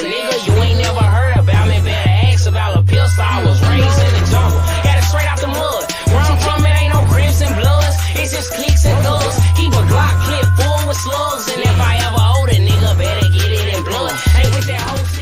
nigga you ain't never heard about me. Better ask about a pistol. I was raised in the jungle, got it straight out the mud. Where I'm from, it ain't no Crips and Bloods, it's just cliques and thugs. Keep a Glock clip full with slugs, and if I ever hold a nigga, better get it in blood. Ain't with that whole shit.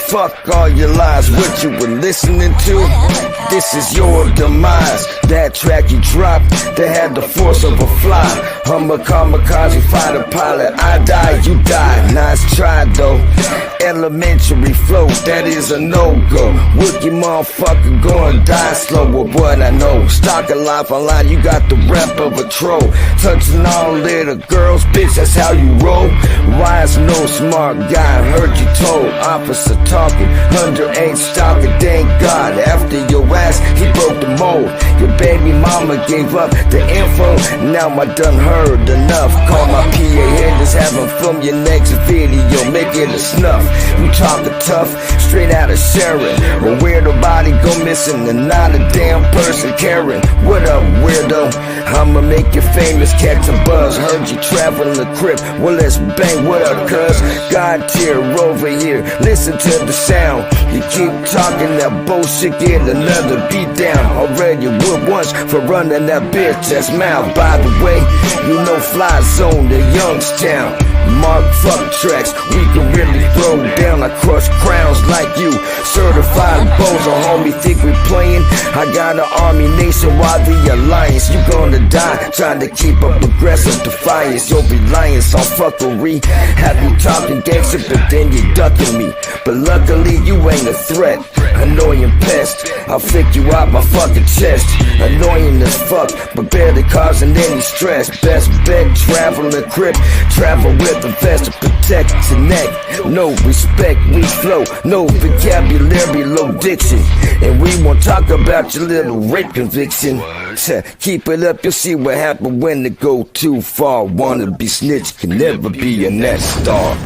Fuck all your lies, what you were listening to. This is your demise. That track you dropped, that had the force of a fly. I'm a kamikaze fighter pilot. I die, you die. Nice try though. Elementary flow, that is a no-go. Wookie motherfucker going die slow with what I know. Stock of life online, you got the rep of a troll. Touching all little girls, bitch, that's how you roll. Wise, no smart guy, heard you told. Officer talking, underage stalking, thank God. After your ass, he broke the mold. Your baby mama gave up the info, now I done heard enough. Call my PA here, just have him film your next video, make it a snuff. You talking tough, straight out of Sharon. But where the body go missing and not a damn person caring. What up, weirdo? I'ma make you famous, catch a buzz. Heard you traveling the crib, well let's bang. What up, cuz? God tier over here, listen to the sound. You keep talking that bullshit, get another beat down. Already whooped once for running that bitch that's mouth. By the way, you know Fly Zone, the Youngstown. Mark fuck tracks, we can really throw down. I crush crowns like you, certified bozo, homie, think we playing? I got an army nationwide, the alliance. You gonna die trying to keep up aggressive defiance. Your reliance on fuckery have you talking gangster, but then you ducking me. But luckily you ain't a threat, annoying pest. I'll flick you out my fucking chest. Annoying as fuck, but barely causing any stress. Best bet, travel a crib, travel with a vest to protect your neck. No respect, we flow, no vocabulary, low diction. And we won't talk about your little rape conviction. Keep it up, you'll see what happens when it go too far. Wanna be snitch, can never be a net star.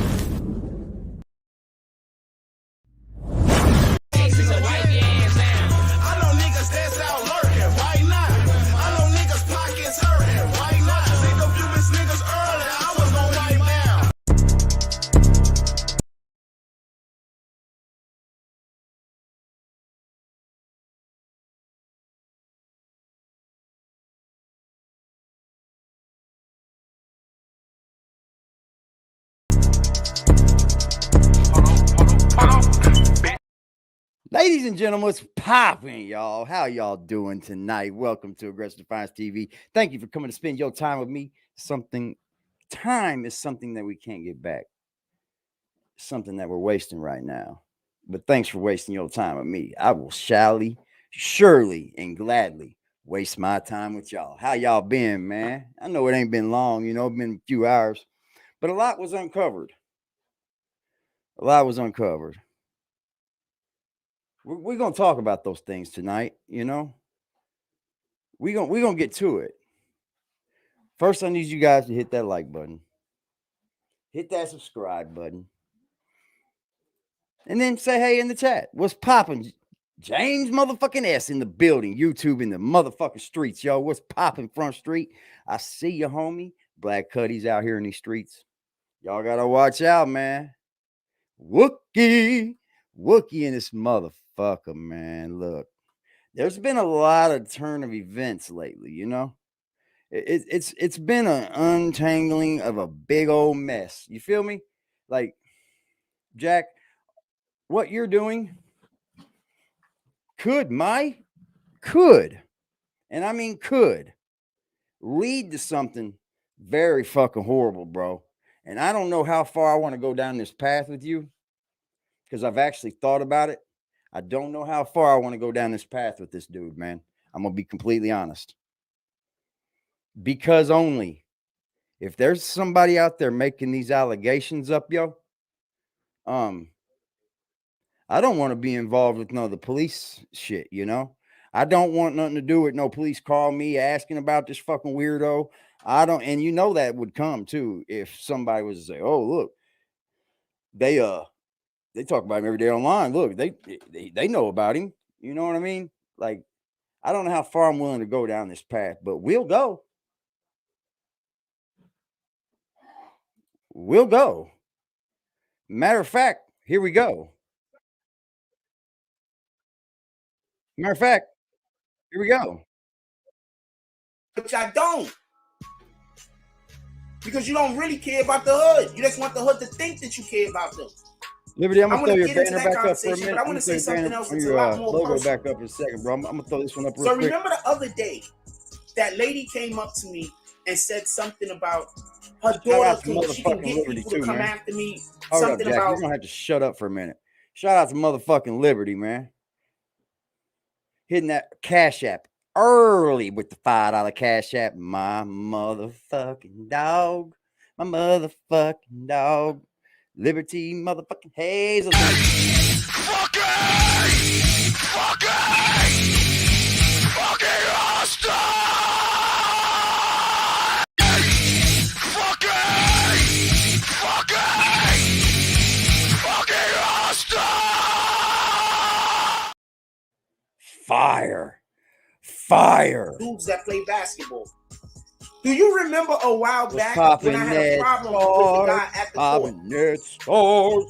Ladies and gentlemen, what's poppin', y'all? How y'all doing tonight? Welcome to AggressiveDefiance TV. Thank you for coming to spend your time with me. Time is something that we can't get back. Something that we're wasting right now. But thanks for wasting your time with me. I will surely, and gladly waste my time with y'all. How y'all been, man? I know it ain't been long, it's been a few hours, but a lot was uncovered. We're going to talk about those things tonight, We're going to get to it. First, I need you guys to hit that like button. Hit that subscribe button. And then say hey in the chat. What's popping? James motherfucking S in the building. YouTube in the motherfucking streets, yo. What's popping, Front Street? I see you, homie. Black Cuddies out here in these streets. Y'all got to watch out, man. Wookie in this motherfucker, man. Look, there's been a lot of turn of events lately, It's been an untangling of a big old mess. You feel me? Like, Jack, what you're doing could, and I mean could, lead to something very fucking horrible, bro. And I don't know how far I want to go down this path with you, because I've actually thought about it. I don't know how far I want to go down this path with this dude, man. I'm going to be completely honest. Because only if there's somebody out there making these allegations up, yo, I don't want to be involved with no the police shit, you know. I don't want nothing to do with no police call me asking about this fucking weirdo. I don't, and you know that would come too if somebody was to say, "Oh, look, they talk about him every day online. Look, they know about him." You know what I mean? Like, I don't know how far I'm willing to go down this path, but we'll go. We'll go. Matter of fact, here we go. Matter of fact, here we go. Which I don't. Because you don't really care about the hood. You just want the hood to think that you care about them. Liberty, I'm gonna throw your get into banner that back up for a conversation, minute. but I want to say something else that's a your lot more logo personal. back up in a second, bro. I'm gonna throw this one up real So quick. remember the other day, that lady came up to me and said something about her daughter she can get Liberty people to too, come man. after me. Hold up, Something Jack. about You're gonna have to shut up for a minute. Shout out to motherfucking Liberty, man. Hitting that Cash App early with the $5 Cash App. My motherfucking dog. My motherfucking dog. Liberty motherfucking Hazel. Fucking Austin! Fucking Austin! Fire. Fire. dudes that play basketball. Do you remember a while back when I had a problem with the guy at the court?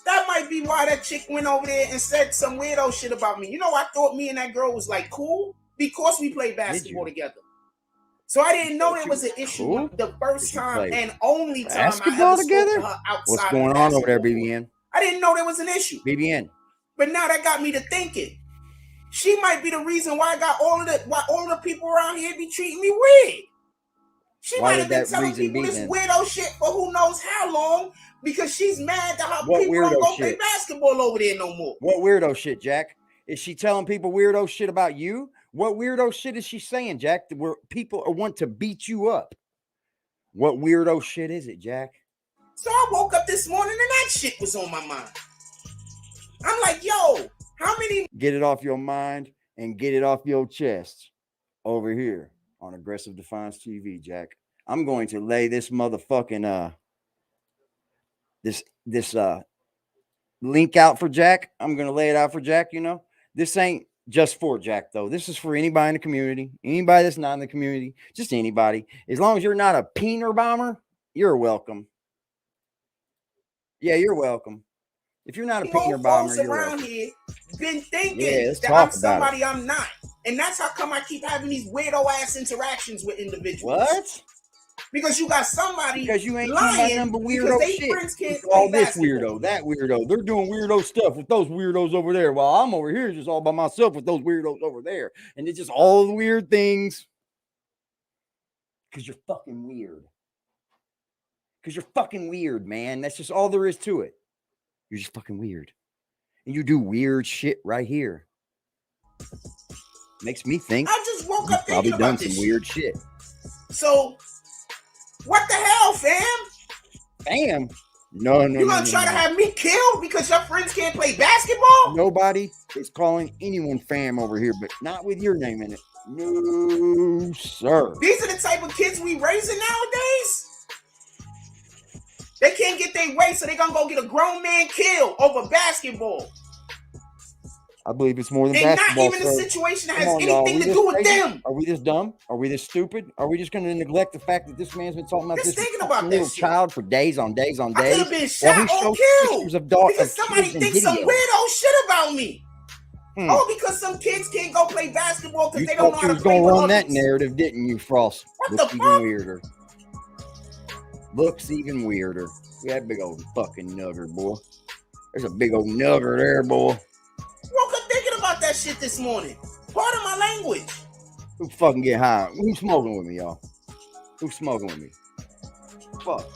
That might be why that chick went over there and said some weirdo shit about me. You know, I thought me and that girl was like cool because we played basketball together. So I didn't know there was an issue the first time and only time basketball I ever together? spoke to her outside. What's going on over there, BBN? I didn't know there was an issue. BBN. But now that got me to thinking. She might be the reason why I got all of the people around here be treating me weird. She might have been telling people this weirdo shit for who knows how long because she's mad that her people don't go play basketball over there no more. What weirdo shit, Jack? Is she telling people weirdo shit about you? What weirdo shit is she saying, Jack? Where people want to beat you up? What weirdo shit is it, Jack? So I woke up this morning and that shit was on my mind. I'm like, yo, how many? Get it off your mind and get it off your chest over here on Aggressive Defiance TV, Jack. I'm going to lay this motherfucking this link out for Jack. I'm going to lay it out for Jack, you know. This ain't just for Jack though. This is for anybody in the community, anybody that's not in the community, just anybody. As long as you're not a peener bomber, you're welcome. Yeah, you're welcome. If you're not a peener bomber, you're around welcome. here been thinking that I'm somebody I'm not. And that's how come I keep having these weirdo ass interactions with individuals. What? Because you got somebody because you ain't lying doing number weirdo shit. All this weirdo, that weirdo. They're doing weirdo stuff with those weirdos over there, while I'm over here just all by myself with those weirdos over there. And it's just all the weird things. Because you're fucking weird. Because you're fucking weird, man. That's just all there is to it. You're just fucking weird. And you do weird shit right here. Makes me think I just woke up probably thinking done about some this weird shit. So, what the hell, fam? Fam? No. You gonna try to have me killed because your friends can't play basketball? Nobody is calling anyone fam over here, but not with your name in it. No, sir. These are the type of kids we raising nowadays. They can't get their way, so they're gonna go get a grown man killed over basketball. I believe it's more than and basketball. And not even a situation that has on, anything to do with them. Are we this dumb? Are we this stupid? Are we just going to neglect the fact that this man's been talking about just this little child for days on days on days? I could have been shot or killed because somebody thinks some weirdo shit about me. Oh, because some kids can't go play basketball because they don't know how to play. You run that narrative, didn't you, Frost? What Looks the even fuck? weirder. Looks even weirder. We had big old fucking nugger, boy. There's a big old nugger there, boy. Woke up thinking about that shit this morning. Part of my language. Who fucking get high? Who's smoking with me, y'all? Who's smoking with me? Fuck.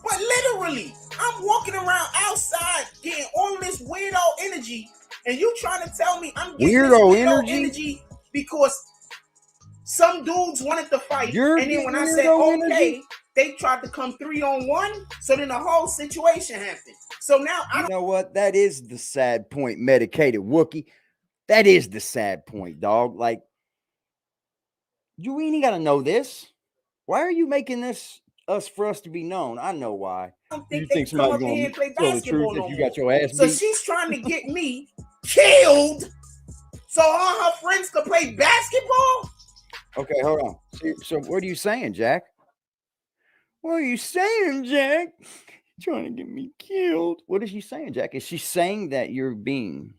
But literally, I'm walking around outside getting all this weirdo energy, and you trying to tell me I'm getting weirdo this energy because Some dudes wanted to fight, and then when I said okay, they tried to come 3-on-1. So then the whole situation happened. So now I don't know what? That is the sad point, medicated Wookie. That is the sad point, dog. Like, you ain't got to know this. Why are you making this for us to be known? I know why. I don't think they come up here and play basketball no more. You got your ass beat. So she's trying to get me killed so all her friends could play basketball? Okay, hold on. So what are you saying, Jack? What are you saying, Jack? Trying to get me killed. What is she saying, Jack? Is she saying that you're being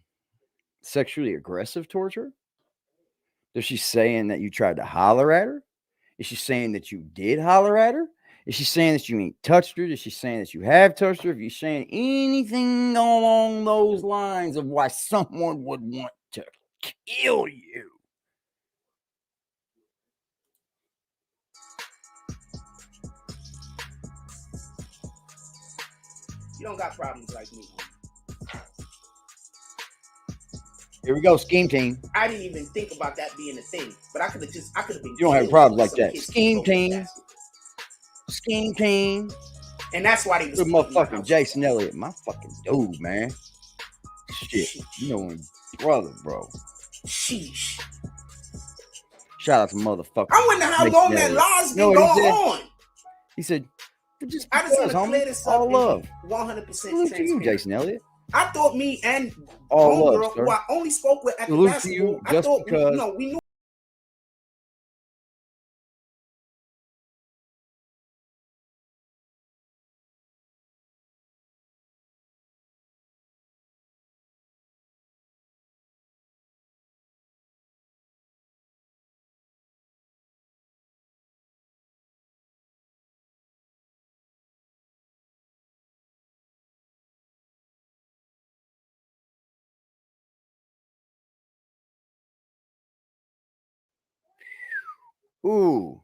sexually aggressive towards her? Is she saying that you tried to holler at her? Is she saying that you did holler at her? Is she saying that you ain't touched her? Is she saying that you have touched her? If you're saying anything along those lines of why someone would want to kill you. You don't got problems like me. Here we go, scheme team. I didn't even think about that being a thing, but I could have been. You don't have problems like that. Scheme team. Scheme team. And that's why they was motherfucking Jason Elliott, my fucking dude, man. Shit. You know him, brother, bro. Sheesh. Shout out to motherfucker. I wonder how Jason long Elliott. that law's been going on. He said, just I just want to clear this up. All love. 100% Salute to you, Jason Elliott. I thought me and all love, who I only spoke with at the salute basketball, to you just I thought because we knew. Ooh.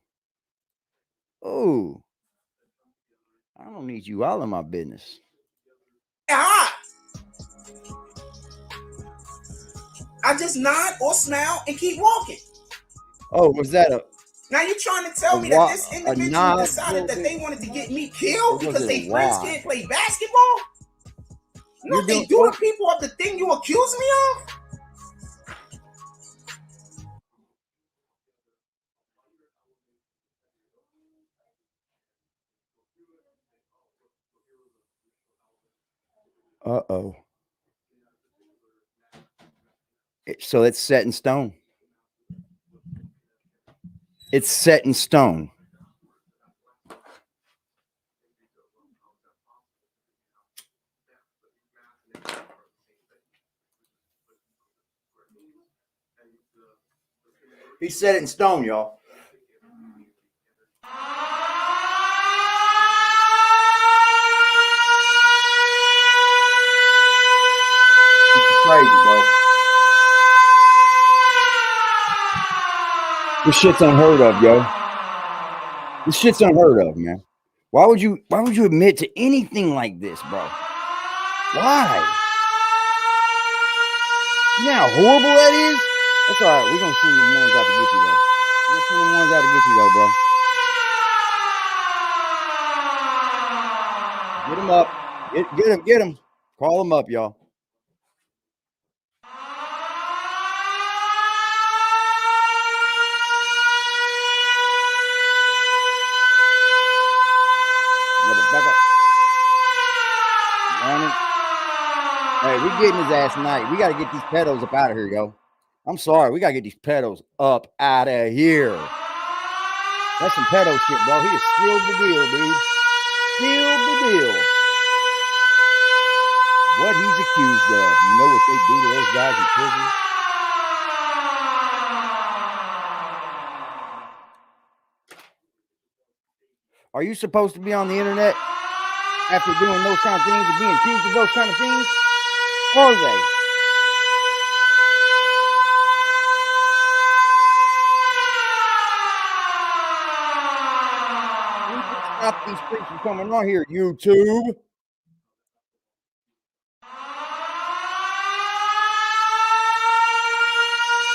I don't need you all in my business. I just nod or smile and keep walking. Oh, was that a... Now you trying to tell me that this individual decided that they wanted to get me killed because their friends can't play basketball? You know what they do to people of the thing you accuse me of? Uh-oh. So it's set in stone. It's set in stone. He set it in stone, y'all. Crazy, bro. This shit's unheard of, yo. This shit's unheard of, man. Why would you admit to anything like this, bro? Why? You know how horrible that is? That's all right. We're gonna send the ones out to get you, though. We're gonna send the ones out to get you, though, bro. Get them up. Get them. Call them up, y'all. Hey, we getting his ass tonight. We got to get these pedos up out of here, yo. I'm sorry. We got to get these pedos up out of here. That's some pedo shit, bro. He has sealed the deal, dude. Sealed the deal. What he's accused of. You know what they do to those guys in prison? Are you supposed to be on the internet after doing those kind of things and being accused of those kind of things? Are they? We can stop these freaks from coming on here, YouTube.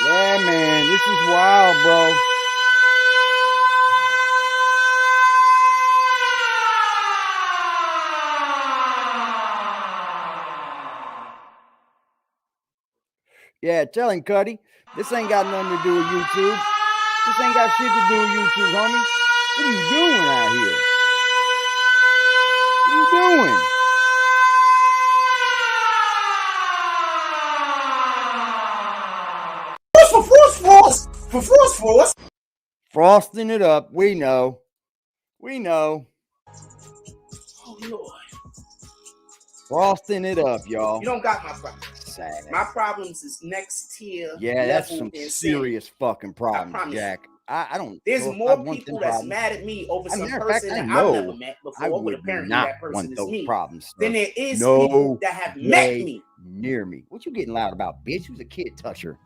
Yeah, man, this is wild, bro. Yeah, tell him, Cuddy. This ain't got nothing to do with YouTube. This ain't got shit to do with YouTube, homie. What are you doing out here? What are you doing? For Frosting it up. We know. We know. Oh, Lord. Frosting it up, y'all. You don't got my problems. Sad. My problems is next tier. Yeah, that's some insanity. serious fucking problems, Jack. I don't. There's more people that's mad at me over some person that I've never met before, but apparently that person is me. Then there is people that have met me. Near me. What you getting loud about, bitch? Who's a kid toucher?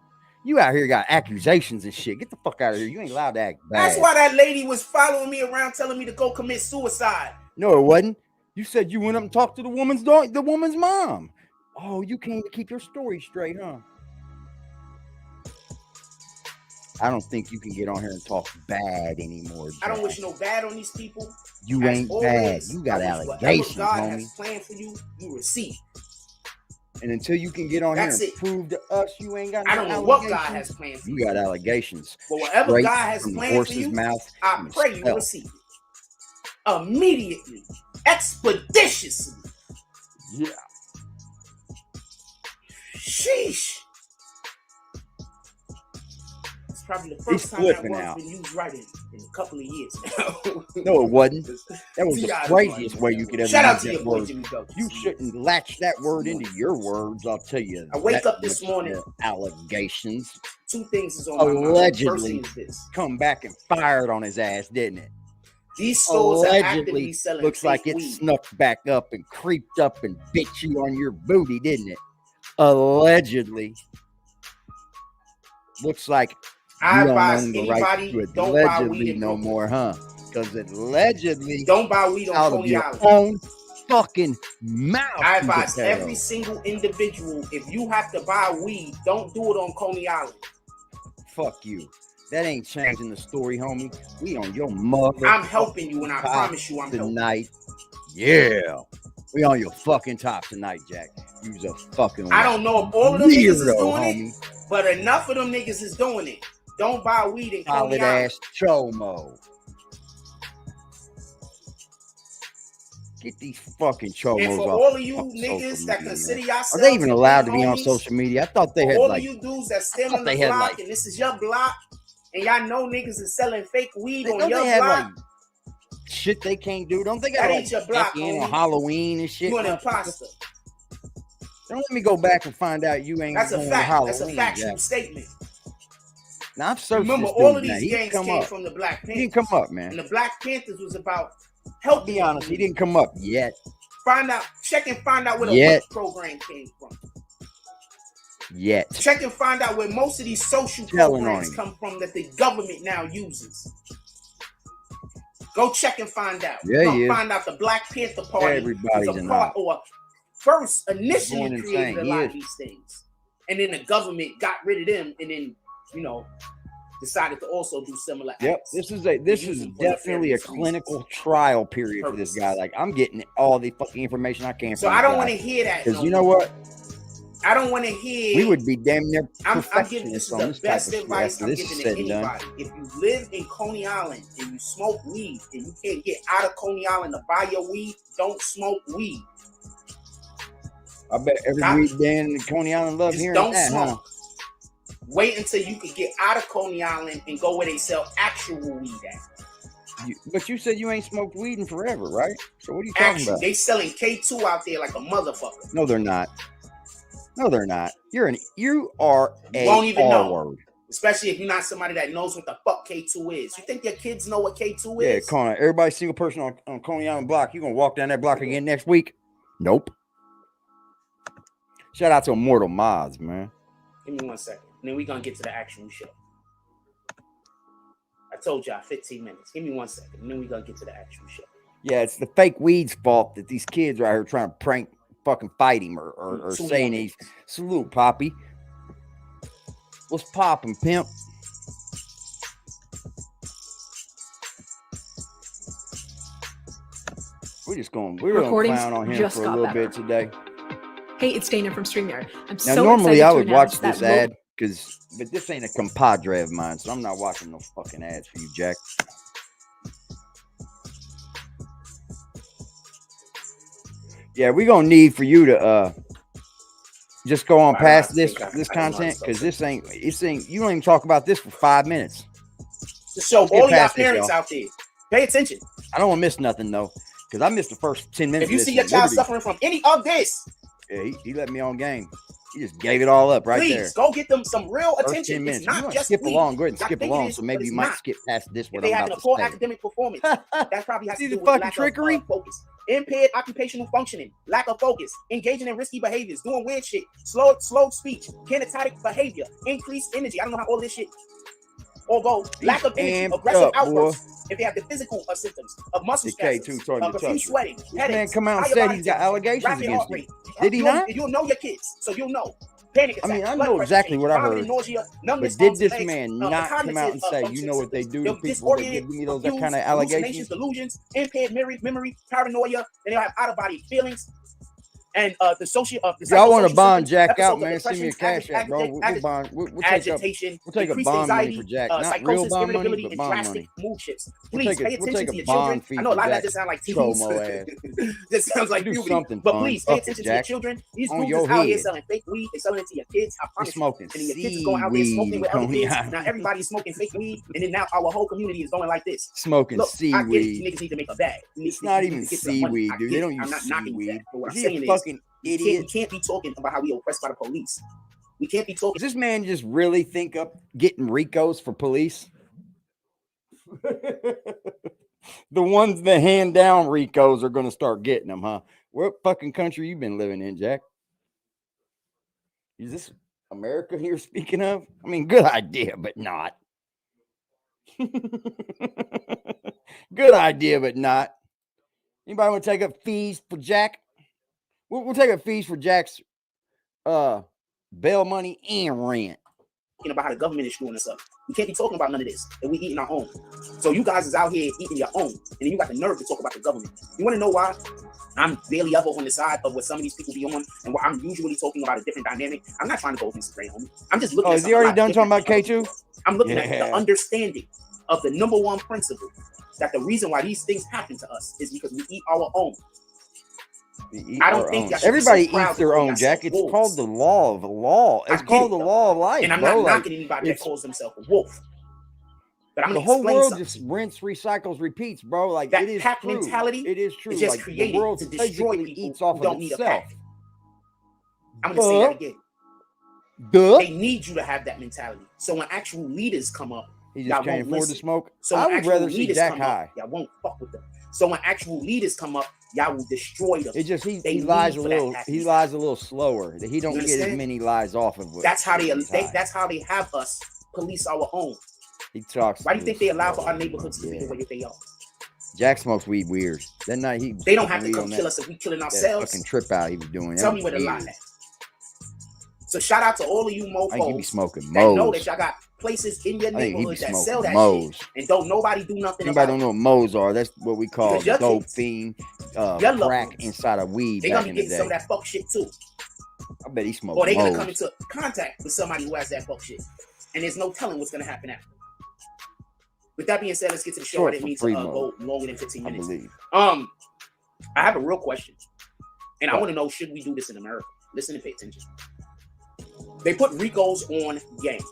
You out here got accusations and shit. Get the fuck out of here. You ain't allowed to act bad. That's why that lady was following me around telling me to go commit suicide. No, it wasn't. You said you went up and talked to the woman's mom. Oh, you came to keep your story straight, huh? I don't think you can get on here and talk bad anymore, Jack. I don't wish no bad on these people. You As ain't always, bad. You got allegations, God homie. has planned for you, you receive. And until you can get on That's here and prove to us you ain't got no I don't know what God has planned for you. You got allegations. But whatever Straight God has from the planned for horse's you, mouth I pray you receive it. Immediately. Expeditiously. Yeah. Sheesh. It's probably the first time that word's been used right in a couple of years now. No, it wasn't. That was the craziest way you could ever Shout out to use your that boy word. Jimmy Doe. You shouldn't latch that word into your words, I'll tell you. I wake up this morning. Allegations. Two things is on my mind. Allegedly First thing is this. come back and fired on his ass, didn't it? These stores are actively Allegedly selling looks like fake it weed. snuck back up and creeped up and bit you on your booty, didn't it? Allegedly. Looks like I you advise don't own the right anybody to it. don't buy Allegedly weed in no Brooklyn. more, huh? Because it allegedly Don't buy weed on out of Coney your Island. own fucking mouth. I you advise potato. every single individual, if you have to buy weed, don't do it on Coney Island. Fuck you. That ain't changing the story, homie. We on your mother. I'm helping you, and I promise you I'm helping. Tonight. Yeah. We on your fucking top tonight, Jack. You's a fucking I don't know if all of them niggas is doing homie. it, but enough of them niggas is doing it. Don't buy weed in Coney Solid Island. ass chomo. Get these fucking chomos And for off all of you fucking niggas social that media, consider man. yourselves Are they even to be allowed to be on homies, social media? I thought they for had all like. of you dudes that stand thought on the they had, block like- and this is your block, and y'all know niggas is selling fake weed on Don't your they have block. like shit they can't do? Don't they got That like ain't your block, on homie. Halloween and shit? You an man? imposter. Don't let me go back and find out you ain't That's a going fact. Halloween. That's a factual Jack. statement. Now I've searched Remember, this all dude of now. these He didn't gangs come came up. from the Black He Panthers. didn't come up, man. And the Black Panthers was about I'll helping. be honest, he didn't come up yet. Check and find out where the Yet. WIC program came from. Yet. Check and find out where most of these social Telling programs on him. come from that the government now uses. Go check and find out. Yeah, You're gonna he is. find out the Black Panther Party Everybody's was a in part on or first initially Going created insane. a He lot is. of these things. And then the government got rid of them and then, decided to also do similar Yep, acts. this is Using for definitely a nefarious clinical trial period for this guy. Like I'm getting all the fucking information I can. So from I this don't guy. want to hear that. Because no you know more. what? I don't want to hear. We would be damn near I'm giving perfectionists this is on the this type of best shit advice after I'm this is giving said to and done. anybody. If you live in Coney Island and you smoke weed and you can't get out of Coney Island to buy your weed, don't smoke weed. I bet every weed den in Coney Island love Just hearing don't that, smoke. huh? Wait until you can get out of Coney Island and go where they sell actual weed at. But you said you ain't smoked weed in forever, right? So what are you talking Actually, about? they selling K2 out there like a motherfucker. No, they're not. No, they're not. You are a Won't even know. R-word. Especially if you're not somebody that knows what the fuck K2 is. You think your kids know what K2 Yeah, is? Coney. Everybody, single person on Coney Island block. You gonna walk down that block again next week? Nope. Shout out to Immortal Mods, man. Give me 1 second. And then we're going to get to the actual show. I told y'all 15 minutes. Give me 1 second. And then we're going to get to the actual show. Yeah, it's the fake weed's fault that these kids are out here trying to prank, fucking fight him or saying he's salute, Poppy. What's poppin', Pimp? We're gonna clown on him for a little bit today. Hey, it's Dana from StreamYard. I'm Now, so normally excited I to would announce watch this that ad but this ain't a compadre of mine, so I'm not watching no fucking ads for you, Jack. Yeah, we're gonna need for you to just go on past this content, because this ain't you don't even talk about this for 5 minutes. Just show all of y'all parents out there. Pay attention. I don't want to miss nothing though, because I missed the first 10 minutes. If you see your child suffering from any of this, yeah, he let me on game. He just gave it all up right there. Please go get them some real attention. 10 minutes. It's not you just skip weed. along. Go ahead and Y'all skip think along, it is, so maybe you might skip past this. If they having a poor academic performance, that probably has to do with fucking lack trickery. of focus. Impaired occupational functioning, lack of focus, engaging in risky behaviors, doing weird shit, slow speech, kinetic behavior, increased energy. I don't know how all this shit. Although lack of energy, aggressive outbursts. If they have the physical symptoms of muscle spasms, profuse sweating, headaches, man come out and said he's got allegations against him. Did he not? You'll know your kids, so you'll know. Panic attacks, I mean, I know exactly what I heard. Nausea, but did this man not come out and say, you know what they do to people that give me those kind of allegations? Delusions, impaired memory, paranoia, and they'll have out-of-body feelings. And the social, y'all want to bond Jack out, man? Send me a cash app, bro. We'll bond. We'll take a bond money for Jack, not real bond money, but bond money. Mood shifts. Please pay attention to your children. I know a lot of that just sound like TV. This sounds like puberty, but please pay attention to your children. These groups is out here selling fake weed. They're selling it to your kids. I promise you. And then your kids is going out there smoking with other kids. Now everybody's smoking fake weed, and then now our whole community is going like this. Smoking seaweed. Niggas need to make a bag. It's not even seaweed, dude. They don't use seaweed. What I'm saying is, idiot. We can't be talking about how we oppressed by the police. We can't be talking. Does this man just really think up getting Ricos for police? The ones that hand down Ricos are going to start getting them, huh? What fucking country you been living in, Jack? Is this America here speaking of? I mean, good idea, but not. Good idea, but not. Anybody want to take up fees for Jack? We'll take a fees for Jack's bail money and rent. About how the government is screwing us up. We can't be talking about none of this, and we eating our own. So you guys is out here eating your own, and then you got the nerve to talk about the government. You want to know why I'm barely ever on the side of what some of these people be on, and what I'm usually talking about a different dynamic? I'm not trying to go against the grain, homie. I'm just looking. Oh, is he already done talking about K2? I'm looking at the understanding of the number one principle, that the reason why these things happen to us is because we eat our own. I don't think everybody eats their own, Jack. It's called the law of law. It's called the law of life. And I'm not knocking anybody that calls himself a wolf. But I'm the whole world just rinse, recycles, repeats, bro. Like that it is pack true. mentality. It is true. It's just like, created the world to destroy people eats off who don't of need itself. a pack. I'm gonna say that again. They need you to have that mentality. So when actual leaders come up, he just can't afford to smoke. So I would rather see Jack high. Y'all won't fuck with them. So when actual leaders come up, y'all will destroy them. It just he lies a little. He lies a little slower. He don't get as many lies off of. That's how that's how they have us police our own. He talks. Why do you think they allow for our neighborhoods to be the way that they are? Jack smokes weed weird. That night they don't have to come kill us if we killing ourselves. Fucking trip out he was doing. Tell me where the lie at. So shout out to all of you mofos you be smoking that know that y'all got places in your neighborhood that sell that shit, and don't nobody do nothing. Anybody don't know what Mo's are? That's what we call dope fiend, crack inside of weed. They gonna be getting some of that fuck shit too. I bet he smokes. Or they gonna come into contact with somebody who has that fuck shit, and there's no telling what's gonna happen after. With that being said, let's get to the show. I didn't mean to go longer than 15 minutes. I have a real question, and I want to know: should we do this in America? Listen and pay attention. They put Ricos on gangs.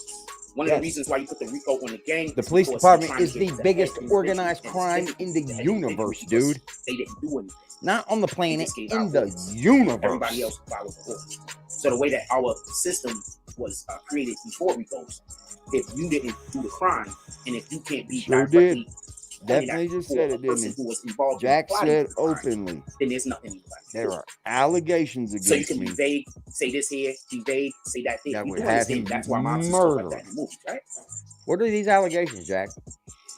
One of the reasons why you put the Rico on the gang. The police department is the biggest organized crime in the universe, dude. They didn't do anything. Not on the planet, in the universe. Everybody else follows the order. So the way that our system was created before Ricos, if you didn't do the crime, and if you can't be directly definitely just said it, didn't it? Jack said openly. Then there's nothing. There are allegations against me. So you can be vague, say this here, be vague, say that thing. That would have him that's why my murder. Like that in the movies, right? What are these allegations, Jack?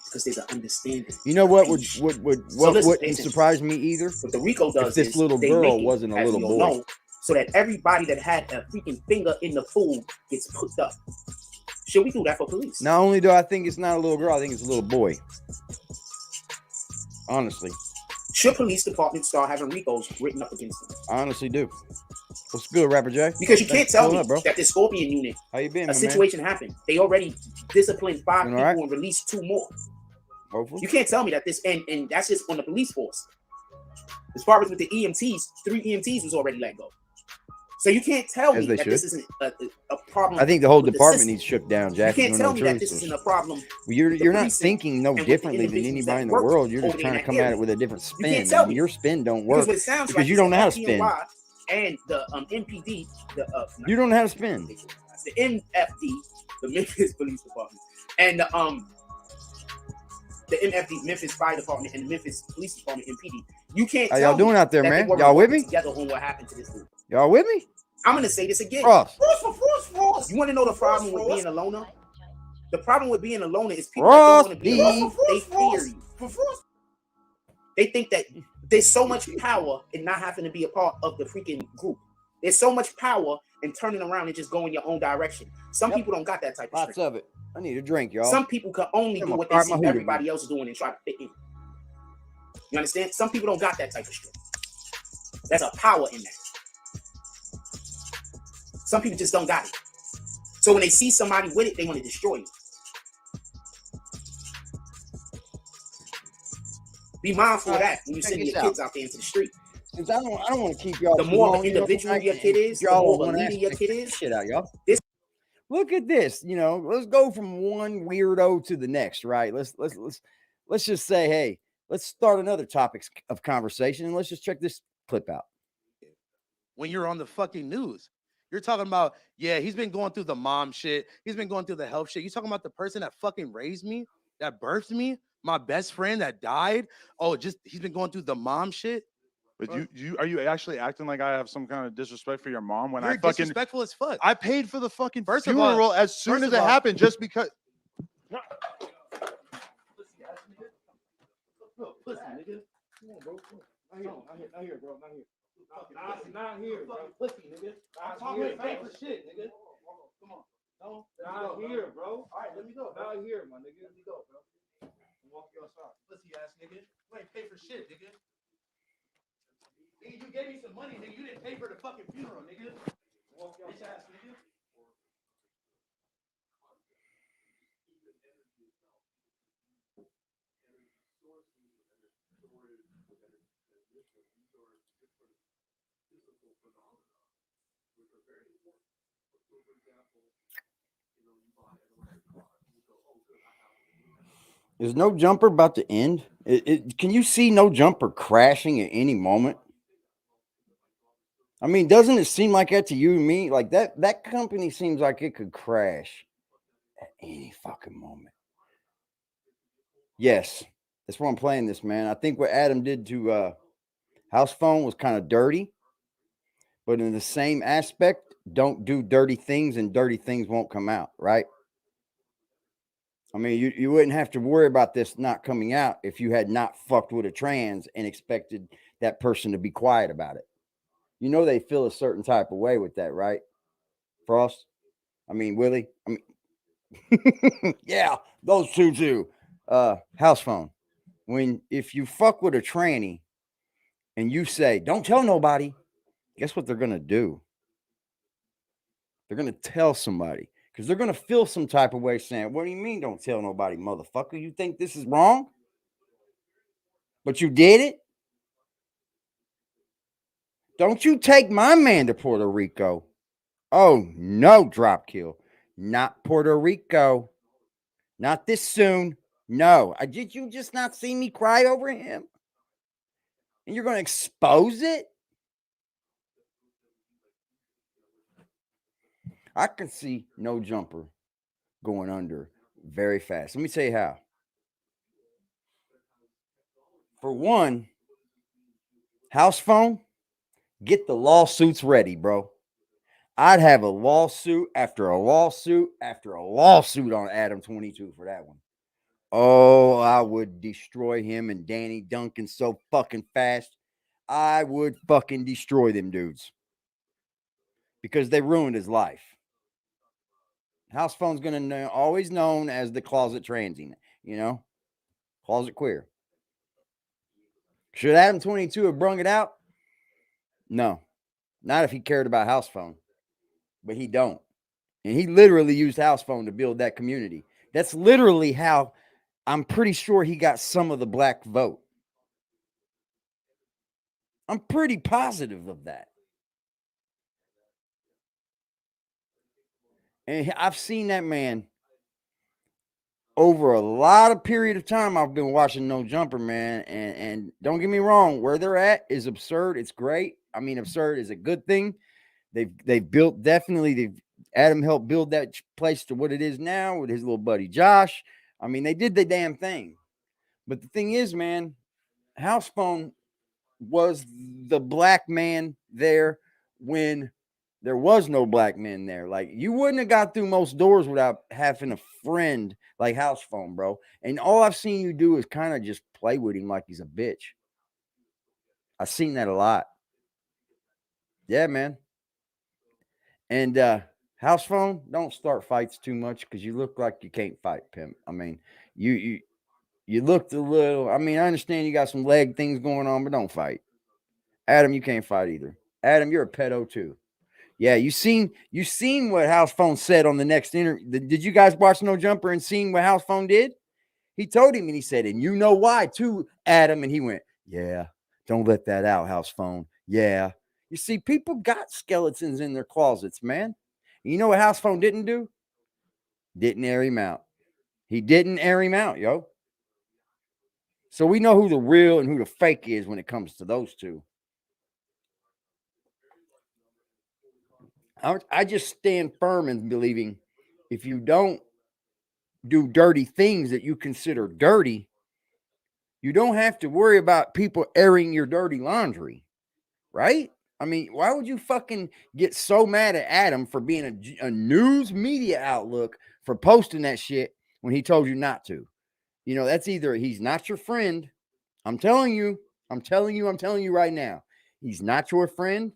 Because there's an understanding. You know what wouldn't surprise me either? What the Rico does if this little girl wasn't a little boy. So that everybody that had a freaking finger in the food gets put up. Should we do that for police? Not only do I think it's not a little girl, I think it's a little boy. Honestly. Should police departments start having Ricos written up against them? I honestly do. What's good, Rapper J? Because you can't tell me up, bro. that this Scorpion unit, How you been, a situation happened. They already disciplined 5 people right? and released 2 more. Hopefully. You can't tell me that this, and that's just on the police force. As far as with the EMTs, 3 EMTs was already let go. So you can't tell me that this isn't a problem. I think the whole department needs shook down, Jack. You can't tell me that this isn't a problem. Well, you're not thinking no differently than anybody in the world. You're just trying to come at it with a different spin. You can't tell me your spin don't work because you don't know how to spin. And the MPD, you don't know how to spin. The MFD, the Memphis Police Department, and the MFD, Memphis Fire Department, and the Memphis Police Department, MPD. You can't. How y'all doing out there, man? Y'all with me? Together on what happened to this dude. Y'all with me? I'm gonna say this again. Ross. You want to know the problem with being a loner? The problem with being a loner is people that don't want to be alone. They fear you. They think that there's so much power in not having to be a part of the freaking group. There's so much power in turning around and just going your own direction. Some people don't got that type of strength. Lots of it. I need a drink, y'all. Some people can only do what they see everybody else doing and try to fit in. You understand? Some people don't got that type of strength. There's a power in that. Some people just don't got it. So when they see somebody with it, they want to destroy you. Be mindful of that when you're sending your kids out there into the street. Because I don't want to keep y'all. The more of an individual your kid is, the more of a leader your kid is. Shit out, y'all. Look at this. You know, let's go from one weirdo to the next, right? Let's just say, hey, let's start another topic of conversation and let's just check this clip out. When you're on the fucking news, you're talking about, yeah, he's been going through the mom shit. He's been going through the health shit. You're talking about the person that fucking raised me, that birthed me, my best friend that died. Oh, just he's been going through the mom shit. But are you actually acting like I have some kind of disrespect for your mom when You're I fucking disrespectful as fuck. I paid for the fucking funeral as soon as it happened just because. Pussy, nigga. Come on, bro. Not here, bro. Not here. Not here, bro. Pussy, nigga. I'm talking for shit, nigga. Come on. No, not here, bro. All right, let me go. Not here, my nigga. Let me go, bro. Walk you outside. Pussy ass nigga. You ain't pay for shit, nigga. Nigga, you gave me some money, nigga. You didn't pay for the fucking funeral, nigga. Walk your ass, nigga. Is No Jumper about to end? Can you see No Jumper crashing at any moment? I mean, doesn't it seem like that to you and me? Like that company seems like it could crash at any fucking moment. Yes, that's why I'm playing this, man. I think what Adam did to Housphone was kind of dirty, but in the same aspect, don't do dirty things and dirty things won't come out, right? I mean, you wouldn't have to worry about this not coming out if you had not fucked with a trans and expected that person to be quiet about it. You know they feel a certain type of way with that, right? Frost? I mean, Willie? I mean, yeah, those two too. Housphone. If you fuck with a tranny and you say, don't tell nobody, guess what they're going to do? They're going to tell somebody. Because they're going to feel some type of way saying, what do you mean don't tell nobody, motherfucker? You think this is wrong? But you did it? Don't you take my man to Puerto Rico. Oh, no, drop kill. Not Puerto Rico. Not this soon. No. Did you just not see me cry over him? And you're going to expose it? I can see No Jumper going under very fast. Let me tell you how. For one, Housphone, get the lawsuits ready, bro. I'd have a lawsuit after a lawsuit after a lawsuit on ADAM22 for that one. Oh, I would destroy him and Danny Duncan so fucking fast. I would fucking destroy them dudes. Because they ruined his life. Housephone's going to always known as the closet transient, you know? Closet queer. Should ADAM22 have brung it out? No. Not if he cared about Housephone, but he don't. And he literally used Housephone to build that community. That's literally how I'm pretty sure he got some of the black vote. I'm pretty positive of that. And I've seen that man over a lot of period of time. I've been watching No Jumper, man. And don't get me wrong, where they're at is absurd. It's great. I mean, absurd is a good thing. They've built, definitely, Adam helped build that place to what it is now with his little buddy Josh. I mean, they did the damn thing. But the thing is, man, Housephone was the black man there when there was no black men there. Like, you wouldn't have got through most doors without having a friend like Housephone, bro. And all I've seen you do is kind of just play with him like he's a bitch. I've seen that a lot. Yeah, man. And Housephone, don't start fights too much because you look like you can't fight, Pimp. I mean, you looked a little. I mean, I understand you got some leg things going on, but don't fight. Adam, you can't fight either. Adam, you're a pedo too. Yeah, you seen what Housephone said on the next interview. Did you guys watch No Jumper and seen what Housephone did? He told him and he said, and you know why too, Adam. And he went, yeah, don't let that out, Housephone. Yeah. You see, people got skeletons in their closets, man. You know what Housephone didn't do? Didn't air him out. He didn't air him out, yo. So we know who the real and who the fake is when it comes to those two. I just stand firm in believing if you don't do dirty things that you consider dirty, you don't have to worry about people airing your dirty laundry, right? I mean, why would you fucking get so mad at Adam for being a news media outlook for posting that shit when he told you not to? You know, that's either he's not your friend. I'm telling you right now, he's not your friend,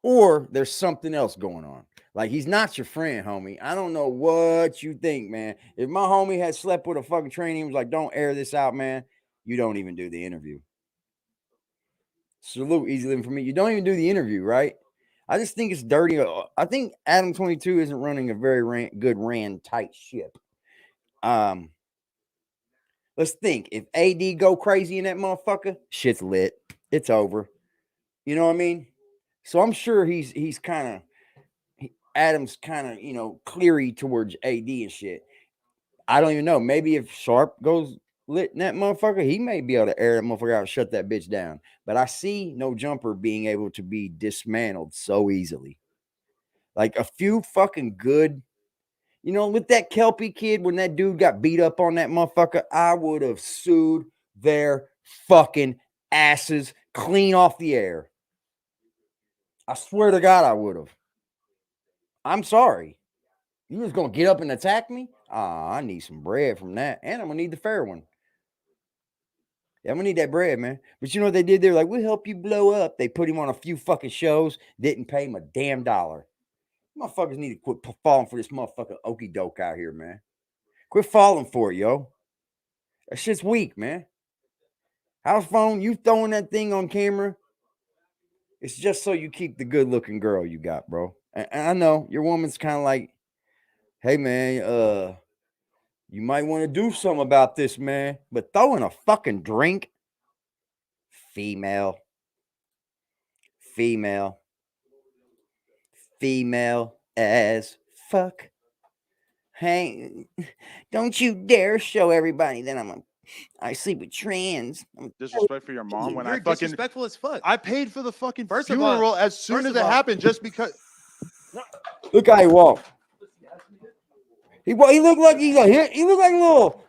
or there's something else going on. Like, he's not your friend, homie. I don't know what you think, man. If my homie had slept with a fucking trainee and was like, don't air this out, man, you don't even do the interview. Salute, easy living for me. You don't even do the interview, right? I just think it's dirty. I think ADAM22 isn't running a very good tight ship. Let's think. If AD go crazy in that motherfucker, shit's lit. It's over. You know what I mean? So I'm sure he's kind of, Adam's kind of, you know, cleary towards AD and shit. I don't even know. Maybe if Sharp goes lit in that motherfucker, he may be able to air that motherfucker out and shut that bitch down. But I see No Jumper being able to be dismantled so easily. Like a few fucking good, you know, with that Kelpie kid, when that dude got beat up on that motherfucker, I would have sued their fucking asses clean off the air. I swear to God, I would have. I'm sorry. You was going to get up and attack me? I need some bread from that. And I'm going to need the fair one. Yeah, I'm going to need that bread, man. But you know what they did? They're like, we'll help you blow up. They put him on a few fucking shows. Didn't pay him a damn dollar. Motherfuckers need to quit falling for this motherfucking okie doke out here, man. Quit falling for it, yo. That shit's weak, man. Housephone, you throwing that thing on camera, it's just so you keep the good-looking girl you got, bro. And I know your woman's kind of like, hey, man, you might want to do something about this, man. But throwing a fucking drink, female as fuck. Hey, don't you dare show everybody that I sleep with trans. Disrespect for your mom when I fucking disrespectful as fuck. I paid for the fucking First of all, funeral as soon as it happened just because. Look how he walked. He looked like he looked like a little.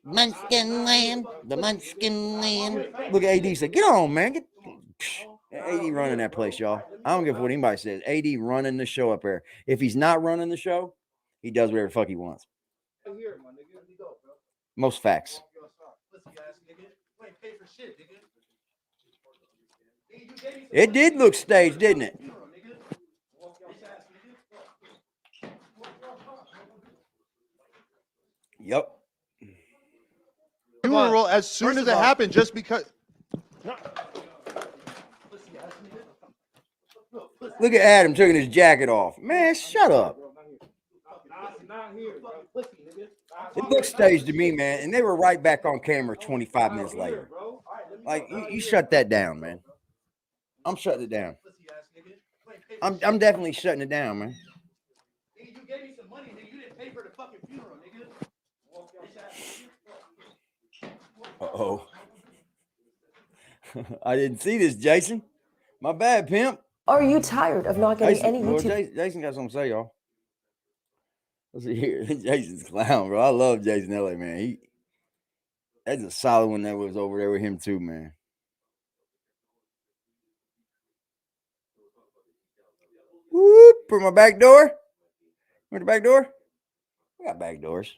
Munchkin lamb, the Munchkin lamb. Look at AD said, get on, man. AD running that place, y'all. I don't give a what anybody says. AD running the show up there. If he's not running the show, he does whatever the fuck he wants. Most facts. It did look staged, didn't it? Yep. Funeral as soon as it happened just because. Look at Adam taking his jacket off. Man, shut up. It looked staged to me, man. And they were right back on camera 25 minutes later. Like, you shut that down, man. I'm shutting it down. I'm definitely shutting it down, man. You gave me some money, nigga. You didn't pay for the fucking funeral, nigga. Uh-oh. I didn't see this, Jason. My bad, Pimp. Are you tired of not getting any YouTube? Jason got something to say, y'all. Let's see here. Jason's clown, bro. I love Jason LA, man. That's a solid one that was over there with him too, man. Whoop, for my back door. Where the back door? We got back doors.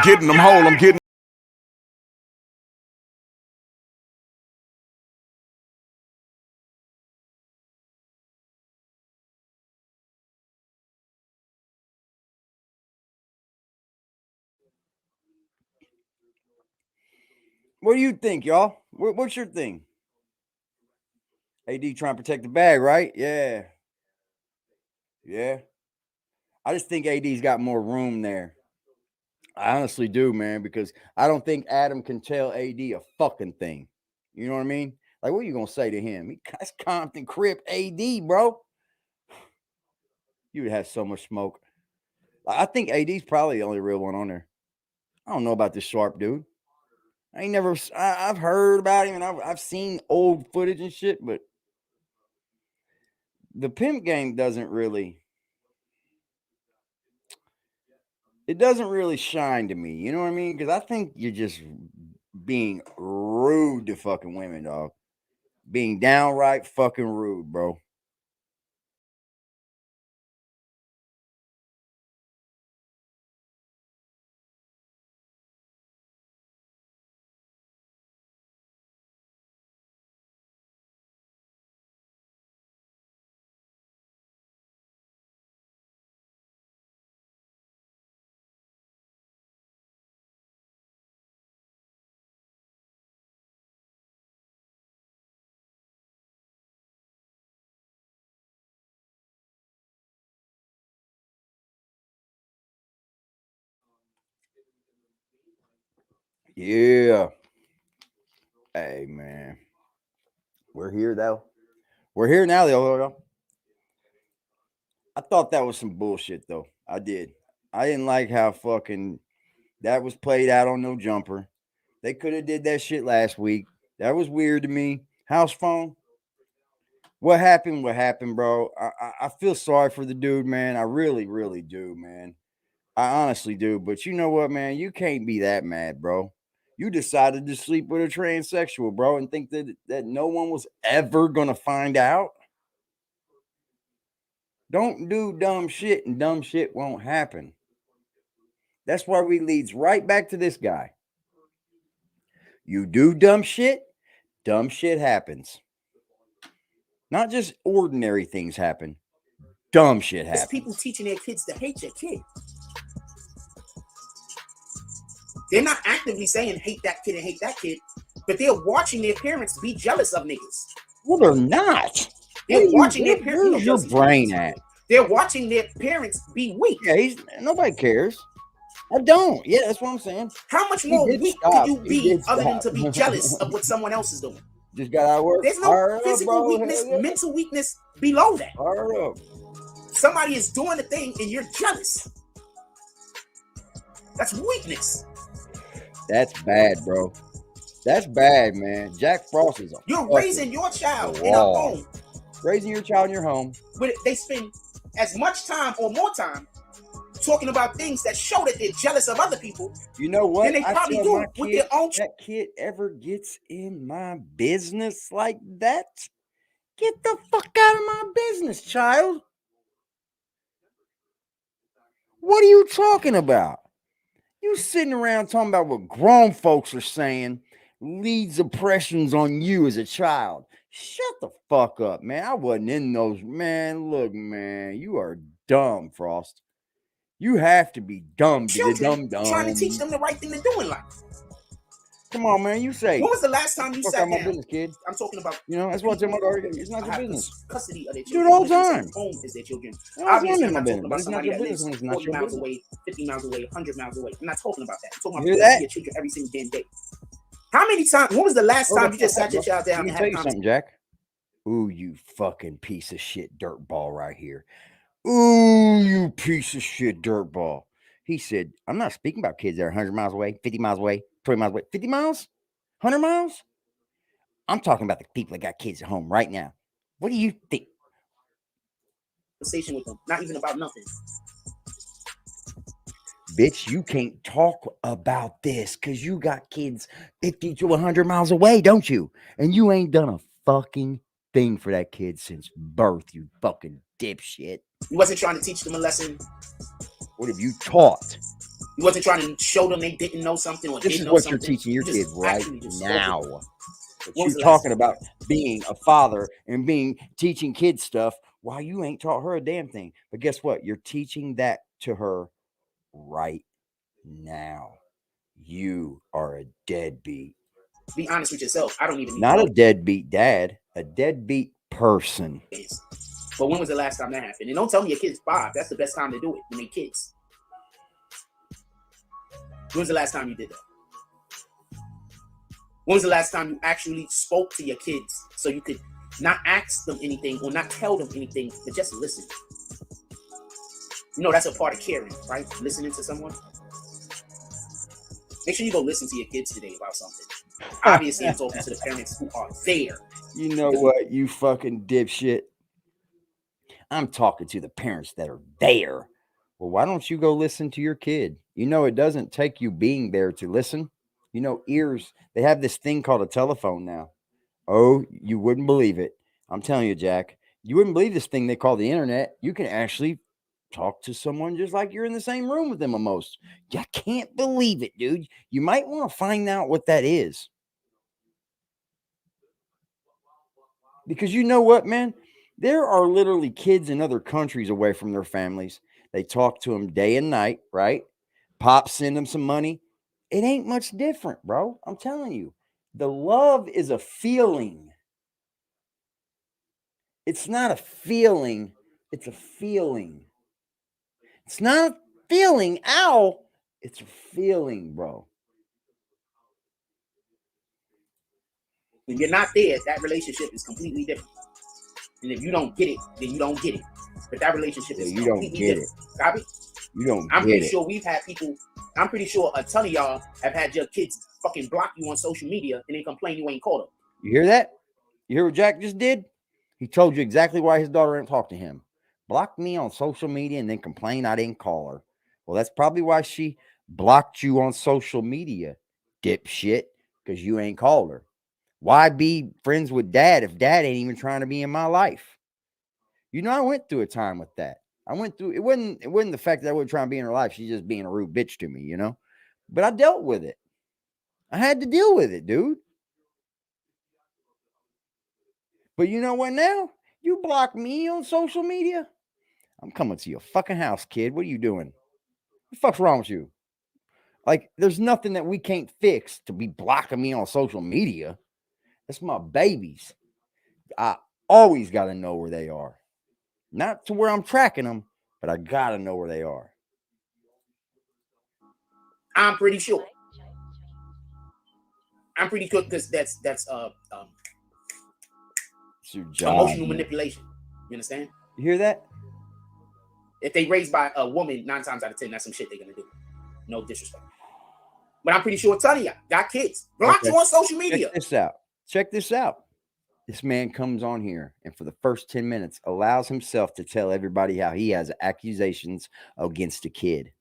Getting them whole, I'm getting. What do you think, y'all? What's your thing? AD trying to protect the bag, right? Yeah. Yeah. I just think AD's got more room there. I honestly do, man, because I don't think Adam can tell AD a fucking thing. You know what I mean? Like, what are you going to say to him? That's Compton Crip AD, bro. You would have so much smoke. I think AD's probably the only real one on there. I don't know about this Sharp dude. I've heard about him and I've seen old footage and shit, but the Pimp game doesn't really shine to me. You know what I mean? Because I think you're just being rude to fucking women, dog. Being downright fucking rude, bro. Yeah. Hey, man. We're here, though. We're here now, though. I thought that was some bullshit, though. I did. I didn't like how fucking that was played out on No Jumper. They could have did that shit last week. That was weird to me. Housephone. What happened? What happened, bro? I feel sorry for the dude, man. I really, really do, man. I honestly do. But you know what, man? You can't be that mad, bro. You decided to sleep with a transsexual, bro, and think that no one was ever going to find out. Don't do dumb shit and dumb shit won't happen. That's why we leads right back to this guy. You do dumb shit happens. Not just ordinary things happen. Dumb shit happens. It's people teaching their kids to hate their kid. They're not actively saying hate that kid and hate that kid, but they're watching their parents be jealous of niggas. Well, they're not. They're watching their parents. Where's your brain at? They're watching their parents be weak. Yeah, nobody cares. I don't. Yeah, that's what I'm saying. How much more weak could you be other than to be jealous of what someone else is doing? Just got out of work. There's no physical weakness, mental weakness below that. Somebody is doing a thing and you're jealous. That's weakness. That's bad, bro. That's bad, man. Jack Frost is on. You're raising your child in a home. Raising your child in your home. But they spend as much time or more time talking about things that show that they're jealous of other people. You know what? And they probably do with their own. That kid ever gets in my business like that, get the fuck out of my business, child. What are you talking about? You sitting around talking about what grown folks are saying leads impressions on you as a child. Shut the fuck up, man. I wasn't in those. Man, look, man, you are dumb, Frost. You have to be dumb to the dumb. Trying to teach them the right thing to do in life. Come on, man. You say. When was the last time you sat down? My business, kid. I'm talking about. You know, that's what I'm talking about. It's not your business. Custody of their children. Do it all the time. Home is their children. Obviously, I'm not talking about somebody that lives 40 miles away, 50 miles away, 100 miles away. I'm not talking about that. I'm talking about that? Your children every single damn day. How many times? When was the last time you just sat your child down and had a conversation? Something, Jack. Ooh, you fucking piece of shit dirtball right here. Ooh, you piece of shit dirtball. He said, I'm not speaking about kids that are 100 miles away, 50 miles away, 20 miles away. 50 miles? 100 miles? I'm talking about the people that got kids at home right now. What do you think? Conversation with them, not even about nothing. Bitch, you can't talk about this because you got kids 50 to 100 miles away, don't you? And you ain't done a fucking thing for that kid since birth, you fucking dipshit. You wasn't trying to teach them a lesson. What have you taught? You wasn't trying to show them they didn't know something or this didn't is what know you're something. teaching your kid right now. But You're talking about being a father and teaching kids stuff while you ain't taught her a damn thing. But guess what? You're teaching that to her right now. You are a deadbeat. Be honest with yourself. I don't even not a deadbeat dad, a deadbeat person. But when was the last time that happened? And don't tell me your kid's 5. That's the best time to do it when they're kids. When was the last time you did that? When was the last time you actually spoke to your kids so you could not ask them anything or not tell them anything, but just listen? You know, that's a part of caring, right? Listening to someone. Make sure you go listen to your kids today about something. Obviously, I'm talking to the parents who are there. You know what, you fucking dipshit? I'm talking to the parents that are there. Well, why don't you go listen to your kid? You know, it doesn't take you being there to listen. You know, ears, they have this thing called a telephone now. Oh, you wouldn't believe it. I'm telling you, Jack, you wouldn't believe this thing they call the internet. You can actually talk to someone just like you're in the same room with them almost. I can't believe it, dude. You might want to find out what that is. Because you know what, man? There are literally kids in other countries away from their families. They talk to them day and night, right? Pops send them some money. It ain't much different, bro. I'm telling you. The love is a feeling. It's not a feeling. It's a feeling. It's not a feeling. Ow. It's a feeling, bro. When you're not there, that relationship is completely different. And if you don't get it, then you don't get it. But that relationship is completely different. Copy? You don't I'm pretty sure we've had people, I'm pretty sure a ton of y'all have had your kids fucking block you on social media and they complain you ain't called them. You hear that? You hear what Jack just did? He told you exactly why his daughter didn't talk to him. Blocked me on social media and then complained I didn't call her. Well, that's probably why she blocked you on social media, dipshit, because you ain't called her. Why be friends with dad if dad ain't even trying to be in my life? You know, I went through a time with that. I went through, it wasn't the fact that I wasn't trying to be in her life. She's just being a rude bitch to me, you know? But I dealt with it. I had to deal with it, dude. But you know what now? You block me on social media? I'm coming to your fucking house, kid. What are you doing? What the fuck's wrong with you? Like, there's nothing that we can't fix to be blocking me on social media. That's my babies. I always got to know where they are. Not to where I'm tracking them, but I got to know where they are. I'm pretty sure. I'm pretty sure because that's emotional manipulation. You understand? You hear that? If they raised by a woman, 9 times out of 10, that's some shit they're gonna do. No disrespect. But I'm pretty sure a ton of y'all got kids. Block you on social media. Check this out. Check this out. This man comes on here and for the first 10 minutes allows himself to tell everybody how he has accusations against a kid.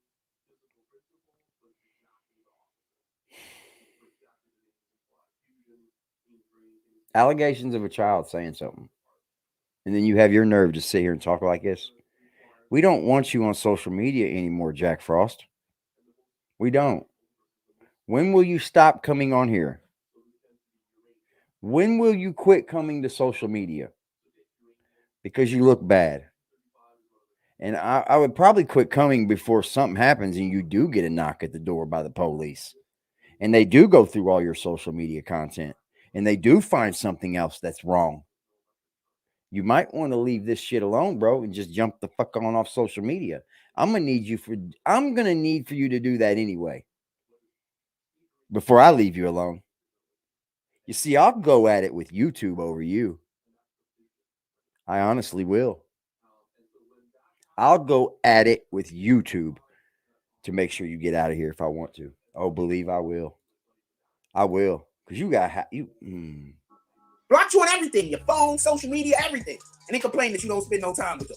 Allegations of a child saying something. And then you have your nerve to sit here and talk like this. We don't want you on social media anymore, Jack Frost. We don't. When will you stop coming on here? When will you quit coming to social media? Because you look bad. And I would probably quit coming before something happens and you do get a knock at the door by the police. And they do go through all your social media content. And they do find something else that's wrong. You might want to leave this shit alone, bro, and just jump the fuck on off social media. I'm gonna need for you to do that anyway. Before I leave you alone. You see, I'll go at it with YouTube over you. I honestly will. I'll go at it with YouTube to make sure you get out of here if I want to. Oh, believe I will. I will. Because you got block you on everything, your phone, social media, everything. And then complain that you don't spend no time with them.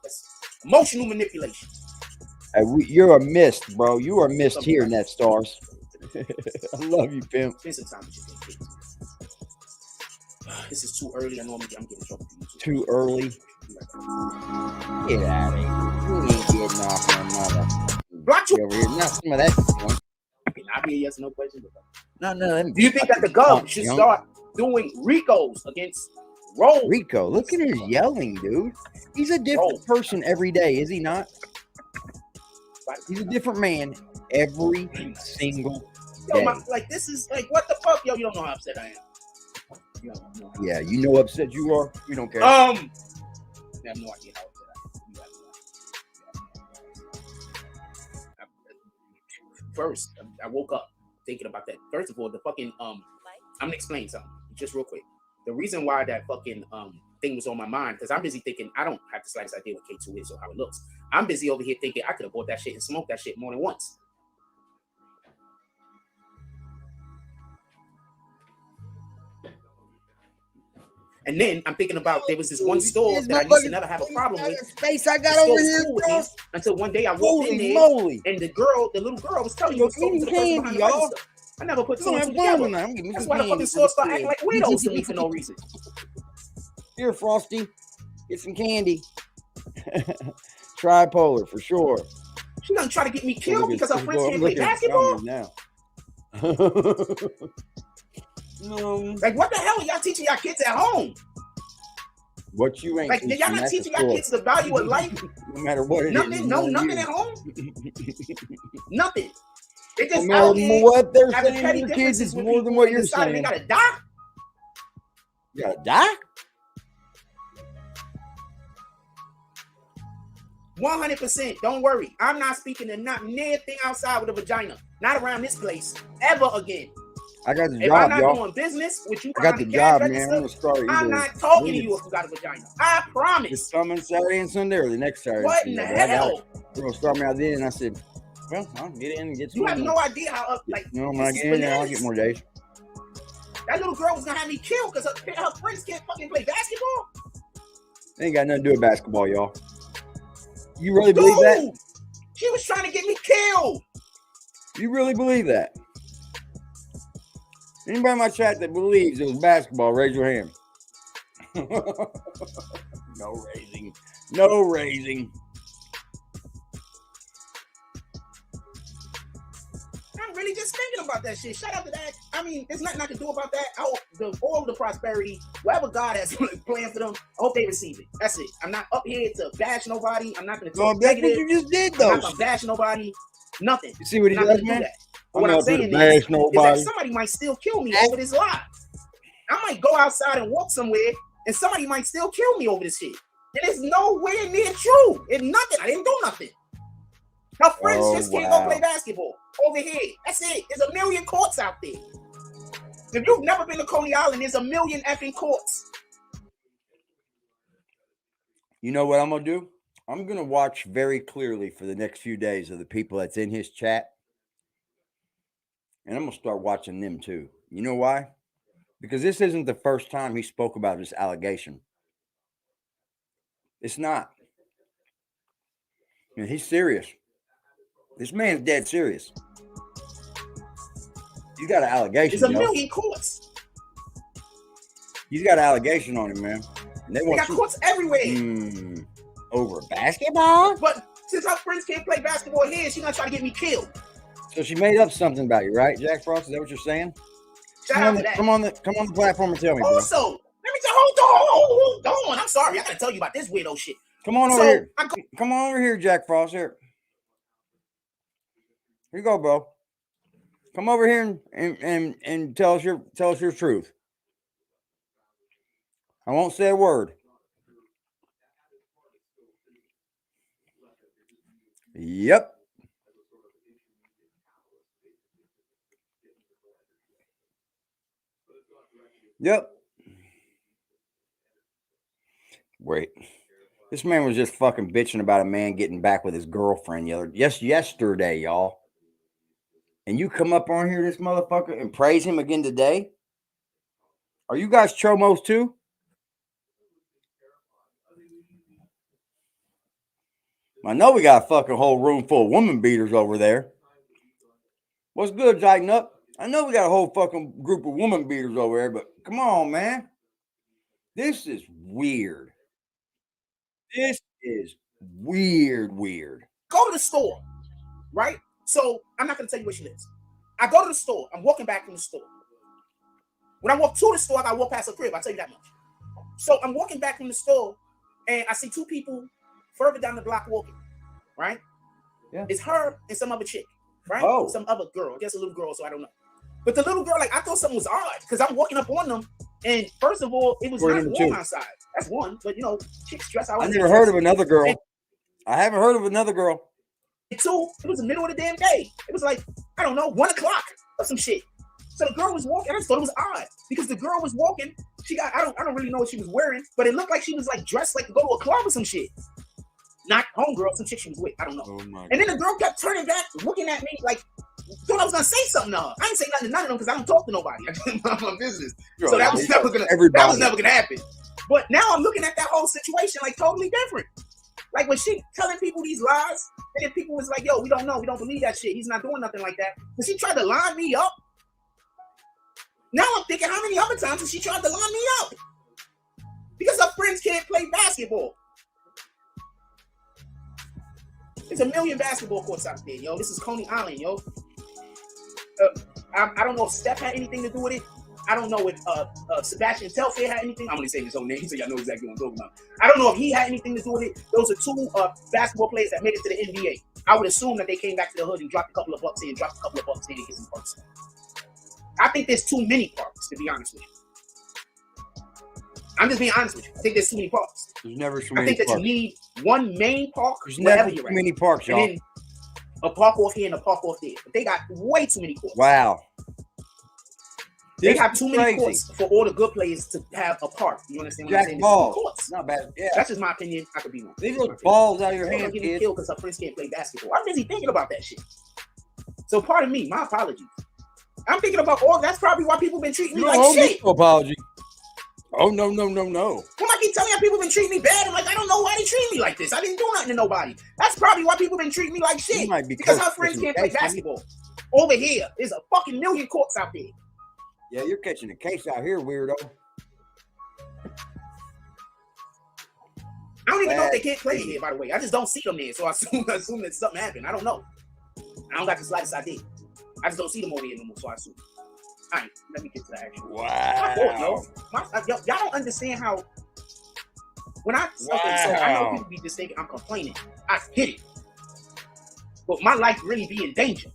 That's emotional manipulation. Hey, you're a mist, bro. You are missed here, Net Stars. I love you, Pimp. Spend some time with your kids. This is too early. I know I'm getting trouble for you. Too early? Get out of here. You ain't getting off on another. Block you over here. Not some of that. Can I be a yes or no question? No. Do you think that the gov should start doing RICOs against Rome? Rico, look at his yelling, dude. He's a different person every day, is he not? He's a different man every single day. Yo, like this is like what the fuck, yo? You don't know how upset I am. Yeah, you know how upset you are. We don't care. I have no idea how upset I am. First, I woke up thinking about that. First of all, the fucking I'm gonna explain something just real quick. The reason why that fucking thing was on my mind, because I'm busy thinking I don't have the slightest idea what K2 is or how it looks. I'm busy over here thinking I could have bought that shit and smoked that shit more than once. And then I'm thinking about there was this one store that I used to never have a problem with. Space I got over here, bro. Until one day I walked in there, and the little girl was telling me what's going to the person behind the register. I never put two and two together. That's why the fucking store started acting like weirdos to me for no reason. Here, Frosty, get some candy. Tripolar for sure. She doesn't try to get me killed because her friends can't play basketball. Now. No. Like, what the hell are y'all teaching y'all kids at home? What you ain't like, y'all not teaching y'all kids the value of life? No matter what it nothing, is. Nothing at home? Nothing. They just no out matter what they're having saying petty to kids is with more than what you're saying. They gotta die? You gotta die? 100%. Don't worry. I'm not speaking to not near thing outside with a vagina. Not around this place. Ever again. I got the if job, I'm not y'all. doing business with you, I got the job, man. I'm not talking to you if you got a vagina. I promise. It's coming Saturday and Sunday or the next Saturday. What in the hell? We're gonna start me out there, and I said, "Well, I'll get in and get." You have no idea how like. You know, when I get in there, I'll get more days. That little girl was gonna have me killed because her friends can't fucking play basketball. They ain't got nothing to do with basketball, y'all. You really believe that? She was trying to get me killed. You really believe that? Anybody in my chat that believes it was basketball, raise your hand. No raising. No raising. I'm really just thinking about that shit. Shout out to that. I mean, there's nothing I can do about that. I hope all the prosperity, whatever God has planned for them, I hope they receive it. That's it. I'm not up here to bash nobody. I'm not going to talk negative. That's what you just did, though. I'm not going to bash nobody. Nothing. You see what he does, man? What I'm saying is that somebody might still kill me over this lie. I might go outside and walk somewhere, and somebody might still kill me over this shit. And it's nowhere near true. It's nothing. I didn't do nothing. Her friends just can't go play basketball over here. That's it. There's a million courts out there. If you've never been to Coney Island, there's a million effing courts. You know what I'm going to do? I'm going to watch very clearly for the next few days of the people that's in his chat. And I'm going to start watching them too. You know why? Because this isn't the first time he spoke about this allegation. It's not. And he's serious. This man's dead serious. He's got an allegation. There's a million courts. He's got an allegation on him, man. And they got courts everywhere. Over basketball? But since her friends can't play basketball here, she's gonna try to get me killed. So she made up something about you, right, Jack Frost? Is that what you're saying? Come on the platform and tell me. Also, bro. let me tell. Hold on. I'm sorry. I gotta tell you about this weirdo shit. Come on over here. Come on over here, Jack Frost. Here you go, bro. Come over here and tell us your truth. I won't say a word. Yep. Yep. Wait. This man was just fucking bitching about a man getting back with his girlfriend yesterday, y'all. And you come up on here, this motherfucker, and praise him again today? Are you guys chomos too? I know we got a fucking whole room full of woman beaters over there. What's good, Tighten Up? I know we got a whole fucking group of woman beaters over there, but come on, man. This is weird. This is weird. Go to the store, right? So I'm not gonna tell you where she lives. I go to the store. I'm walking back from the store. When I walk to the store, I gotta walk past her crib. I'll tell you that much. So I'm walking back from the store, and I see two people further down the block walking, right? Yeah. It's her and some other chick, right? Oh. Some other girl. I guess a little girl, so I don't know. But the little girl, like, I thought something was odd because I'm walking up on them, and first of all, it was not warm outside. That's one, but you know, chicks dress out. I never heard of another girl. I haven't heard of another girl. And two, it was the middle of the damn day. It was like, I don't know, 1 o'clock or some shit. So the girl was walking. I just thought it was odd because the girl was walking. She got, I don't really know what she was wearing, but it looked like she was like dressed like to go to a club or some shit. Not homegirl, some chick she was with. I don't know. And then the girl kept turning back, looking at me like, thought I was gonna say something to her. I ain't say nothing to none of them because I don't talk to nobody. I just mind my business. So that was never gonna happen. But now I'm looking at that whole situation like totally different. Like when she telling people these lies, and then people was like, yo, we don't know, we don't believe that shit. He's not doing nothing like that. But she tried to line me up. Now I'm thinking, how many other times has she tried to line me up? Because her friends can't play basketball. There's a million basketball courts out there, yo. This is Coney Island, yo. I don't know if Steph had anything to do with it. I don't know if Sebastian Telfair had anything. I'm only saying his own name so y'all know exactly what I'm talking about. I don't know if he had anything to do with it. Those are two basketball players that made it to the NBA. I would assume that they came back to the hood and dropped a couple of bucks here and dropped a couple of bucks here to get some parks. I think there's too many parks, to be honest with you. I'm just being honest with you. I think there's too many parks. There's never too many I think that you need one main park. There's never too many parks, y'all. And then a park off here and a park off there. But they got way too many courts. Wow. They have too many courts for all the good players to have a park. You understand what I'm saying? Balls. Courts. Not bad. Yeah. That's just my opinion. I could be wrong. These little balls out of your hand, getting killed because her friends can't play basketball. I'm busy thinking about that shit. So pardon me, my apologies. I'm thinking about all. That's probably why people been treating me like shit. No apology. Oh no. When I keep telling you people been treating me bad, I'm like, I don't know why they treat me like this. I didn't do nothing to nobody. That's probably why people been treating me like shit. Because her friends can't play basketball. Over here, there's a fucking million courts out there. Yeah, you're catching a case out here, weirdo. I don't even know if they can't play here, by the way. I just don't see them there, so I assume that something happened. I don't know. I don't got the slightest idea. I just don't see them over here no more, so I assume. All right, let me get to the actual. Wow. Y'all don't understand how. When I so I know people be just thinking I'm complaining. I get it, but my life really be in danger.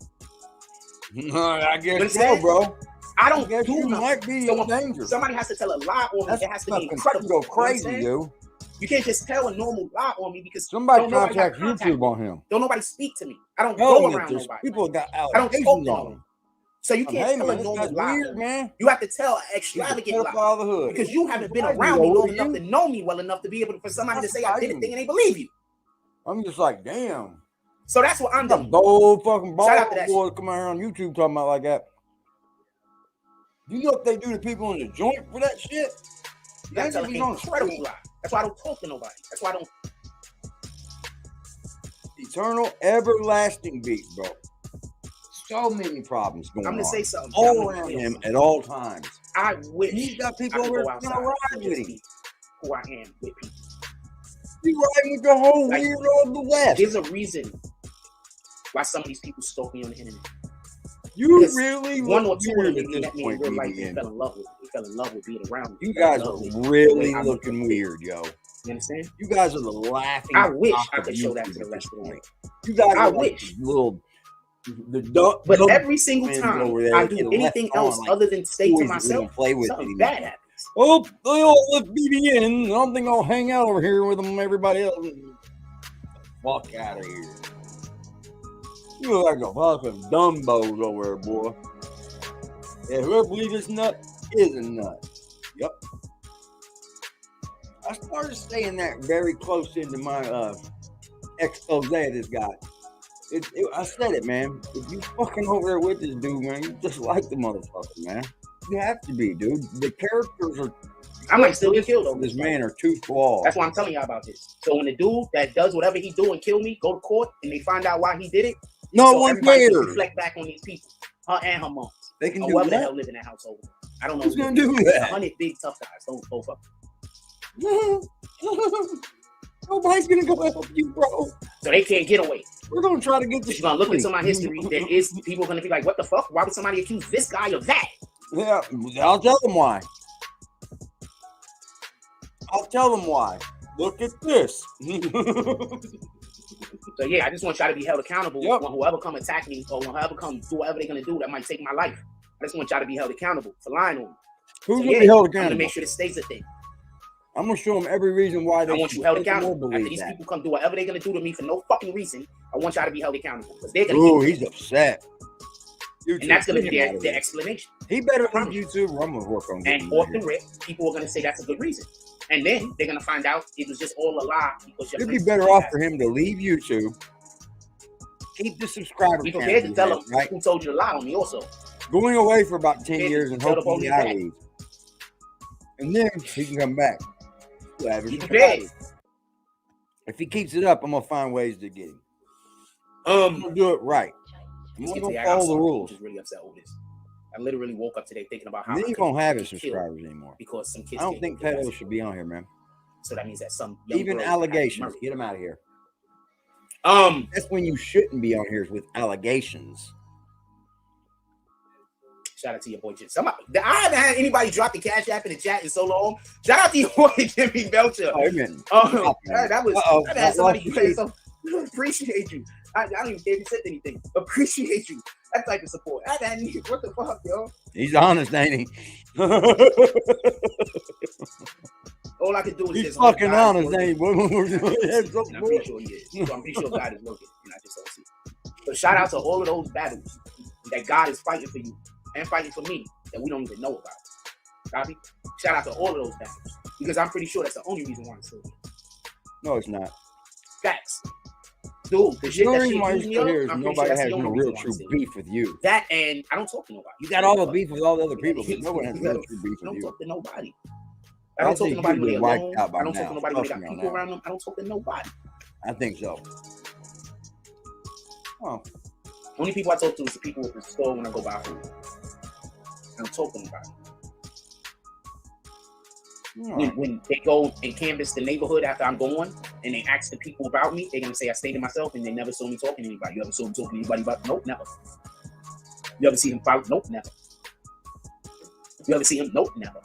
I guess so, bro. I don't do nothing. Might be in danger. Somebody has to tell a lie on me. It has to be incredible. Go crazy, dude. You can't just tell a normal lie on me because somebody contact YouTube on him. Don't nobody speak to me. I don't go around nobody. People got I don't talk to them. So you can't tell a normal lie. Weird, man. You have to tell an extravagant lie because you haven't been around me long enough to know me well enough to be able for somebody to say I did a thing and they believe you. I'm just like, damn. So that's what I'm doing. Gold fucking ball boy come out here on YouTube talking about like that. You know what they do to people in the joint for that shit? That's an incredible lie. That's why I don't talk to nobody. That's why I don't. Eternal, everlasting beat, bro. So many problems going on. I'm gonna say something. All around him at all times. I wish he's got people over there trying to ride with him. Who I am with people. You riding with the whole weirdo of the West. There's a reason why some of these people stalk me on the internet. You Because really one or two of them weird at maybe this met me in point, real life and BBN. fell in love with me. They fell in love with being around me. You They fell in guys are love with the really way I looking look. weird, yo. You understand? You guys are the laughing. I wish stock I of could show that YouTube to the at rest this of the world. point. You guys I are like wish. little. But every single fans time over there I that do get anything left on else like other than stay to toys that we myself, don't play with something anymore. bad happens. Oh, they all left BBN. I don't think I'll hang out over here with them. Everybody else. Fuck out of here. You look like a fucking Dumbos over there, boy. Yeah, whoever believes it's nut is a nut. Yep. I started saying that very close into my expose of this guy. I said it, man. If you fucking over there with this dude, man, you just like the motherfucker, man. You have to be, dude. The characters are. I might still get killed over this man are too flawed. That's why I'm telling y'all about this. So when the dude that does whatever he do and kill me go to court and they find out why he did it, no so one everybody can cares. reflect back on these people, her and her mom. They can do whoever the that. hell live in that household. I don't know. Who's gonna do that? 100 big tough guys. Don't go fuck. Nobody's gonna go help you, bro. So they can't get away. We're gonna try to get this. You're gonna look into my history. There is people gonna be like, "What the fuck? Why would somebody accuse this guy of that?" Yeah, I'll tell them why. I'll tell them why. Look at this. So yeah, I just want y'all to be held accountable. Yep. When whoever come attack me or whoever come do whatever they're gonna do that might take my life. I just want y'all to be held accountable for lying on me. Who's So, gonna be held I'm gonna accountable? make sure this stays a thing. I'm gonna show them every reason why they I want should you held think and accountable. won't After believe these that. people come do whatever they're gonna do to me for no fucking reason, I want y'all to be held accountable because they're gonna. Ooh, get he's upset. and that's gonna be get him out of their here. explanation. He better leave YouTube, or I'm gonna work on getting And him out off the of here. rip, people are gonna say that's a good reason, and then they're gonna find out it was just all a lie because your It'd be friends better did off that. for him to leave YouTube, keep the subscriber Be count, prepared to he tell has, them right? who told you to lie on me also. Going away for about 10 Prepared years to and tell the hoping he police that. leaves. And then he can come back. We'll have his Be prepared. subscribers. If he keeps it up, I'm gonna find ways to get him. I'm gonna do it right. I'm Let's get to gonna the follow the I'm rules. just really upset over this. I literally woke up today thinking about how And then I you could won't have his be killed subscribers anymore. because some kids. I don't can't think go to pedos the should be on here, man. So that means that some young Even girls allegations. have been Get them out of here. murdered. That's when you shouldn't be on here is with allegations. Shout out to your boy Jimmy. I haven't had anybody drop the Cash App in the chat in so long. Shout out to your boy Jimmy Belcher. Oh, amen. That was. I've had somebody say so. Appreciate you. I don't even care if you said anything. Appreciate you. That type of support. What the fuck, yo? He's honest, ain't he? All I can do is He's just fucking God is honest, working. ain't he? And I'm pretty sure he is. So I'm pretty sure God is working, and I just don't see it. So shout out to all of those battles that God is fighting for you and fighting for me that we don't even know about. Copy? Shout out to all of those battles because I'm pretty sure that's the only reason why I'm still here. No, it's not. Facts. Dude, the shit The that only she reason why accused you're me still here of, is I'm pretty nobody sure that's has the no only real reason why I'm true still here. beef with you. That and I don't talk to nobody. You got all the beef with all the other people, but no one has real true beef I don't with you. talk to nobody. I I don't talk think to nobody you've when been they're wiped alone. out by I don't talk now. to nobody when they Trust got me on people that. around them. I don't talk to nobody. I think so. Oh, Only people I talk to is the people at the store when I go buy food. I don't talk to nobody. all right. When they go and canvass the neighborhood after I'm gone and they ask the people about me, they're gonna say I stayed to myself and they never saw me talking to anybody. You ever saw me talking to anybody about? Nope, never. You ever see him fight? Nope, never. You ever see him? Nope, never.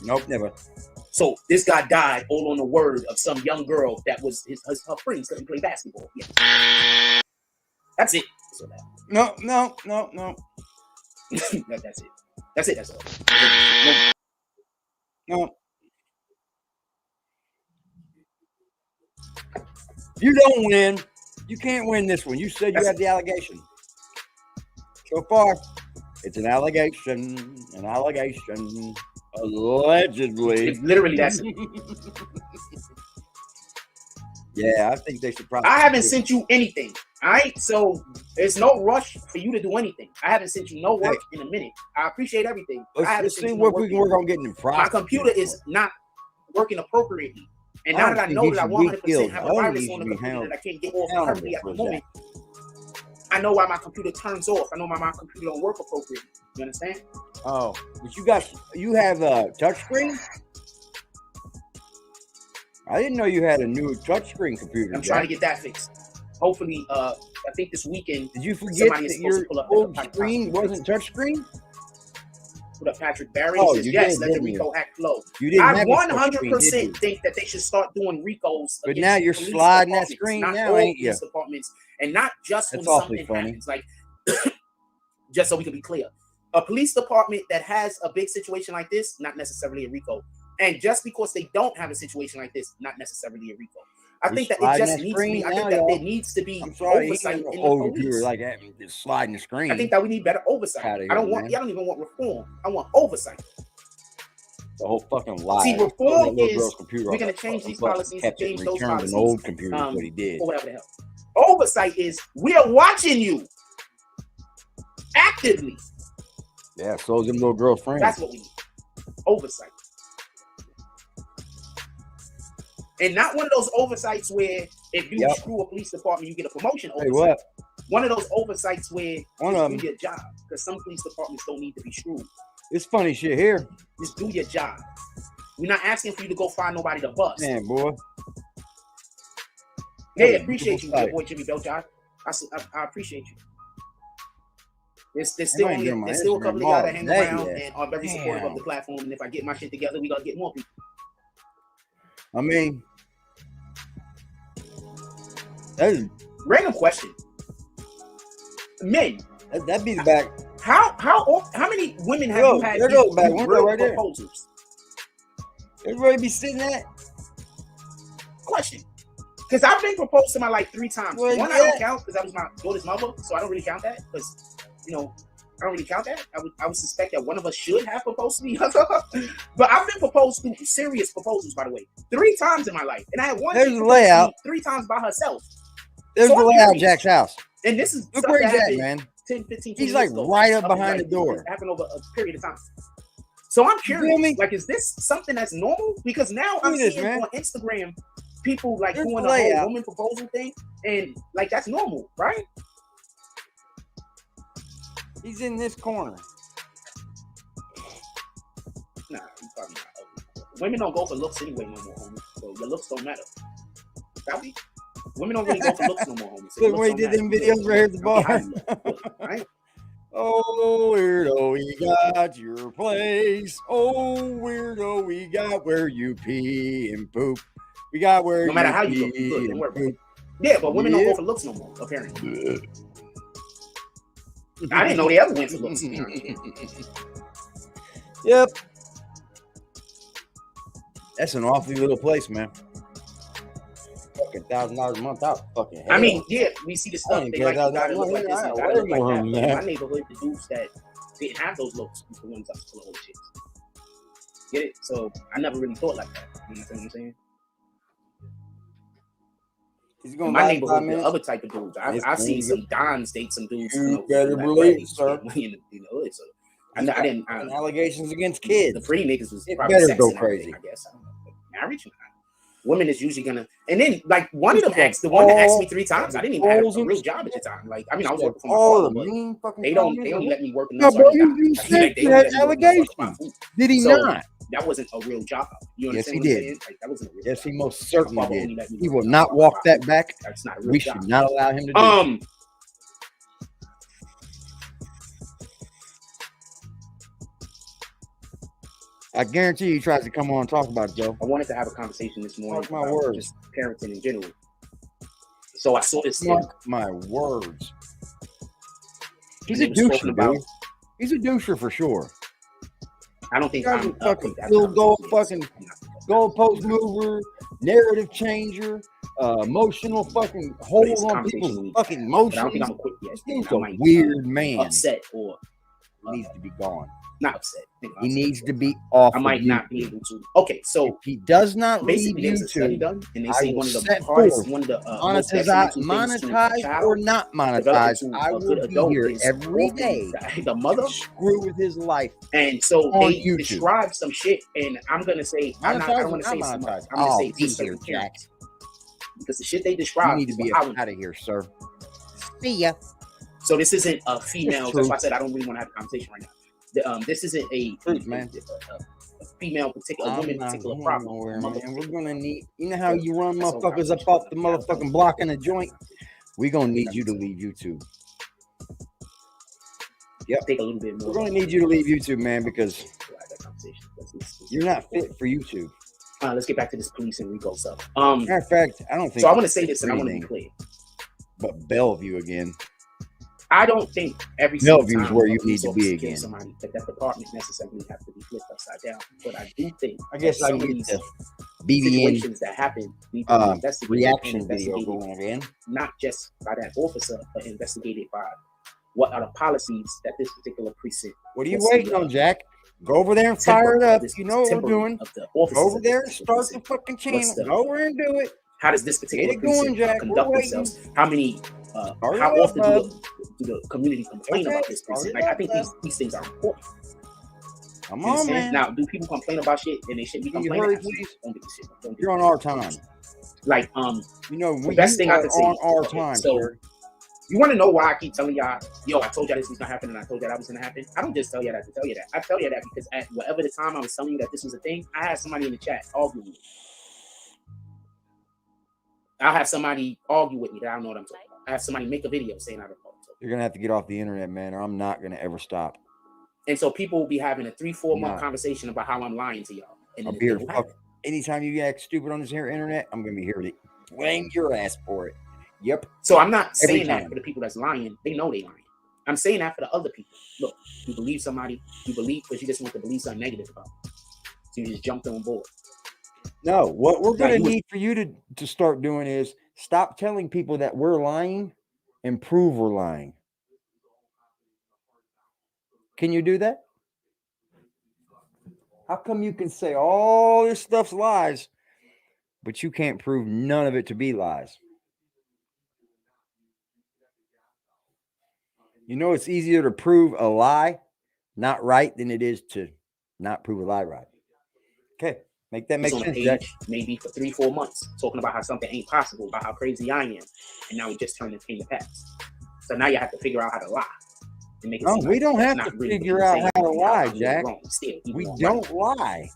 Nope, never. So this guy died all on the word of some young girl that was her friends couldn't play basketball. Yeah. That's it. So that. No. That's it. That's it. That's all. No. You don't win. You can't win this one. You said you had the allegation. So far, it's an allegation. Allegedly. It's literally that's it. Yeah, I think they should probably. I haven't sent you anything. All right, so there's no rush for you to do anything. I haven't sent you no work in a minute. I appreciate everything. Let's see what we can work on getting in process. My computer is not working appropriately, and now that I know that I 100% have a virus on the computer that I can't get off currently at the moment, I know why my computer turns off. I know why my computer don't work appropriately. You understand? Oh, but you have a touch screen? I didn't know you had a new touchscreen computer. I'm trying to get that fixed. Hopefully, I think this weekend. Did you forget that your old screen wasn't touchscreen? What up, Patrick Barry? Oh, says, you yes, did, let the didn't RICO Act flow. You didn't I have 100% think that they should start doing RICOs. But now you're police sliding that departments, screen not now, all ain't you? police departments, and not just That's when awfully something funny. happens. Like, just so we can be clear, a police department that has a big situation like this, not necessarily a RICO. And just because they don't have a situation like this, not necessarily a RICO. I think that it just needs to be. I think that there needs to be oversight in the police. Like just sliding the screen. I think that we need better oversight. I don't even want reform. I want oversight. The whole fucking lie. See, reform is we're gonna change these policies, change those policies. An old computer is what he did. Or whatever the hell. Oversight is we are watching you actively. Yeah, so them little girl friends. That's what we need. Oversight. And not one of those oversights where if you screw a police department, you get a promotion oversight. Hey, what? One of those oversights where you do your job. Because some police departments don't need to be screwed. It's funny shit here. Just do your job. We're not asking for you to go find nobody to bust. Man, boy. Hey, appreciate you, boy Jimmy Belcher. I appreciate you. There's still a couple of guys that hang around and are very supportive of the platform. And if I get my shit together, we gotta get more people. I mean, that is random question. Men, that'd be the back. How many women have you had? There goes back window right there. Proposals. Everybody be sitting at. Question. Because I've been proposed to my like 3 times. Well, One I don't count because that was my daughter's mother, so I don't really count that because I don't really count that. I would suspect that one of us should have proposed to the other. But I've been proposed to serious proposals, by the way, 3 times in my life, and I had one. There's the layout. 3 times by herself. There's the layout of Jack's house. And this is look where he's at, man. 10, 15, he's like right up behind the door. It happened over a period of time. So I'm curious, like, is this something that's normal? Because now I'm seeing on Instagram people like doing the whole woman proposal thing, and like that's normal, right? He's in this corner. Nah, he's probably not. Women don't go for looks anyway no more, homie. So your looks don't matter. Probably. Women don't really go for looks no more, homie. So look where he did them videos right here at the bar. Right? Oh, weirdo, we got your place. Oh, weirdo, we got where you pee and poop. We got where no matter how you look, don't worry about it. Yeah, but women don't go for looks no more, apparently. I didn't know they ever went for looks. Yep. That's an awfully little place, man. Fucking $1,000 a month out. Fucking hell. I mean, yeah, we see the stuff. They like you gotta look like this, you gotta look like that. But in my neighborhood, the dudes that didn't have those looks was the ones that was full of old chicks. Get it? So I never really thought like that. You know what I'm saying? In my neighborhood, the other type of dudes. I've seen some Dons date some dudes. You better believe, sir. So I didn't. Allegations against kids. The free niggas was probably better go crazy. I guess. I don't know. But marriage, women is usually gonna. And then like one of them asked, the one that asked me 3 times. I didn't even have a real job at the time. Like I mean, I was working for my father, but they don't let me work. No, bro, you said you had allegations. Did he not? That wasn't a real job. You Yes, understand he did. Like, that wasn't a real yes, job. he most certainly did. He will not walk that back. That's not a real we job. should not allow him to do I guarantee you he tries to come on and talk about it, Joe. I wanted to have a conversation this morning Mark my about words. just parenting in general. So I saw this. Mark my words. He's a doucher, dude. He's a doucher for sure. I don't think I'm fucking goalpost mover, narrative changer, emotional fucking hold on people's fucking emotions. I don't think I'm equipped yet. He's a weird man. Upset or needs to be gone. Not upset. He needs to be off. I might not be able to. Okay, so if he does not leave basically there's a study YouTube, done, and they I say will one of the set hardest, forth, one of the monetize or not monetize, I will be here every day. The mother screw with his life, and so on they YouTube. describe some shit, and I'm gonna say I don't want to say so much. I'm gonna say this here, Jack, because the shit they describe. You need to be out of here, sir. See ya. So this isn't a female. That's why I said I don't really want to have a conversation right now. This isn't a female particular woman particular problem. Man. We're gonna need, you know how you run motherfuckers up off the motherfucking block in a joint? We're gonna need you to leave YouTube. Yep. Take a little bit more. We're gonna need you to leave YouTube, man, because you're not fit for YouTube. Let's get back to this police and Rico stuff. Matter of fact, I don't think. So I want to say this, and I want to be clear. But Bellevue again. I don't think every Bellevue is where you need to be again. Somebody that department necessarily have to be flipped upside down. But I do think. I guess I can get the BBN that happen. Reaction video going again. Not just by that officer, but investigated by what are the policies that this particular precinct. What are you waiting on, Jack? Go over there and fire it up. You know what we're doing. Go over there and start the fucking channel. Go over and do it. How does this particular precinct conduct themselves? How many? How often do the community complain about this precinct? Like, I think these things are important. Come on, man. Now, do people complain about shit and they shouldn't be complaining? Hurry, please. Don't get this shit. You're on our time. Like, you know, the best thing I could say on our time. So, you want to know why I keep telling y'all, yo, I told y'all this was gonna happen and I told y'all that was gonna happen? I don't just tell you that to tell you that. I tell you that because at whatever the time I was telling you that this was a thing, I had somebody in the chat argue with me. I'll have somebody argue with me that I don't know what I'm talking about. I have somebody make a video saying I don't know what I'm talking about. You're gonna have to get off the internet, man, or I'm not gonna ever stop. And so people will be having a 3-4 month conversation about how I'm lying to y'all. And I'll be here. Anytime you act stupid on this here internet, I'm gonna be here to blame your ass for it. Yep. So I'm not saying that for the people that's lying. They know they lying. I'm saying that for the other people. Look, you believe somebody, you believe because you just want to believe something negative about them. So you just jumped on board. No, what we're going to need for you to start doing is stop telling people that we're lying and prove we're lying. Can you do that? How come you can say all this stuff's lies, but you can't prove none of it to be lies? You know, it's easier to prove a lie not right than it is to not prove a lie right. Okay, make that make sense, Jack. Maybe for 3-4 months, talking about how something ain't possible, about how crazy I am, and now we just turned it in the past. So now you have to figure out how to lie. And make it we don't have to figure out how to lie, Jack. We don't lie.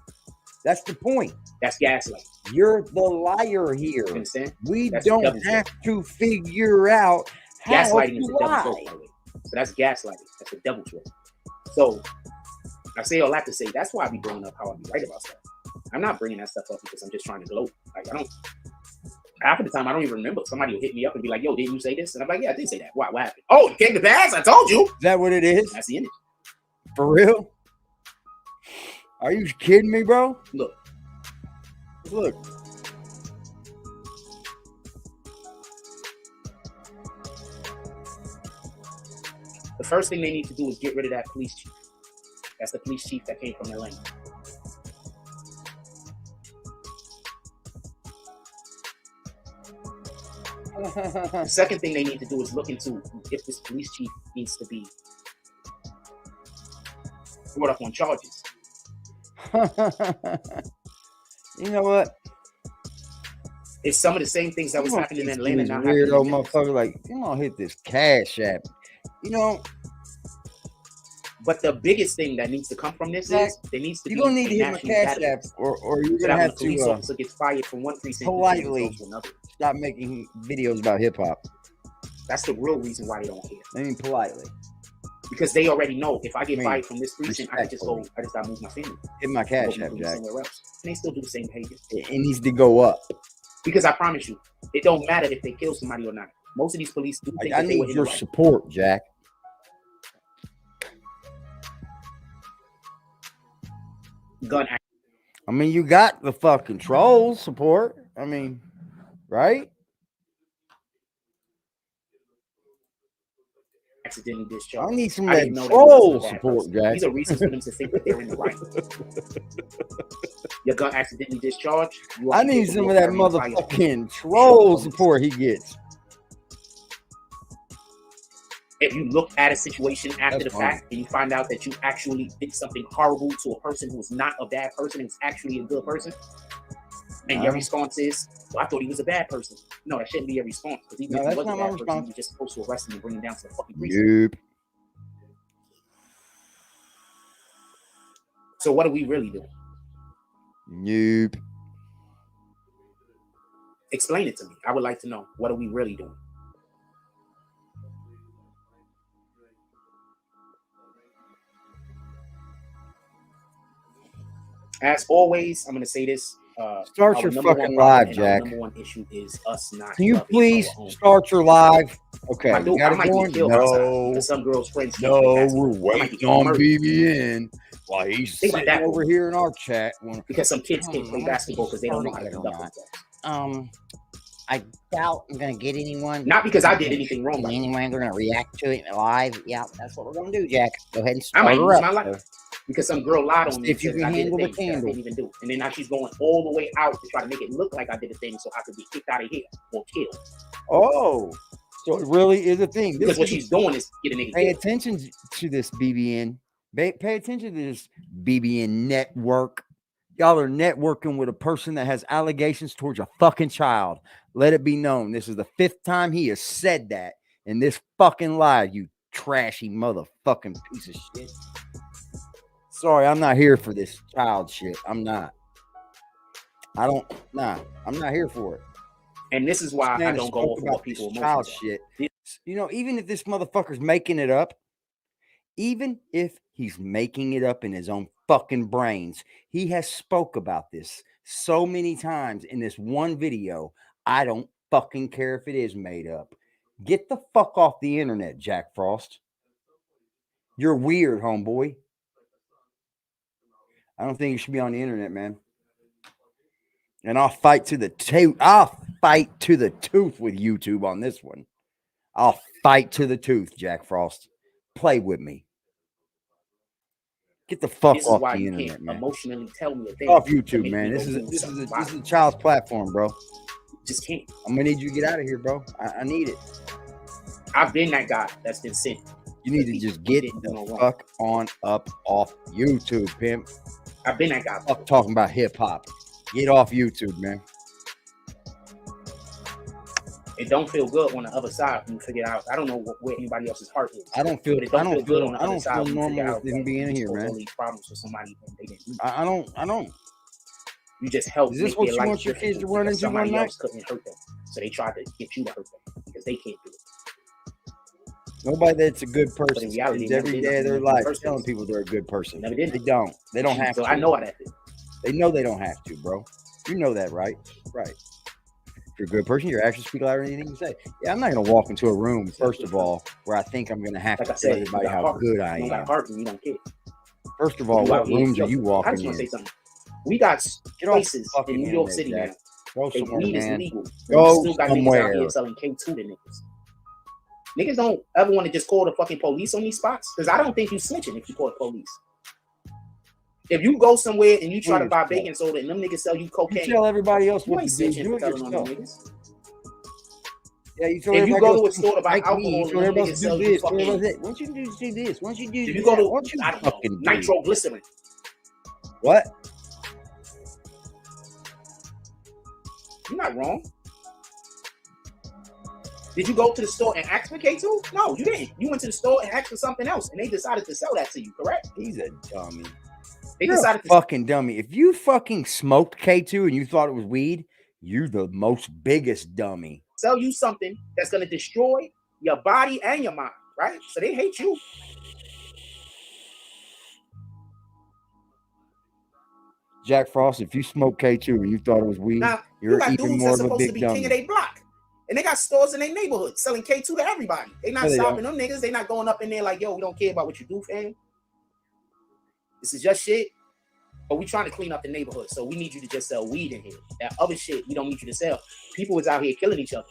That's the point. That's gaslighting. You're the liar here. You understand? We don't have to figure out how gaslighting to is the devil's work, by the way. So that's gaslighting. That's the devil's work. So I say all that to say that's why I be bringing up how I be right about stuff. I'm not bringing that stuff up because I'm just trying to gloat. Like, I don't. Half of the time, I don't even remember. Somebody will hit me up and be like, "Yo, didn't you say this?" And I'm like, "Yeah, I did say that. What happened?" "Oh, it came to pass. I told you." Is that what it is? That's the image. For real? Are you kidding me, bro? Look. The first thing they need to do is get rid of that police chief. That's the police chief that came from their lane. The second thing they need to do is look into if this police chief needs to be brought up on charges. You know what? It's some of the same things that was happening in Atlanta. Now weirdo motherfucker, like, come on, hit this Cash App. You know. But the biggest thing that needs to come from this is there needs to be. You're gonna need to hit my Cash App, or you're gonna have to. Police officer gets fired from one precinct politely stop making videos about hip hop. That's the real reason why they don't care. I mean, politely. Because they already know if I get fired from this precinct, I just gotta move my family. Hit my Cash App, Jack. Somewhere else. And they still do the same behavior. It needs to go up. Because I promise you, it don't matter if they kill somebody or not. Most of these police do think I need your support, Jack. Gun. I mean, you got the fucking troll support. I mean, right? Accidentally discharged. I need some of that troll support, Jack. These are reasons for them to think that they're in the right. Your gun accidentally discharged. I need some of that motherfucking troll support he gets. If you look at a situation after the fact and you find out that you actually did something horrible to a person who was not a bad person and was actually a good person, and your response is, "Well, I thought he was a bad person." No, that shouldn't be your response. Because even if he was a bad person, you're just supposed to arrest him and bring him down to the fucking precinct. So what are we really doing? Nope. Explain it to me. I would like to know. What are we really doing? As always, I'm going to say this. Start your fucking live, Jack. Our number one issue is us not. Can you please start your live? Okay. I might be killed outside because some girl's friends. No, we're waiting on BBN. While he's sitting over here in our chat. Because some kids can't play basketball because they don't know how to conduct themselves. I doubt I'm gonna get anyone. Not because I did anything wrong. Anyone, they're gonna react to it live. Yeah, that's what we're gonna do, Jack. Go ahead and start I might her lose up. my life because some girl lied on me. If you can handle the candle, I didn't even do. And then now she's going all the way out to try to make it look like I did a thing so I could be kicked out of here or killed. Oh, so it really is a thing. Because what she's doing is getting a nigga pay killed. attention to this BBN. Pay attention to this BBN network. Y'all are networking with a person that has allegations towards a fucking child. Let it be known. This is the 5th time he has said that in this fucking live, you trashy motherfucking piece of shit. Sorry, I'm not here for this child shit. I'm not. I'm not here for it. And this is why I don't go off about people child shit. You know, even if this motherfucker's making it up, even if he's making it up in his own fucking brains, he has spoke about this so many times in this one video. I don't fucking care if it is made up. Get the fuck off the internet, Jack Frost. You're weird, homeboy. I don't think you should be on the internet, man. And I'll fight to the tooth. I'll fight to the tooth with YouTube on this one. I'll fight to the tooth, Jack Frost. Play with me. Get the fuck off the internet, man. Emotionally tell me a thing. Off YouTube, man. This is a child's platform, bro. Just can't. I'm gonna need you to get out of here, bro. I need it. I've been that guy that's been sent. You need to just get the fuck on up off YouTube, pimp. I've been that guy. Fuck talking about hip hop. Get off YouTube, man. It don't feel good on the other side when you figure out. I don't know where anybody else's heart is. I don't feel good on the other side. I don't feel normal with him being here, man. Problems with somebody and they didn't. I don't. You just help. Is this what you want your kids to run into one night? Somebody else couldn't hurt them, so they tried to get you to hurt them because they can't do it. Nobody that's a good person reality, every day of their life telling people they're a good person. Never did. They don't. They don't have to. I know how that is. They know they don't have to, bro. You know that, right? Right. If you're a good person, your actions speak louder than anything you say. Yeah, I'm not going to walk into a room, first of all, where I think I'm going to have to tell everybody how good I am. You got heart and you don't care. First of all, what rooms are you walking in? I just want to say something. We got places in New York City now. Go somewhere, weed is man. legal. Go still got somewhere. niggas out here selling K2 to niggas. Niggas don't ever want to just call the fucking police on these spots because I don't think you snitching if you call the police. If you go somewhere and you try to buy baking soda and them niggas sell you cocaine, you tell everybody else you what ain't to do. snitching for telling on them niggas. Yeah, you tell if you go to a else store to buy alcohol, you tell everybody else do this. Once you do this, once you do if you go to once you fucking nitroglycerin. What? You're not wrong. Did you go to the store and ask for K2? No, you didn't. You went to the store and asked for something else, and they decided to sell that to you, correct? He's a dummy. They decided to fucking dummy. If you fucking smoked K2 and you thought it was weed, you're the most biggest dummy. Sell you something that's going to destroy your body and your mind, right? So they hate you. Jack Frost, if you smoke K2 and you thought it was weed, you're even more of a big dummy. King of their block. And they got stores in their neighborhood selling K2 to everybody. They not stopping them niggas. They not going up in there like, yo, we don't care about what you do, fam. This is just shit. But we trying to clean up the neighborhood. So we need you to just sell weed in here. That other shit, we don't need you to sell. People is out here killing each other.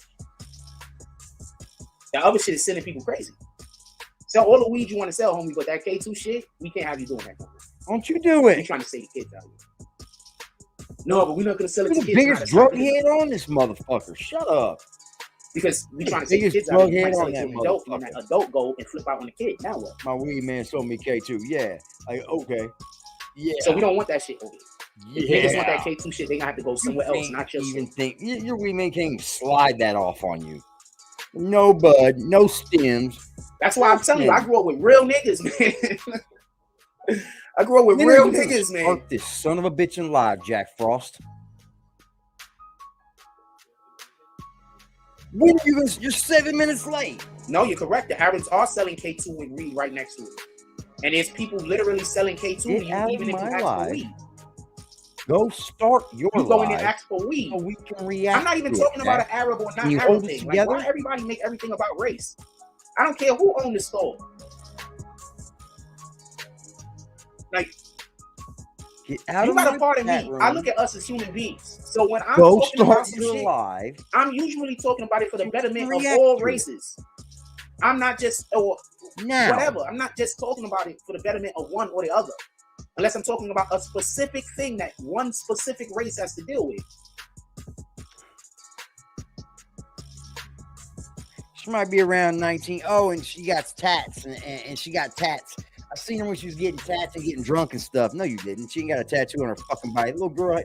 That other shit is sending people crazy. Sell all the weed you want to sell, homie, but that K2 shit, we can't have you doing that. Don't you do it. We're trying to save the kids out here. No, but we're not going to sell it to You're kids. the biggest drug head on this motherfucker. Shut up. Because we trying to save kids out here. That adult go and flip out on the kid. Now what? My weed man sold me K2. Yeah. Like, okay. Yeah. So we don't want that shit over here. Yeah. If niggas want that K2 shit, they gonna have to go somewhere else, not your even shit. think your weed man can't even slide that off on you. No bud, no stems. That's why I'm telling you, I grew up with real niggas, man. I grew up with real niggas, man. Fuck this son of a bitch in live, Jack Frost. When are you? You're 7 minutes late. No, you're correct. The Arabs are selling K2 with weed right next to it, and there's people literally selling K2 Get out even of if you my ask live. for weed. Go start your You go in live and ask for weed. so we can react. I'm not even to talking it, about an Jack. Arab or not Can you Arab hold it thing. Like, together? why everybody make everything about race? I don't care who owned the store. Like, Get out you of got my a part of me. chat room. I look at us as human beings. So when I'm Go talking about start some your shit, live. I'm usually talking about it for the betterment of react all to it. races. I'm not just or Now. whatever. I'm not just talking about it for the betterment of one or the other. Unless I'm talking about a specific thing that one specific race has to deal with. She might be around 19. Oh, and she got tats. And she got tats. I seen her when she was getting tats and getting drunk and stuff. No, you didn't. She ain't got a tattoo on her fucking body. Little girl.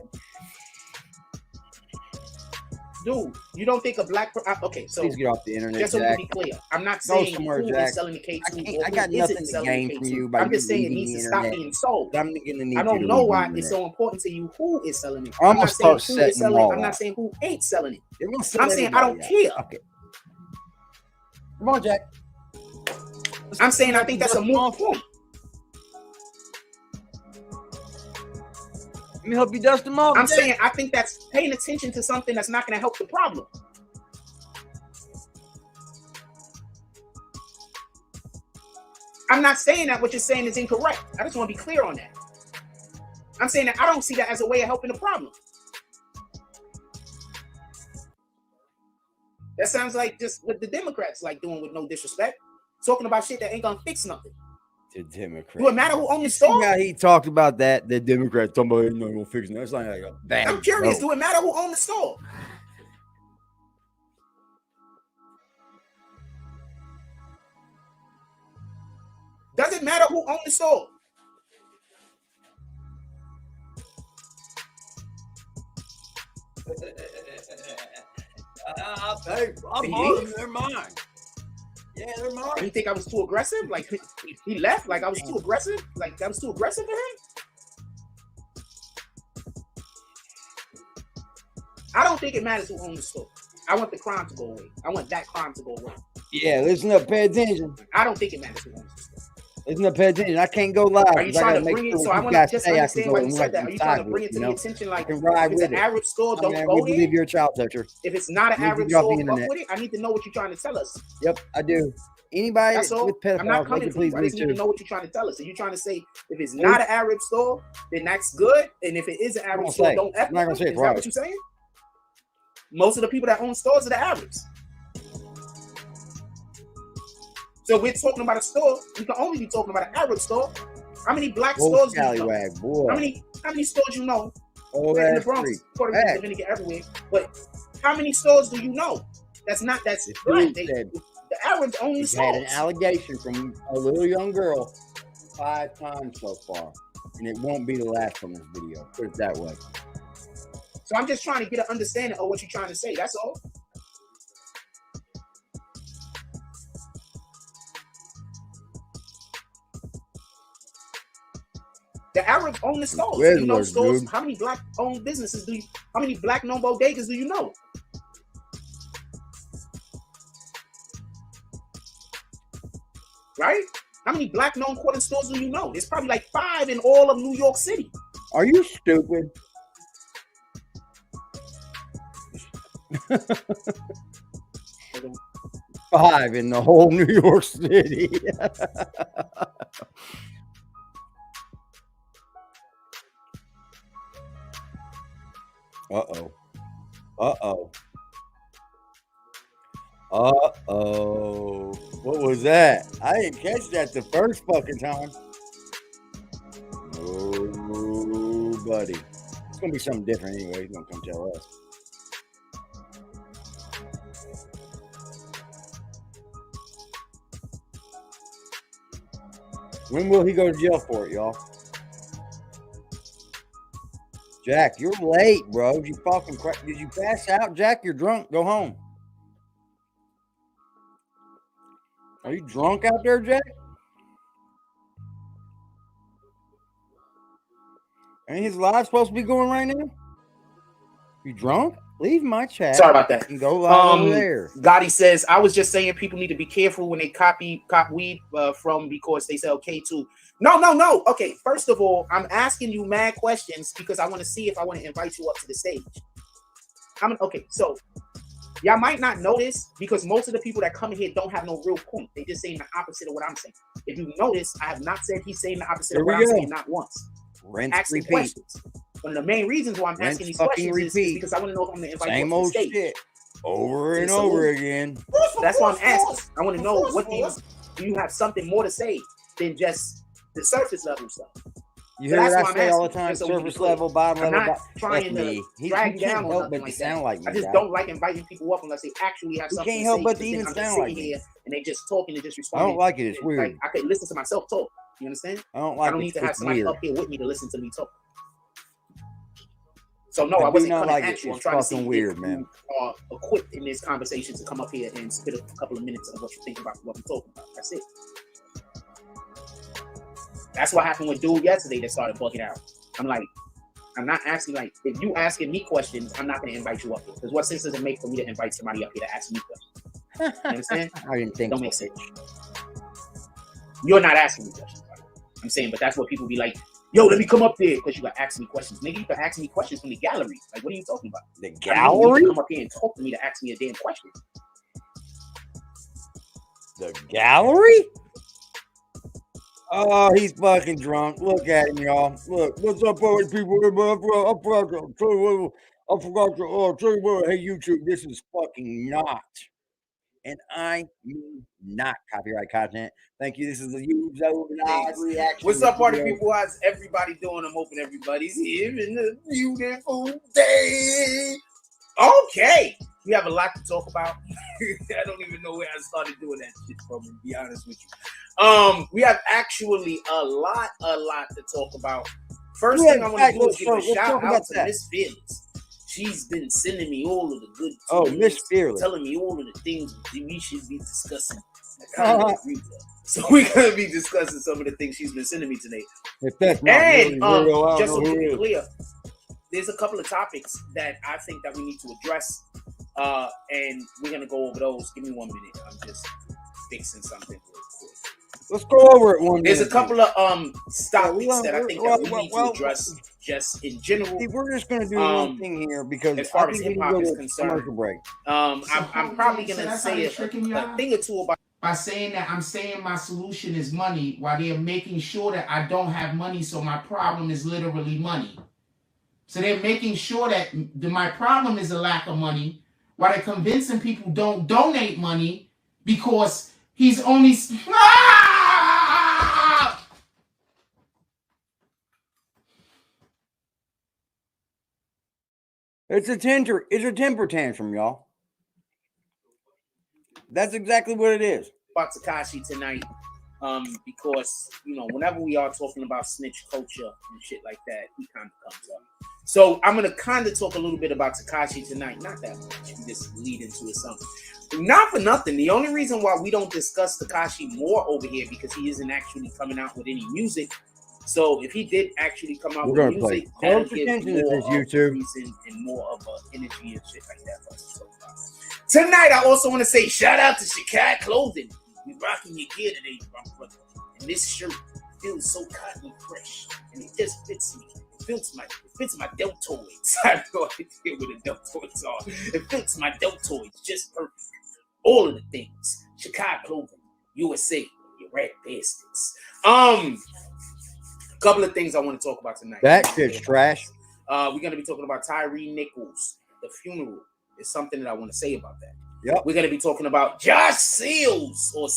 Dude, you don't think a black okay, so please get off the internet, just so Jack. we can be clear, I'm not Go saying somewhere, who Jack. is selling the K2 or I got who nothing isn't to selling gain the from K2. you by I'm just saying it leaving needs the to stop internet. being sold. I'm gonna need I don't you to know leave why the it's internet. so important to you who is selling it. I'm I'm gonna not saying start who setting is them selling it. all I'm not out. saying who ain't selling it. They're gonna sell I'm saying I don't everybody care. out. Okay. Come on, Jack. I'm saying I think that's a moot point. Let me help you dust them off. I'm Jack. saying I think that's paying attention to something that's not going to help the problem. I'm not saying that what you're saying is incorrect. I just want to be clear on that. I'm saying that I don't see that as a way of helping the problem. That sounds like just what the Democrats like doing with no disrespect. Talking about shit that ain't going to fix nothing. The Democrats. Do it matter who owns the store? Yeah, he talked about that. The Democrats talking about no gonna fix it. That's like a bad. I'm curious. joke. Do it matter who owns the store? Does it matter who owns the store? I'm on. They're mine. Yeah, they're mine. You think I was too aggressive? Like he left? Like I was too aggressive? Like that was too aggressive for him? I don't think it matters who owns the store. I want the crime to go away. I want that crime to go away. Yeah, listen up, pay attention. I don't think it matters who owns the store. Listen up, pay attention. I can't go live. Are you trying to bring it? So I want to just understand why you said that. Are you trying to bring it to the attention? Like, if it's an Arab store, don't go there. We believe you're a child toucher. If it's not an Arab store, fuck with it. I need to know what you're trying to tell us. Yep, I do. Anybody That's all. with pedophiles, I'm not coming for you. I just need to know what you're trying to tell us. Are you trying to say if it's not an Arab store, then that's good, and if it is an Arab store, don't F with them? Is that what you're saying? Most of the people that own stores are the Arabs. So we're talking about a store. We can only be talking about an Arab store. How many black stores do you know? Boy. How many stores you know? In the Bronx, Puerto Rico, Dominican, everywhere. But how many stores do you know? That's black. The Arabs own the stores. Had an allegation from a little young girl 5 times so far, and it won't be the last on this video. Put it that way. So I'm just trying to get an understanding of what you're trying to say. That's all. The Arabs own the stores. You know stores. Dude. How many black-owned businesses do you? How many black-owned bodegas do you know? Right? How many black-owned corner stores do you know? There's probably like 5 in all of New York City. Are you stupid? 5 in the whole New York City. Uh-oh. Uh-oh. Uh-oh. What was that? I didn't catch that the first fucking time. Oh, buddy. It's going to be something different anyway. He's going to come tell us. When will he go to jail for it, y'all? Jack, you're late, bro. You fucking did you pass out? Jack, you're drunk. Go home. Are you drunk out there, Jack? Ain't his live supposed to be going right now? You drunk? Leave my chat. Sorry about that. And go live over there. Gotti says, I was just saying people need to be careful when they cop weed from because they sell K2. No. Okay, first of all, I'm asking you mad questions because I want to see if I want to invite you up to the stage. Okay, so y'all might not know this because most of the people that come in here don't have no real point. They just saying the opposite of what I'm saying. If you notice, I have not said he's saying the opposite of what I'm saying, not once. Asking questions. One of the main reasons why I'm asking these questions is because I want to know if I'm going to invite you up to the stage. Shit. Over and over again. That's why I'm asking. I want to know what do you have something more to say than just the surface level stuff. You hear what I say all the time? Surface level, bottom level. I'm not trying to drag you down or nothing like that. I just don't like inviting people up unless they actually have something to say. You can't help but to even sound like me. And they just talking and just responding. I don't like it. It's weird. Like, I could listen to myself talk. You understand? I don't like it. I don't need to have somebody up here with me to listen to me talk. So no, I wasn't coming at you. I'm trying to see weird, man. You are equipped in this conversation to come up here and spit a couple of minutes of what you think about what we're talking about. That's it. That's what happened with dude yesterday that started bugging out. I'm like, I'm not asking, like, if you asking me questions, I'm not going to invite you up here. Because what sense does it make for me to invite somebody up here to ask me questions? You understand? I didn't think don't make sense. You're not asking me questions. I'm saying, but that's what people be like, yo, let me come up there because you got to ask me questions. Nigga, you can ask me questions from the gallery. Like, what are you talking about? The gallery? You come up here and talk to me to ask me a damn question. The gallery? Oh, he's fucking drunk. Look at him, y'all. Look, what's up, all people? I forgot to tell you what. Hey, YouTube, this is fucking not, and I mean not copyright content. Thank you. This is the live reaction. What's up, party people? How's everybody doing? I'm hoping everybody's here in a beautiful day. Okay. We have a lot to talk about. I don't even know where I started doing that shit from, to be honest with you. We have actually a lot to talk about. First thing I want to do is give a shout out to Miss Fearless. She's been sending me all of the good Miss Fearless, telling me all of the things we should be discussing. I kind of agree with her. So we're gonna be discussing some of the things she's been sending me today. If that's not and just to be clear, there's a couple of topics that I think that we need to address, and we're gonna go over those. Give me 1 minute. I'm just fixing something real quick. Let's go over it 1 minute. There's a couple of topics that I think that we need to address just in general. See, we're just gonna do one thing here because as far as hip hop is concerned, I'm probably gonna say a thing or two about. By saying that I'm saying my solution is money while they're making sure that I don't have money, so my problem is literally money. So they're making sure that my problem is a lack of money while they're convincing people don't donate money because he's only... It's a temper tantrum, y'all. That's exactly what it is. About Tekashi tonight, because whenever we are talking about snitch culture and shit like that, he kind of comes up. So I'm gonna kind of talk a little bit about Tekashi tonight. Not that much. We just lead into it something. Not for nothing. The only reason why we don't discuss Tekashi more over here because he isn't actually coming out with any music. So if he did actually come out with music, that'll give more YouTube reason and more of an energy and shit like that for us to talk about. Tonight, I also want to say shout out to Shikai Clothing. We rocking your gear today, my brother. And this shirt feels so cotton fresh, and it just fits me. It fits my deltoids. I have no idea what the deltoids are. It fits my deltoids just perfect. All of the things. Shikai Clothing, USA, you rat bastards. A couple of things I want to talk about tonight. That shit's trash. We're gonna be talking about Tyree Nichols, the funeral. Is something that I want to say about that. Yep. We're going to be talking about Josh Steels or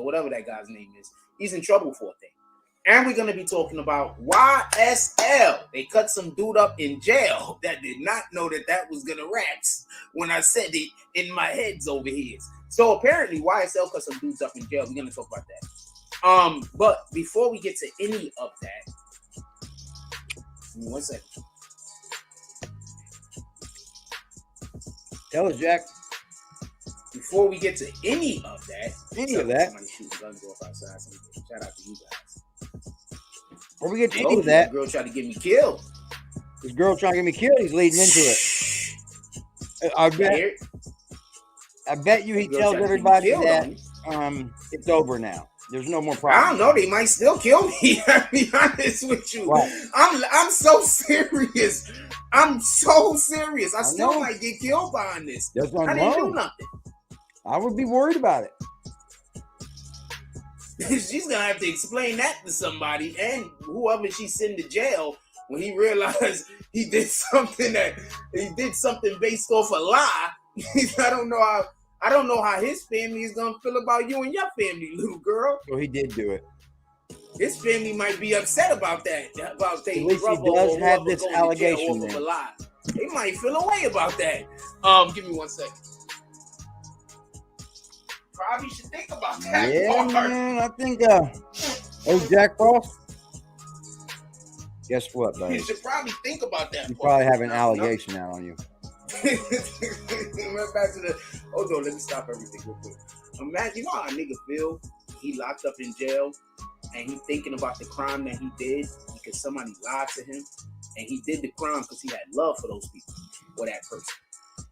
whatever that guy's name is. He's in trouble for a thing. And we're going to be talking about YSL. They cut some dude up in jail that did not know that was going to raps when I said it in my head's over here. So apparently YSL cut some dudes up in jail. We're going to talk about that. But before we get to any of that, 1 second. Tell us, Jack. Before we get to any of that, somebody shooting guns off outside. Shout out to you guys. Before we get Told into you that, girl tried to get me killed. this girl trying to get me killed. He's leading into it. I bet you he tells everybody that it's over now. There's no more problem. I don't know. They might still kill me. I'll be honest with you. Right. I'm so serious. I'm so serious. I still might get killed behind this. That's what I didn't do nothing. I would be worried about it. She's gonna have to explain that to somebody and whoever she send to jail when he realized he did something based off a lie. I don't know how his family is gonna feel about you and your family, little girl. So he did do it. His family might be upset about that. About at least he does have this allegation. Of a lie. They might feel a way about that. Give me 1 second. Probably should think about that. Yeah, part. man. I think. Oh, Jack Frost. Guess what, buddy? You should probably think about that. You probably have an allegation out on you. Hold on, let me stop everything real quick. Imagine, you know how a nigga feel? He locked up in jail and he thinking about the crime that he did because somebody lied to him, and he did the crime because he had love for those people or that person.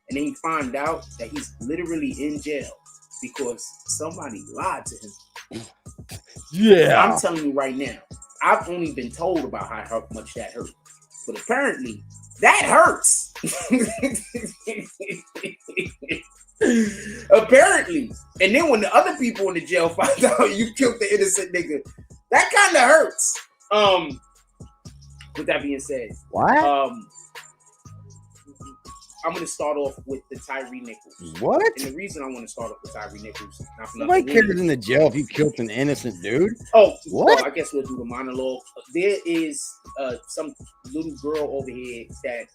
And then he find out that he's literally in jail because somebody lied to him. Yeah. I'm telling you right now, I've only been told about how much that hurt, but apparently that hurts. Apparently. And then when the other people in the jail find out you killed the innocent nigga, that kind of hurts. With that being said, what? I'm going to start off with the Tyree Nichols. What? And the reason I want to start off with Tyree Nichols, nobody cares in the jail if you killed an innocent dude. Oh, what? Well, I guess we'll do the monologue. There is some little girl over here that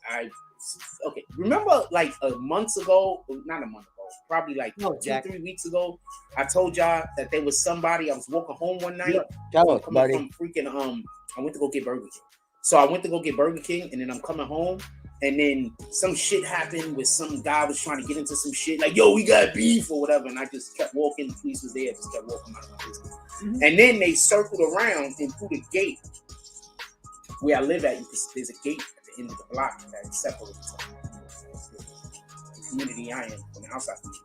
remember like a month ago, not a month ago, probably like 2-3 weeks ago, I told y'all that there was somebody. I was walking home one night. Tell us, buddy. From freaking I went to go get Burger King. So I went to go get Burger King, and then I'm coming home, and then some shit happened with some guy was trying to get into some shit, like, yo, we got beef or whatever, and I just kept walking. The police was there, just kept walking out of my business. Mm-hmm. And then they circled around and through the gate where I live at. There's a gate at the end of the block that separates the community I am from the outside community.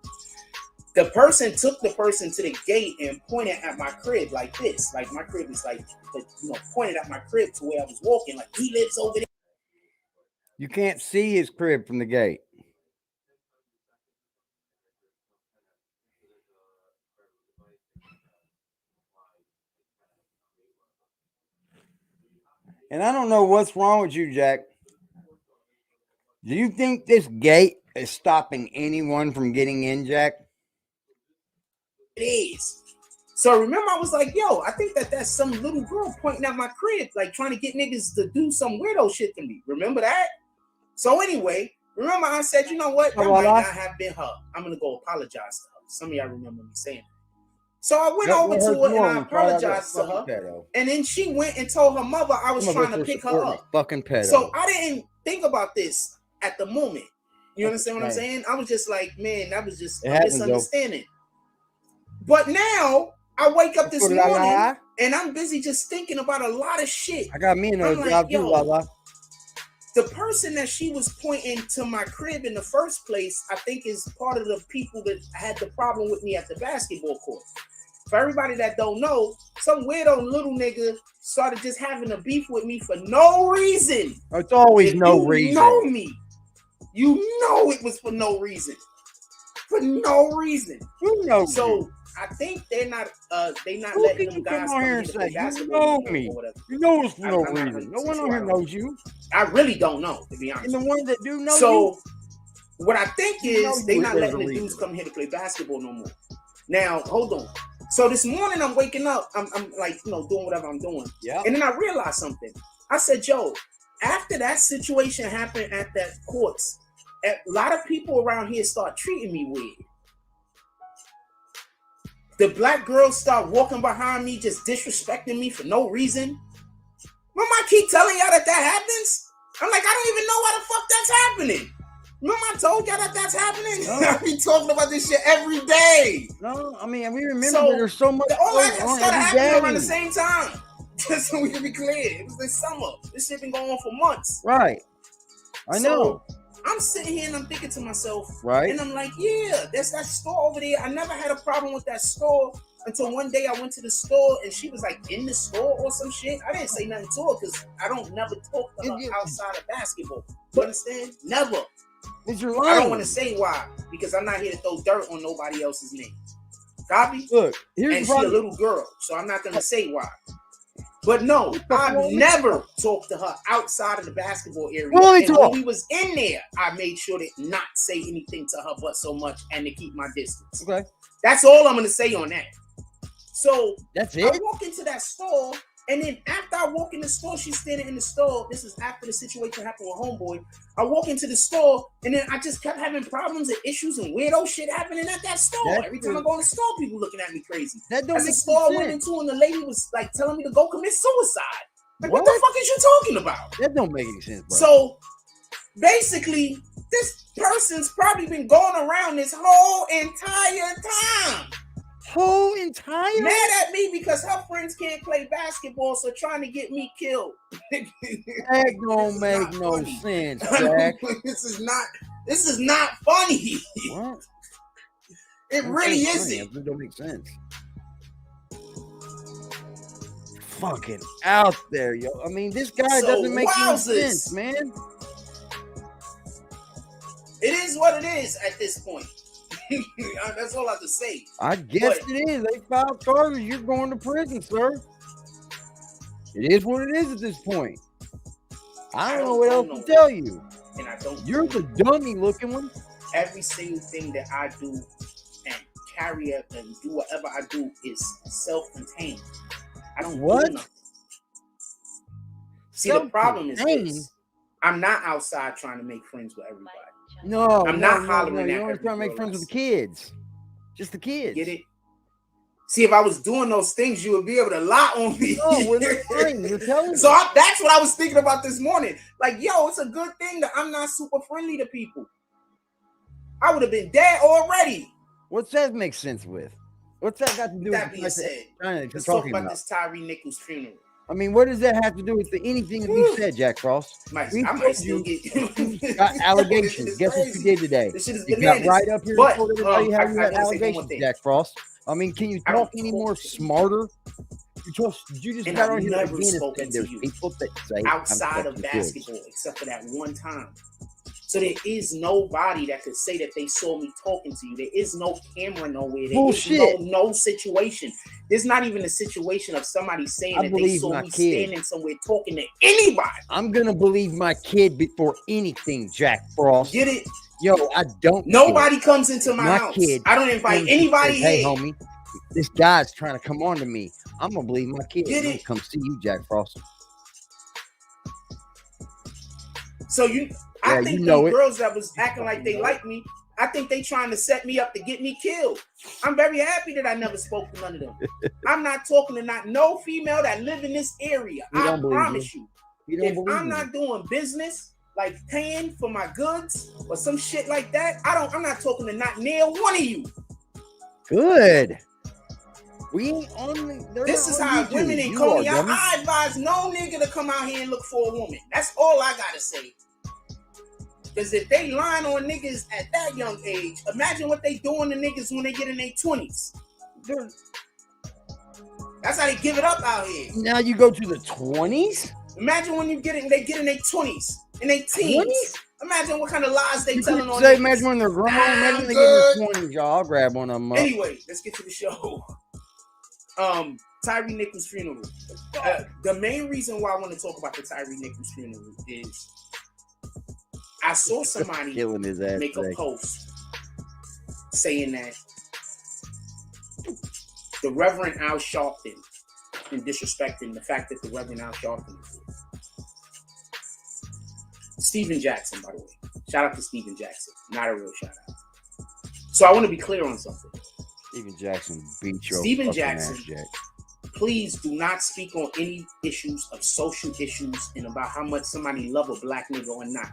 The person took the person to the gate and pointed at my crib like this. Like my crib is like, pointed at my crib to where I was walking. Like, he lives over there. You can't see his crib from the gate. And I don't know what's wrong with you, Jack. Do you think this gate is stopping anyone from getting in, Jack? It is. So remember, I was like, yo, I think that's some little girl pointing at my crib, like trying to get niggas to do some weirdo shit to me. Remember that? So anyway, remember I said, you know what? That might not have been her. I'm going to go apologize to her. Some of y'all remember me saying that. So I went over to her and I apologized to her. Pedo. And then she went and told her mother I was trying to pick her up. Fucking pedo. So I didn't think about this at the moment. You understand what I'm saying? I was just like, man, that was just a misunderstanding. But now I wake up this morning and I'm busy just thinking about a lot of shit. I got me in those jobs too, Lala. The person that she was pointing to my crib in the first place, I think is part of the people that had the problem with me at the basketball court. For everybody that don't know, some weirdo little nigga started just having a beef with me for no reason. It's always no reason. You know me. You know it was for no reason. For no reason. Who knows? So I think they're not letting them guys come here to play basketball. You know me. You know it's for no reason. No one on here knows you. I really don't know, to be honest. And the ones that do know you. What I think is they're not letting the dudes come here to play basketball no more. Now, hold on. So this morning I'm waking up, I'm like, doing whatever I'm doing. Yeah. And then I realized something. I said, yo, after that situation happened at that courts, a lot of people around here start treating me weird. The black girls start walking behind me, just disrespecting me for no reason. Remember I keep telling y'all that happens? I'm like, I don't even know why the fuck that's happening. Remember I told y'all that's happening? No. I be talking about this shit every day. No, I mean, we remember there's so much all that started happening around the same time. Just so we can be clear. It was this summer. This shit been going on for months. Right. I know. So, I'm sitting here and I'm thinking to myself, right? And I'm like, yeah, there's that store over there. I never had a problem with that store until one day I went to the store and she was like in the store or some shit. I didn't say nothing to her because I don't never talk to her outside of basketball. You understand? Never. I don't want to say why because I'm not here to throw dirt on nobody else's name. Copy? Look, and she a little girl, so I'm not going to say why. But no, I've never talked to her outside of the basketball area. And when we was in there, I made sure to not say anything to her but so much and to keep my distance. Okay. That's all I'm going to say on that. So that's it. I walk into that store, and then after I walk in the store, she's standing in the store. This is after the situation happened with homeboy. I walk into the store, and then I just kept having problems and issues and weirdo shit happening at that store. Every time I go in the store, people looking at me crazy. That's the store I went into, and the lady was like telling me to go commit suicide. Like, what the fuck is you talking about? That don't make any sense, bro. So basically, this person's probably been going around this whole entire time. Mad at me because her friends can't play basketball, so trying to get me killed. That don't make no sense, Jack. This is not funny. What? It really isn't. It don't make sense. Fucking out there, yo. I mean, this guy doesn't make any sense, man. It is what it is at this point. That's all I have to say. I guess it is. They filed charges. You're going to prison, sir. It is what it is at this point. I don't know what else to tell you. And I don't. You're the dummy looking one. Every single thing that I do and carry up and do whatever I do is self-contained. I don't do nothing. See, the problem is this. I'm not outside trying to make friends with everybody. No, I'm not hollering at you're only trying to make friends with the kids. Just the kids. Get it? See, if I was doing those things, you would be able to lie on me. No, we're fine. You're telling me. So that's what I was thinking about this morning. Like, yo, it's a good thing that I'm not super friendly to people. I would have been dead already. What's that make sense with? What's that got to do with that being said? Let's talk about this Tyree Nichols funeral. I mean, what does that have to do with anything that we said, Jack Frost? I might still get got allegations. Guess what you did today? This shit is you bananas. got right up here and told everybody how you had allegations, Jack Frost. I mean, can you talk any more smarter? You just got on here again and there's people that say outside of basketball, except for that one time. So there is nobody that could say that they saw me talking to you. There is no camera nowhere. There is no situation. There's not even a situation of somebody saying that they saw me standing somewhere talking to anybody. I'm going to believe my kid before anything, Jack Frost. Get it? Yo, I don't. Nobody comes into my house. Kid I don't invite anybody here. Hey, here. homie, this guy's trying to come on to me. I'm going to believe my kid. Get it? Come see you, Jack Frost. So I think the girls that was acting like they like me, I think they trying to set me up to get me killed. I'm very happy that I never spoke to none of them. I'm not talking to no female that live in this area. I promise you. If I'm not doing business, like paying for my goods or some shit like that, I'm not talking to not near one of you. Good. We only. This is how women in Coney. I advise no nigga to come out here and look for a woman. That's all I gotta say. Because if they lying on niggas at that young age, imagine what they doing to niggas when they get in their 20s. That's how they give it up out here. Now you go to the 20s? Imagine when they get in their 20s, in their teens. 20s? Imagine what kind of lies they telling on niggas. Imagine when they're grown. Imagine they get in their 20s, y'all. I'll grab one of them up. Anyway, let's get to the show. Tyree Nichols funeral. The main reason why I want to talk about the Tyree Nichols funeral is I saw somebody make a post saying that the Reverend Al Sharpton and disrespecting the fact that the Reverend Al Sharpton is here. Stephen Jackson, by the way. Shout out to Stephen Jackson. Not a real shout out. So I want to be clear on something. Stephen Jackson beat your Stephen Jackson, ass, Jack. Please do not speak on any issues of social issues and about how much somebody love a black nigga or not.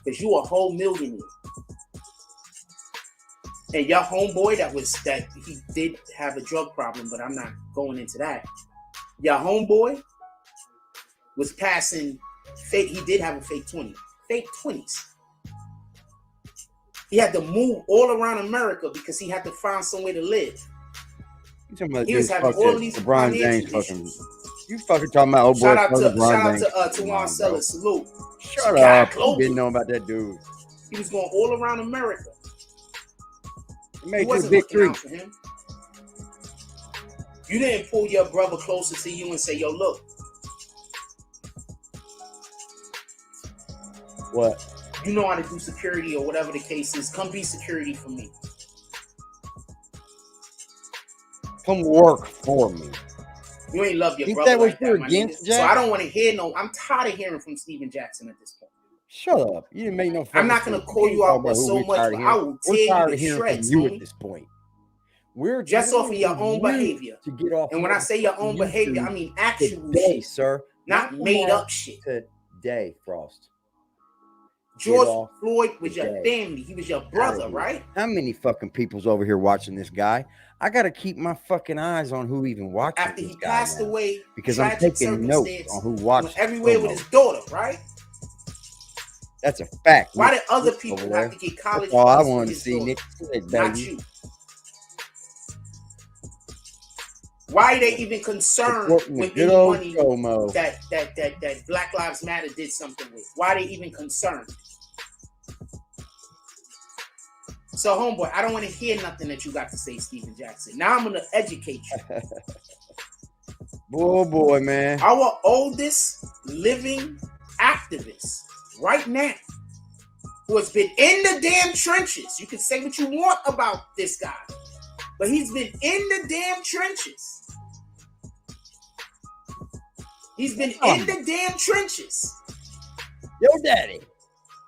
Because you a whole millionaire. And your homeboy that he did have a drug problem, but I'm not going into that. Your homeboy was passing fake. He did have a fake 20, fake 20s. He had to move all around America because he had to find somewhere to live. He was having all these LeBron James fucking. You fucking talking about old boy? Shout out to Tawan Sellers. Salute. Shut up. You didn't know about that dude. He was going all around America. He made you a big three. Him. You didn't pull your brother closer to you and say, yo, look. What? You know how to do security or whatever the case is. Come be security for me. Come work for me. You ain't love your Think brother that was like that, my against nigga. So I don't want to hear no. I'm tired of hearing from Steven Jackson at this point. Shut up. You didn't make no. I'm not gonna call you out for so much, but I will tear you to shreds. You at this point. We're just off of your own behavior. To get off. And when I say your own behavior, I mean actual today, shit, sir. Not made up shit. Today, Frost. George Floyd was your family. He was your brother, right? How many fucking people's over here watching this guy? I gotta keep my fucking eyes on who even watches after he passed away, because I'm taking notes on who watches everywhere with his daughter, right? That's a fact. Why did other people have to get college? All I wanted to see, Nick, not you. Why are they even concerned with any money that Black Lives Matter did something with? Why are they even concerned? So, homeboy, I don't want to hear nothing that you got to say, Steven Jackson. Now I'm going to educate you. boy, man. Our oldest living activist right now, who has been in the damn trenches. You can say what you want about this guy, but he's been in the damn trenches. He's been in the damn trenches. Yo, daddy.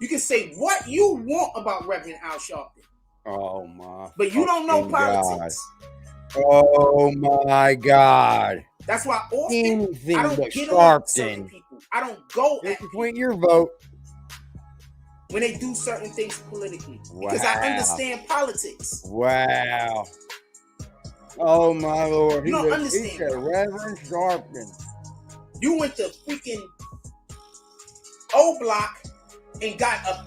You can say what you want about Reverend Al Sharpton. Oh my! But you don't know politics. God. Oh my God! That's why often I don't get on certain people. I don't go at point your vote when they do certain things politically because I understand politics. Wow! Oh my Lord! You don't understand. He's a Reverend Sharpton. You went to freaking O Block and got a.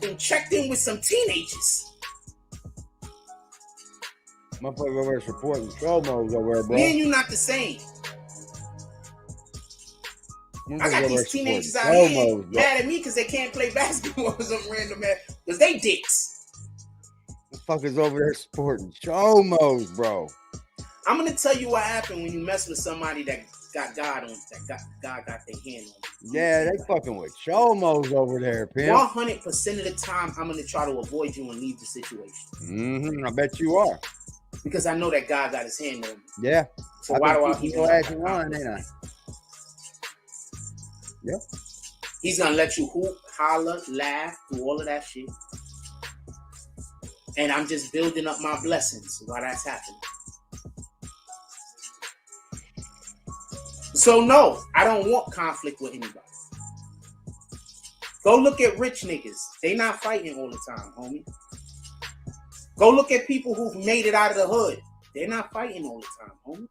And checked in with some teenagers. Motherfucker over there supporting Chomos over there, bro. Me and you not the same. I got these teenagers out here mad at me because they can't play basketball with some random man because they dicks. Motherfuckers over there supporting Chomos, bro. I'm gonna tell you what happened when you mess with somebody that got God on, God got their hand on. Yeah, they fucking with Chomos over there, Pimp. 100% of the time, I'm gonna try to avoid you and leave the situation. I bet you are. Because I know that God got his hand on me. Yeah. So why do I keep asking on, ain't I? Yeah. He's gonna let you hoop, holler, laugh, do all of that shit. And I'm just building up my blessings while that's happening. So no, I don't want conflict with anybody. Go look at rich niggas. They not fighting all the time, homie. Go look at people who've made it out of the hood. They're not fighting all the time, homie.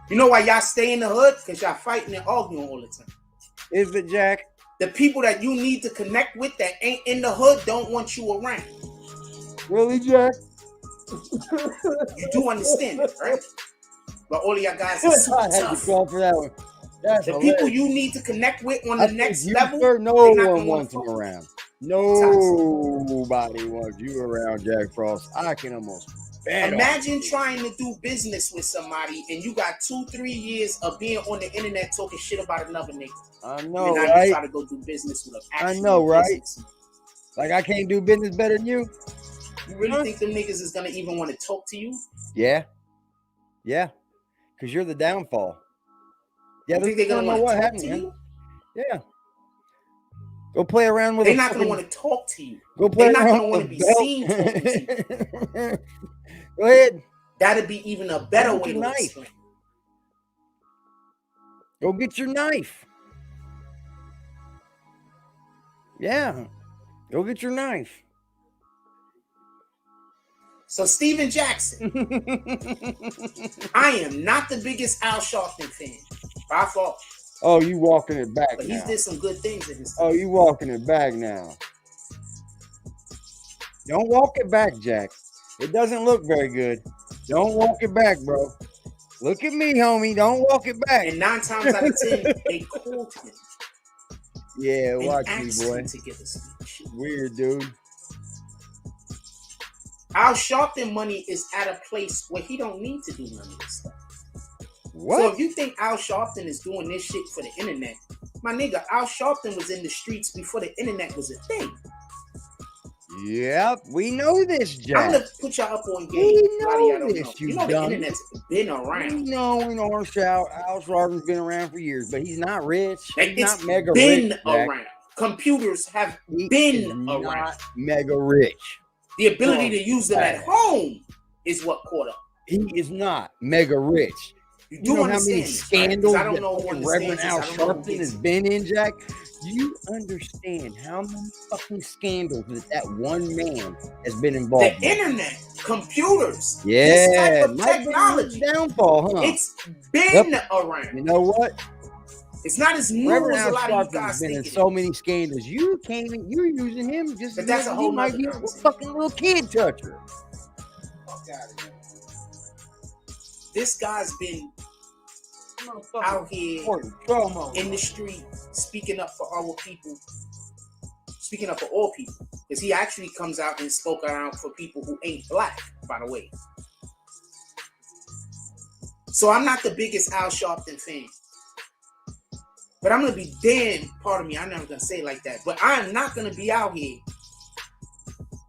You know why y'all stay in the hood? Because y'all fighting and arguing all the time. Is it, Jack? The people that you need to connect with that ain't in the hood don't want you around. Really, Jack? You do understand it, right? But all of y'all guys are super I had tough. to call for that one. That's the hilarious. people you need to connect with on the next level, no one wants him around. Nobody wants you around, Jack Frost. I can almost imagine trying to do business with somebody and you got 2-3 years of being on the internet talking shit about another nigga. I know, and then right? You try to go do business with a I know, right? Like I can't do business better than you. You really think them niggas is gonna even want to talk to you? Yeah. Yeah. Because you're the downfall. Yeah, you think they're gonna want to talk to you? Yeah. Go play around with. They're not gonna want to talk to you. Go play They're not around gonna want to be seen talking to you. Go ahead. That'd be even a better way to explain. Go get your knife. Yeah. Go get your knife. So Steven Jackson, I am not the biggest Al Sharpton fan by far. Oh, you walking it back but now. He's did some good things in his time. Oh, you walking it back now. Don't walk it back, Jack. It doesn't look very good. Don't walk it back, bro. Look at me, homie. Don't walk it back. And 9 times out of 10, they called him. Yeah, watch me, boy. To give a speech. Weird, dude. Al Sharpton money is at a place where he don't need to do none of this stuff. What? So if you think Al Sharpton is doing this shit for the internet, my nigga, Al Sharpton was in the streets before the internet was a thing. Yep, we know this, Jack. I'm gonna put y'all up on game. We know this, you know the internet's been around. We know Al Sharpton's been around for years, but he's not rich. He's it's not mega been rich. Around. Computers have been around. Not mega rich. The ability to use them at home is what caught up. He is not mega rich. You know how many this, scandals right? I don't know Reverend Al Sharpton has been in, Jack? Do you understand how many fucking scandals that one man has been involved in? The internet, computers, yeah, this type of technology. Downfall, huh? It's been around. You know what? It's not as new Reverend as a lot of you guys guys been in think. So many scandals. You came in, you're using him just but that's a whole might be a fucking little kid toucher. This guy's been out here in the street speaking up for our people, speaking up for all people. Because he actually comes out and spoke out for people who ain't black, by the way. So I'm not the biggest Al Sharpton fan. But I'm going to be damned, pardon me, I'm never going to say it like that. But I am not going to be out here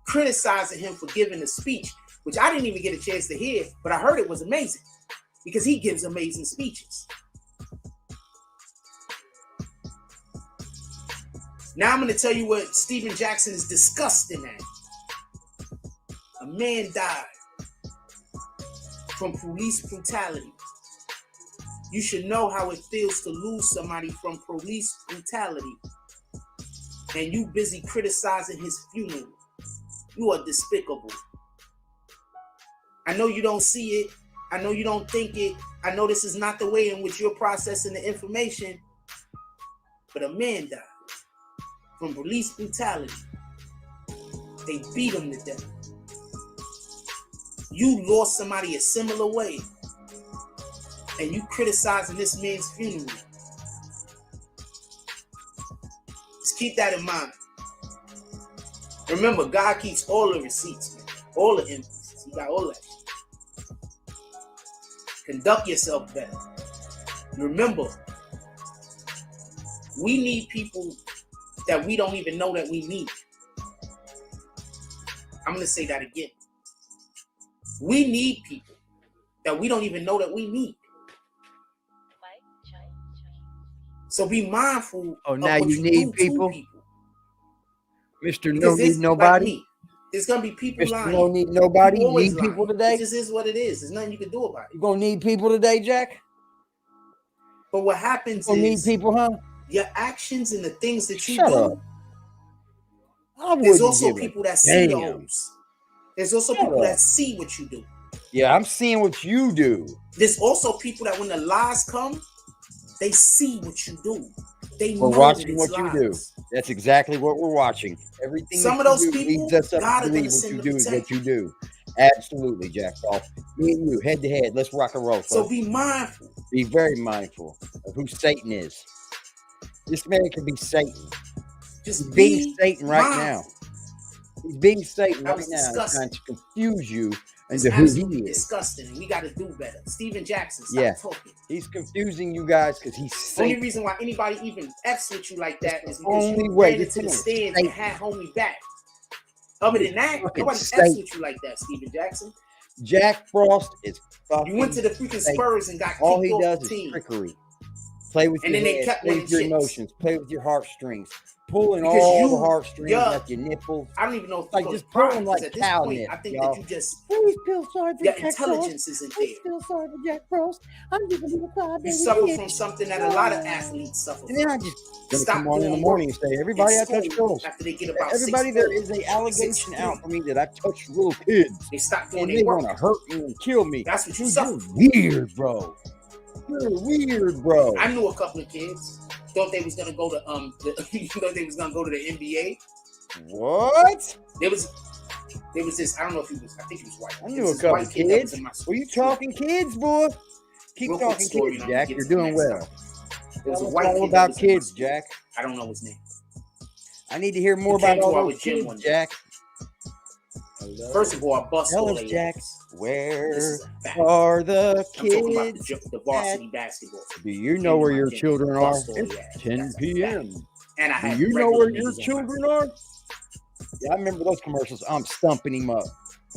criticizing him for giving a speech, which I didn't even get a chance to hear, but I heard it was amazing. Because he gives amazing speeches. Now I'm going to tell you what Steven Jackson is disgusting at. A man died from police brutality. You should know how it feels to lose somebody from police brutality. And you busy criticizing his funeral. You are despicable. I know you don't see it. I know you don't think it. I know this is not the way in which you're processing the information. But a man died from police brutality. They beat him to death. You lost somebody a similar way. And you criticizing this man's funeral. Just keep that in mind. Remember, God keeps all the receipts, man. All the invoices. He got all that. Conduct yourself better. Remember, we need people that we don't even know that we need. I'm going to say that again. We need people that we don't even know that we need. So be mindful. Oh, now you need people? Mr. No Need Nobody? There's going to be people lying. Mr. No Need Nobody? You need people today? It just is what it is. There's nothing you can do about it. You going to need people today, Jack? But what happens is... need people, huh? Your actions and the things that you Shut do. Up. There's also people that see those. There's also people that see what you do. Yeah, I'm seeing what you do. There's also people that when the lies come, they see what you do. We're watching what you do. That's exactly what we're watching. Everything some of those people leads us up to believe what you do is what you do. Absolutely, Jack Paul. Me and you, head to head. Let's rock and roll. So be mindful. Be very mindful of who Satan is. This man can be Satan. Just being Satan right now. He's being Satan right now, disgusting. trying to confuse you into who he is. Disgusting, and we got to do better. Steven Jackson, stop talking. He's confusing you guys because he's Satan. Only reason why anybody even f's with you like that is because you ran into the stand and had homie back. Other than that, nobody f's with you like that, Steven Jackson. Jack Frost is fucking. You went to the freaking Spurs and got kicked all he off does the is team. trickery. Play with And your then they head, kept play winning with your shits. emotions, play with your heartstrings, pulling Because all you- the heartstrings yeah. like your nipples. I don't even know if Like you just call it pulling pride, like because at this cow point, nips, I think y'all. that you just Please feel sorry for your Jack Frost. intelligence isn't there. Please feel sorry for Jack Frost. I'm just a little crybaby. You suffer bitch. from something that a lot of athletes suffer And then I from. just gonna Stop come on in the doing morning work and say, everybody, I in touch school girls. after they get about Everybody, 6'4", there is a allegation 6'3". out for me that I touch little kids. They stop doing And their they work. want to hurt me and kill me. That's what you Dude, suffer. you're weird, bro. You're weird, bro. I knew a couple of kids thought they was gonna go to thought they was gonna go to the NBA. What? There was this. I don't know if he was. I think he was white. I There knew was a this couple white kid that was kids. in my school. Were you talking kids, boy? Keep Real quick talking story, kids, and I'm gonna Jack. get You're to the doing next well. topic. There was a Tell us white all kid that about was in my kids, school. Jack. I don't know his name. I need to hear more He came about to all our those gym kids, one day. Jack. First of all, I bust Tell all us, they Jack, ass. This where is a fact. are the I'm talking about kids? the varsity basketball. Do you Came know to where my your gym, children are? bust all they It's ass. 10 That's a p.m. fact. And I Do had you know regular where your niggas on my children team. are? Yeah, I remember those commercials. I'm stumping him up.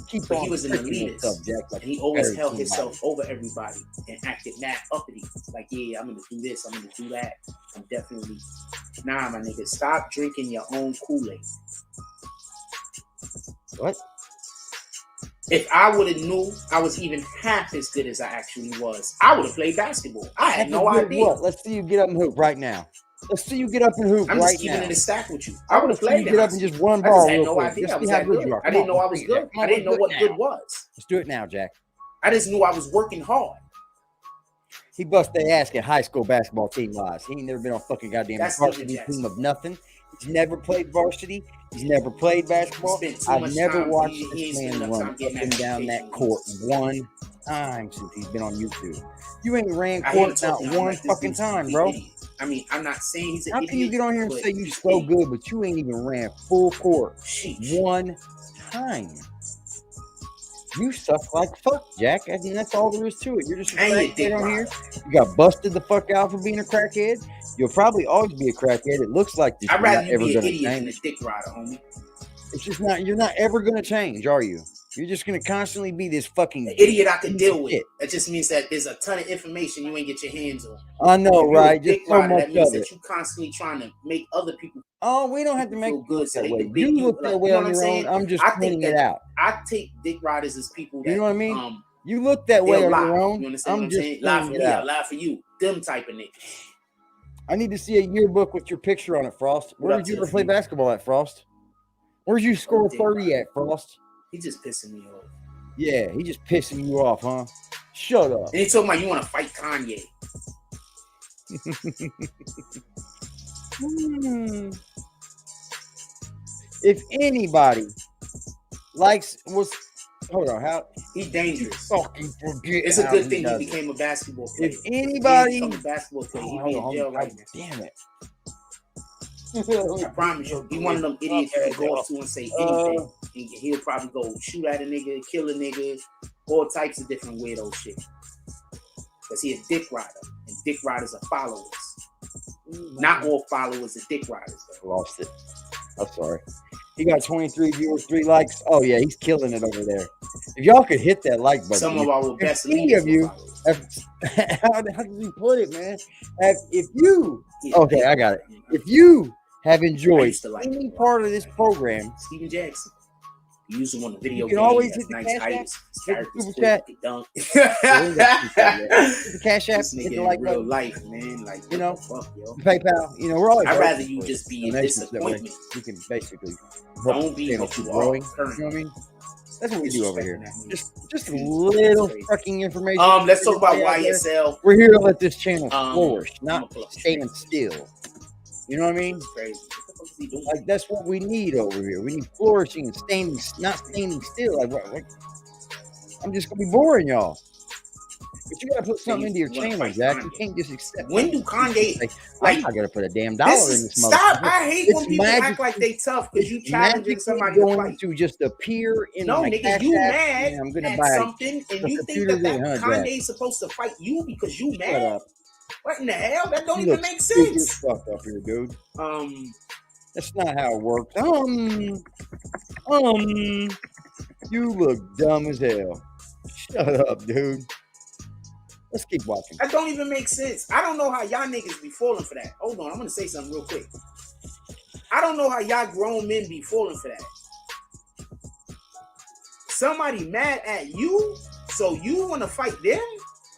Keep But on he was an tricking elitist. yourself, Jack. Like And he always Harry held King himself over everybody and acted mad uppity. Like, yeah, I'm gonna do this, I'm gonna do that. I'm definitely nah, my nigga. Stop drinking your own Kool-Aid. What? If I would have knew I was even half as good as I actually was, I would have played basketball. I had no idea. What? Let's see you get up and hoop right now. Let's see you get up and hoop I'm right just keeping now. it a stack with you. I would have Let's see played you it. get up and just one I ball just had real no quick. idea Just I see was how that good good. you are. I didn't Come know on, I was let's do it, good. Jack. Come on, I didn't know let's do what it good now. was. Let's do it now, Jack. I just knew I was working hard. He bust their ass at high school basketball team wise. He ain't never been on fucking goddamn That's varsity different, team of nothing. He's never played varsity. He's never played basketball. Spent too I've much never time- watched he this ain't man spent enough run time up getting and that down that education. court one time since he's been on YouTube. You ain't ran I hear him court not talking, I'm one like, this fucking dude's a time, complete bro. idiot. I mean, I'm not saying he's an How idiot. can you get on here and but say you he's so idiot. good, but you ain't even ran full court Sheesh. one time? You suck like fuck, Jack. I mean, that's all there is to it. You're just a And you crackhead dick on rider. here. You got busted the fuck out for being a crackhead. You'll probably always be a crackhead. It looks like this. I'd You're rather not you ever be an gonna idiot than a change. dick rider, homie. It's just not. You're not ever gonna change, are you? You're just gonna constantly be this fucking An idiot I could piece deal of with. shit. That just means that there's a ton of information you ain't get your hands on. I know, If you're right? a dick Just so rider, much that means of it. that you constantly trying to make other people Oh, we don't have to make feel it good look so that they way. can big You you. look that Like, way you know on what I'm your saying? own. I'm just I think pointing it that out. I take dick riders as people that You know what I mean? You look that way they'll on lie. your own. You understand what I'm I'm just saying? Lie for pointing me, it I out. lie for you. Them type of niggas. I need to see a yearbook with your picture on it, Frost. What Where up did you to ever the play few? basketball at, Frost? Where'd you score dick 30 rider. at, Frost? He just pissing me off. Yeah, he just pissing you off, huh? Shut up. And he talking about you want to fight Kanye. If anybody was hold on, how He's dangerous. fucking forget It's a how good he thing he does it. became a basketball player. If anybody, He became a basketball player, he'd be in hold jail on, right now. damn it. I promise you, he one of them idiots you can go up to and say anything. And he'll probably go shoot at a nigga, kill a nigga, all types of different weirdo shit. Because he a dick rider. And dick riders are followers. Not all followers are dick riders, though. Lost it. I'm sorry. He got 23 viewers, 3 likes. Oh yeah, he's killing it over there. If y'all could hit that like button, Some of our best any leaders of you, were followers. how did you put it, man? If you, Yeah, okay, I got it. If you have I enjoyed used to like any him a lot. part of this program, Steven Jackson. He used him on the video You can game. always He has hit the nice Cash height. App, His hit the character's Super quick, Chat. he dunk. the Cash App, This hit nigga the like in real button, life, man. Like, You know, what the fuck, yo? PayPal. You know, we're always. I'd open rather you for just be a donations that way. disappointment. We can basically Don't help be the channel what you keep are growing. currently. You know what I mean? That's what we do over here. Disrespecting that nigga. Just a That's little crazy. fucking information. Let's talk about Everybody out there. YSL. We're here to let this channel flourish, I'm not gonna pull up the stand still. You know what I mean? It's crazy. What the fuck is he doing? Like that's what we need over here. We need flourishing and standing, not standing still. Like I'm just gonna be boring y'all. But you gotta put something into your wanna channel, fight Jack. Kanye. You can't just accept. When do Kanye Like, like I'm not gonna put a damn dollar in this stop? motherfucker. I hate It's when people act magic- like they tough because you It's challenging magically somebody to going fight. to just appear in No, my nigga, Cash you App, mad and I'm gonna at buy something, and a you think computer that thing, huh, Jack? Kanye's supposed to fight you because you Shut mad? up. What in the hell? That don't You even look make stupid as sense. fuck up here, dude. That's That's not how it works. You look dumb as hell. Shut up, dude. Let's keep watching. That don't even make sense. I don't know how y'all niggas be falling for that. Hold on, I'm gonna say something real quick. I don't know how y'all grown men be falling for that. Somebody mad at you, so you want to fight them?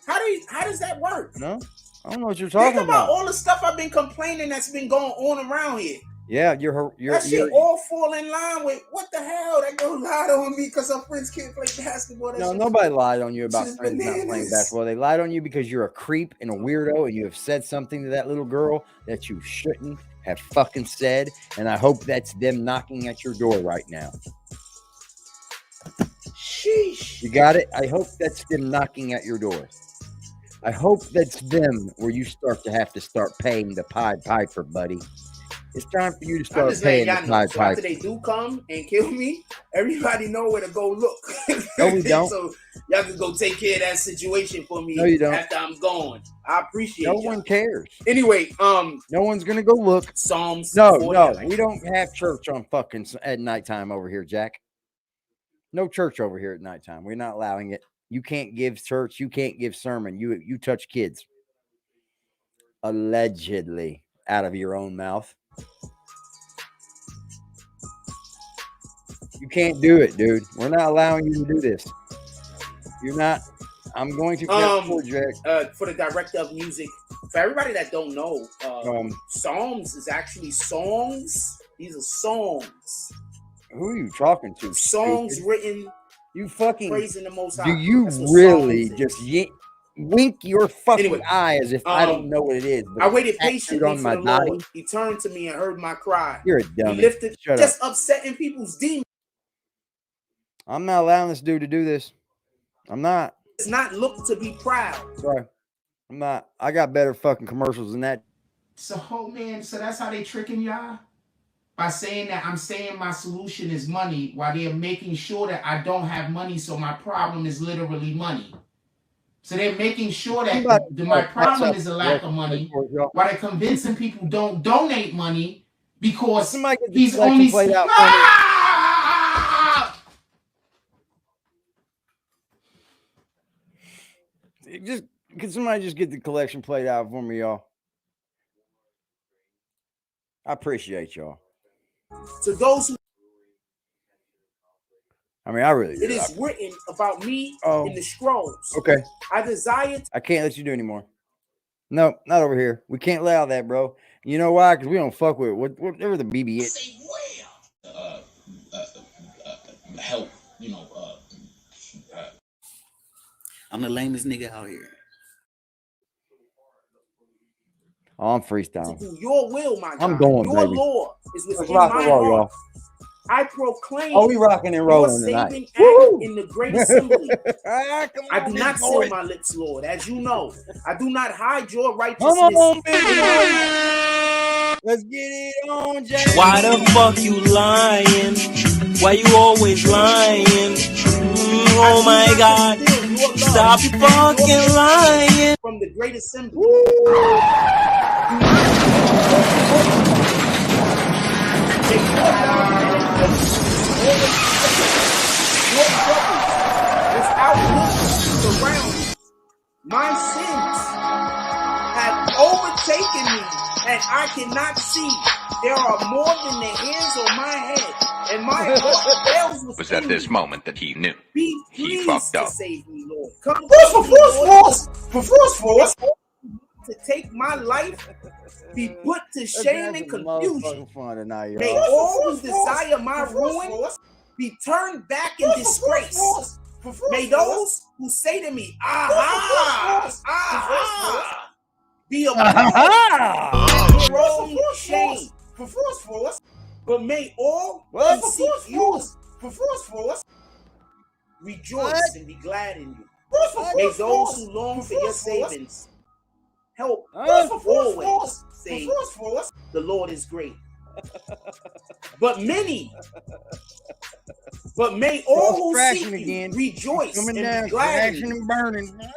How does that work? No, I don't know what you're talking Think about all the stuff I've been complaining that's been going on around here. Yeah, that shit all fall in line with what the hell? That girl lied on me because her friends can't play basketball. No, nobody lied on you about friends not playing basketball. They lied on you because you're a creep and a weirdo, and you have said something to that little girl that you shouldn't have fucking said. And I hope that's them knocking at your door right now. Sheesh. You got it? I hope that's them knocking at your door. I hope that's them where you start to start paying the Pied Piper, buddy. It's time for you to start paying the Pied Piper. After they do come and kill me, everybody know where to go look. No, we don't. So y'all can go take care of that situation for me. No, you don't. After I'm gone. I appreciate it. No one cares. Anyway, no one's gonna go look. Psalms. No, we don't have church on fucking at nighttime over here, Jack. No church over here at nighttime. We're not allowing it. You can't give church. You can't give sermon. You touch kids. Allegedly, out of your own mouth. You can't do it, dude. We're not allowing you to do this. You're not. I'm going to for the director of music. For everybody that don't know, Psalms is actually songs. These are songs. Who are you talking to? Songs stupid? Written. You fucking praising the Most High. Do you really just wink your fucking eye as if I don't know what it is? I waited patiently on my for the body. Lord. He turned to me and heard my cry. You're a dummy. He lifted, Shut just up. upsetting people's demons. I'm not allowing this dude to do this. I'm not. It's not look to be proud. Sorry. I'm not. I got better fucking commercials than that. So, man, so that's how they tricking y'all? By saying that I'm saying my solution is money while they're making sure that I don't have money, so my problem is literally money. So they're making sure that my problem is a lack of money while they're convincing people don't donate money because he's only... Can somebody just get the collection played out for me, y'all? I appreciate y'all. To those who, I mean, I really do. It is written about me in the scrolls. Okay. I desire. I can't let you do anymore. No, not over here. We can't allow that, bro. You know why? Because we don't fuck with whatever the BB is. Help, I'm the lamest nigga out here. Oh, I'm freestyling. To do your will, my God. I'm going, your baby. law is within rock my and roll, heart. y'all. I proclaim. Oh, we rocking and rolling your tonight. saving act in the great assembly. I do not seal my lips, Lord, as you know. I do not hide your righteousness. Come on, baby. Let's get it on, Jay. Why the fuck you lying? Why you always lying? Oh my God. Stop fucking lying. From the great assembly. My sins have overtaken me, and I cannot see. There are more than the hairs on my head, and my heart fails within. It was at this moment that he knew. Be he fucked up. To save me, Lord. Come force to take my life, be put to shame and confusion. May y'all. all who desire my ruin be turned back in disgrace. May those who say to me, be a own shame. But may all who seek you rejoice and be glad in you. May those who long for your savings help always say the Lord is great. But may all who seek you rejoice and be glad in you.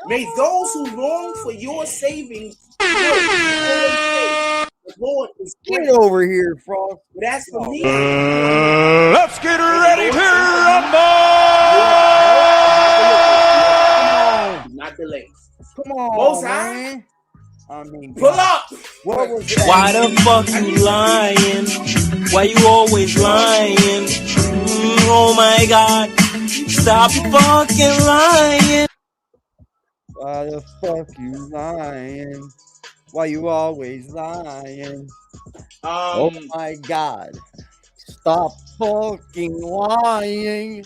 May those who long for your saving the Lord is great. Get over here, Frost. But as for me, let's get ready to rumble. not delay. Come on, Both man. I mean, pull up. What was that? Why the fuck you lying? Why you always lying? Oh my God. Stop fucking lying. Why the fuck you lying? Why you always lying? Oh my God. Stop fucking lying.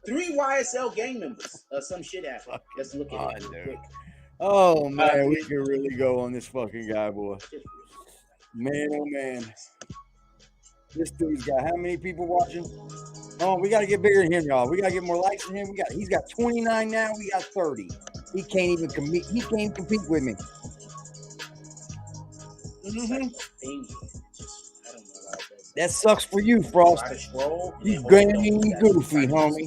3 YSL gang members. Some shit happened. Let's look at it real quick. Oh man, we can really go on this fucking guy, boy. Man, oh man. This dude's got how many people watching? Oh, we got to get bigger than him, y'all. We got to get more likes than him. He's got 29 now. We got 30. He can't even compete. He can't compete with me. That sucks for you, Frost. You game goofy, homie.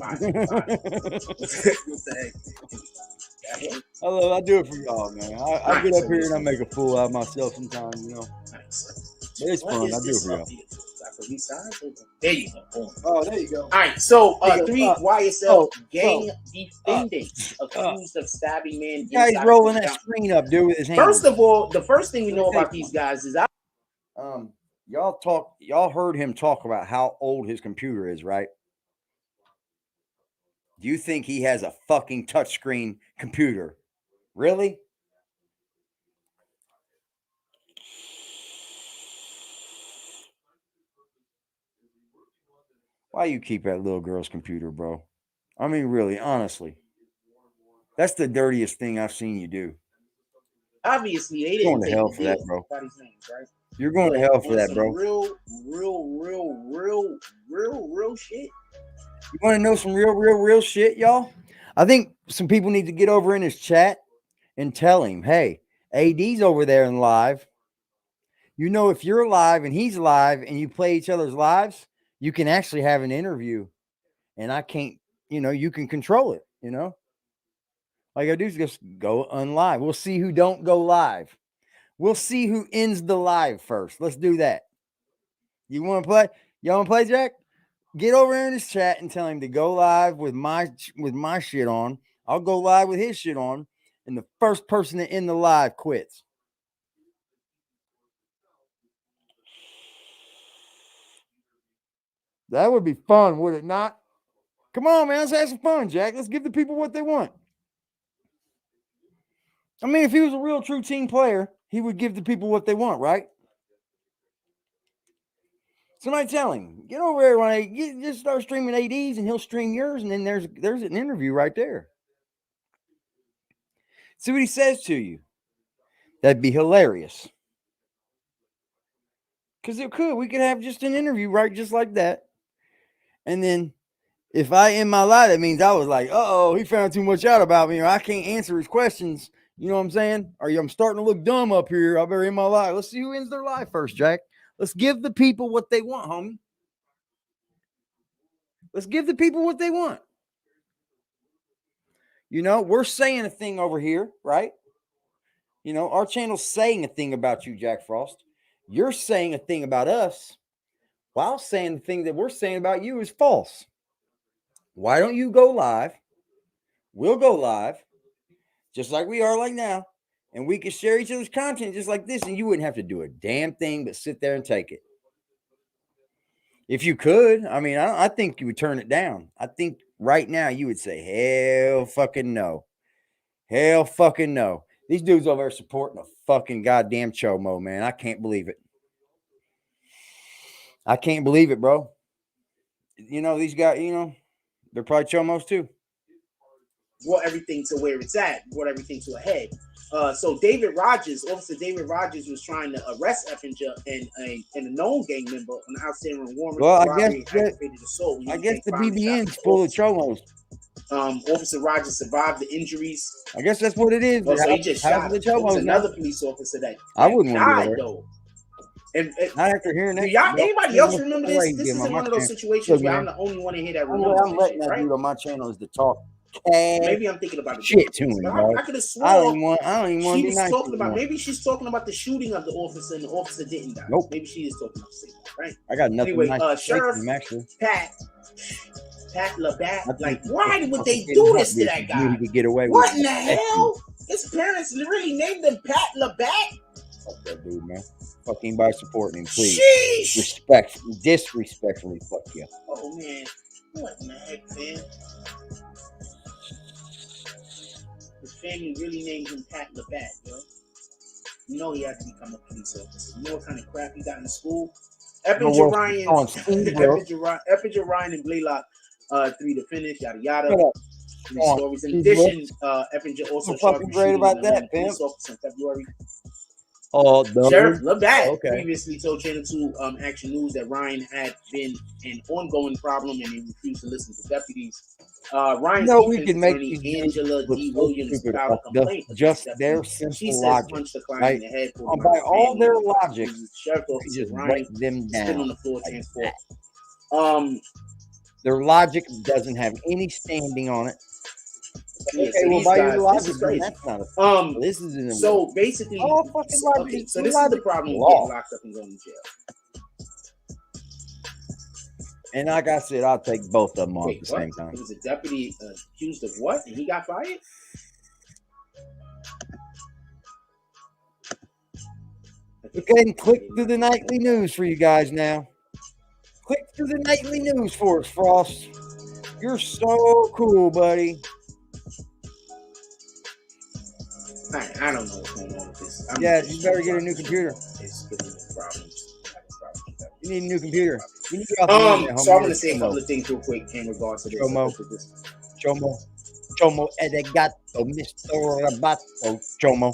I do it for y'all, man. I get up here and I make a fool out of myself sometimes, you know. But it's fun. I do it for y'all. There you go. Boom. Oh, there you go. All right, so 3 YSL gang defendants accused of stabbing man. Guys rolling that screen up, dude, with his hands. First of all, the first thing we know about these guys is y'all heard him talk about how old his computer is, right? Do you think he has a fucking touchscreen computer? Really? Why you keep that little girl's computer, bro? I mean, really, honestly. That's the dirtiest thing I've seen you do. Obviously, they didn't take hell for that, bro. Names, right? You're going to hell for that, bro. Real shit. You want to know some real shit, y'all? I think some people need to get over in his chat and tell him, hey, AD's over there in live. You know, if you're live and he's live and you play each other's lives, you can actually have an interview. And I can't, you know, you can control it, you know? All you gotta do is just go unlive. We'll see who don't go live. We'll see who ends the live first. Let's do that. You want to play? Y'all want to play, Jack? Get over in his chat and tell him to go live with my shit on. I'll go live with his shit on, and the first person to end the live quits. That would be fun, would it not? Come on, man. Let's have some fun, Jack. Let's give the people what they want. I mean, if he was a real true team player, he would give the people what they want, right? Somebody tell him, get over there, you just start streaming ADs and he'll stream yours, and then there's an interview right there. See what he says to you. That'd be hilarious. Because it could. We could have just an interview, right? Just like that. And then if I end my live, that means I was like, uh-oh, he found too much out about me, or I can't answer his questions. You know what I'm saying? Or I'm starting to look dumb up here. I better end my live. Let's see who ends their live first, Jack. Let's give the people what they want, homie. Let's give the people what they want. You know, we're saying a thing over here, right? You know, our channel's saying a thing about you, Jack Frost. You're saying a thing about us while saying the thing that we're saying about you is false. Why don't you go live? We'll go live, just like we are like now, and we can share each other's content just like this, and you wouldn't have to do a damn thing but sit there and take it. If you could, I mean, I think you would turn it down. I think right now you would say, hell fucking no. Hell fucking no. These dudes over there supporting a fucking goddamn chomo, man. I can't believe it. I can't believe it, bro. You know, these guys, you know, they're probably chomos too. Brought everything to where it's at. Brought everything to a head. So Officer David Rogers was trying to arrest Effinger and a known gang member on outstanding warrant. Well, I guess the BBN's full of chomos. Officer Rogers survived the injuries. I guess that's what it is. So he just shot the chomos. Another police officer that I wouldn't died want to though. And not after hearing that. Anybody else remember this? This is one of those situations where I'm the only one in here that remembers. I'm letting that dude on my channel is to talk. Maybe I'm thinking about shit to him, bro. I could have sworn I don't even want to be nice talking about. Maybe she's talking about the shooting of the officer, and the officer didn't die. Nope. Maybe she is talking about the same, right? I got nothing anyway, nice Sheriff to him, actually. Pat Pat LaBatt. Like, why would they do this to that guy? He could get away What with in the hell? His parents really named him Pat LaBatt? Fuck that dude, man. Fuck anybody supporting him, please. Sheesh. Disrespectfully, fuck you. Oh, man. What in the heck, man? His family really named him Pat LaBatt, yo. You know he had to become a police officer. You know what kind of crap he got in school? Eppinger Ryan and Blaylock 3 to finish, yada yada. 3 stories. In addition, Eppinger also shot great about that, Pimp. In February. Oh, no. Sheriff LaBatt previously told Channel 2 Action News that Ryan had been an ongoing problem and he refused to listen to deputies. Ryan's we can make Angela D. Williams filed a complaint. Just their simple logic, punched the client right? in the head. By all their logic, Sheriff officer just Ryan break them down. Still on the floor, transport. Their logic doesn't have any standing on it. Yeah, okay, so well, by your logic, this is crazy. That's not a, this is in so basically, logic, so this is the problem with getting locked up and going to jail. And like I said, I'll take both of them on at the same time. It was a deputy accused of what? And he got fired? Okay, and click through the nightly news for you guys now. Click through the nightly news for us, Frost. You're so cool, buddy. I don't know what's going on with this. You better get a new computer. It's giving me problems. You need a new computer. You need so I'm going to say a couple of things real quick in regards to this. Chomo, elegato, Mr. Rabato, Chomo.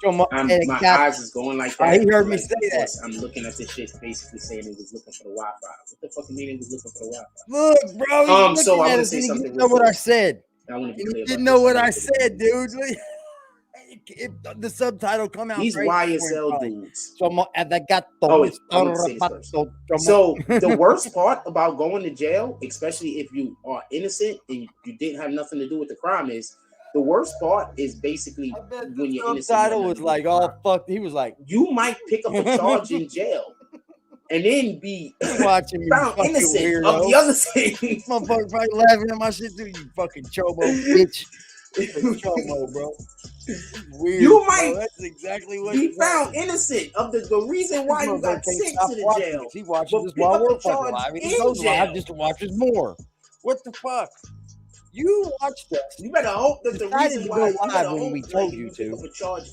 My eyes is going like that. He heard me say that. I'm looking at this shit, basically saying it was looking for the Wi-Fi. What the fuck you mean it was looking for the Wi-Fi? Look, bro. So I'm gonna say something. You know what I said. You didn't know what I said, dude. If the subtitle come out. These YSL dudes. I'm gonna say this first. So the worst part about going to jail, especially if you are innocent and you didn't have nothing to do with the crime, is the worst part is basically when you're innocent. The title was like, oh fuck. He was like, you might pick up a charge in jail and then be watching found innocent weirdo. Of the other thing. Motherfucker probably laughing at my shit too. You fucking chomo bitch. Chomo, bro. Weird, you might that's exactly what be found innocent of the reason why you got sent to the jail. He watches this while we're fucking live. He goes live just to watch us more. What the fuck? You watched us. You better hope that the reason why go live when we told you to.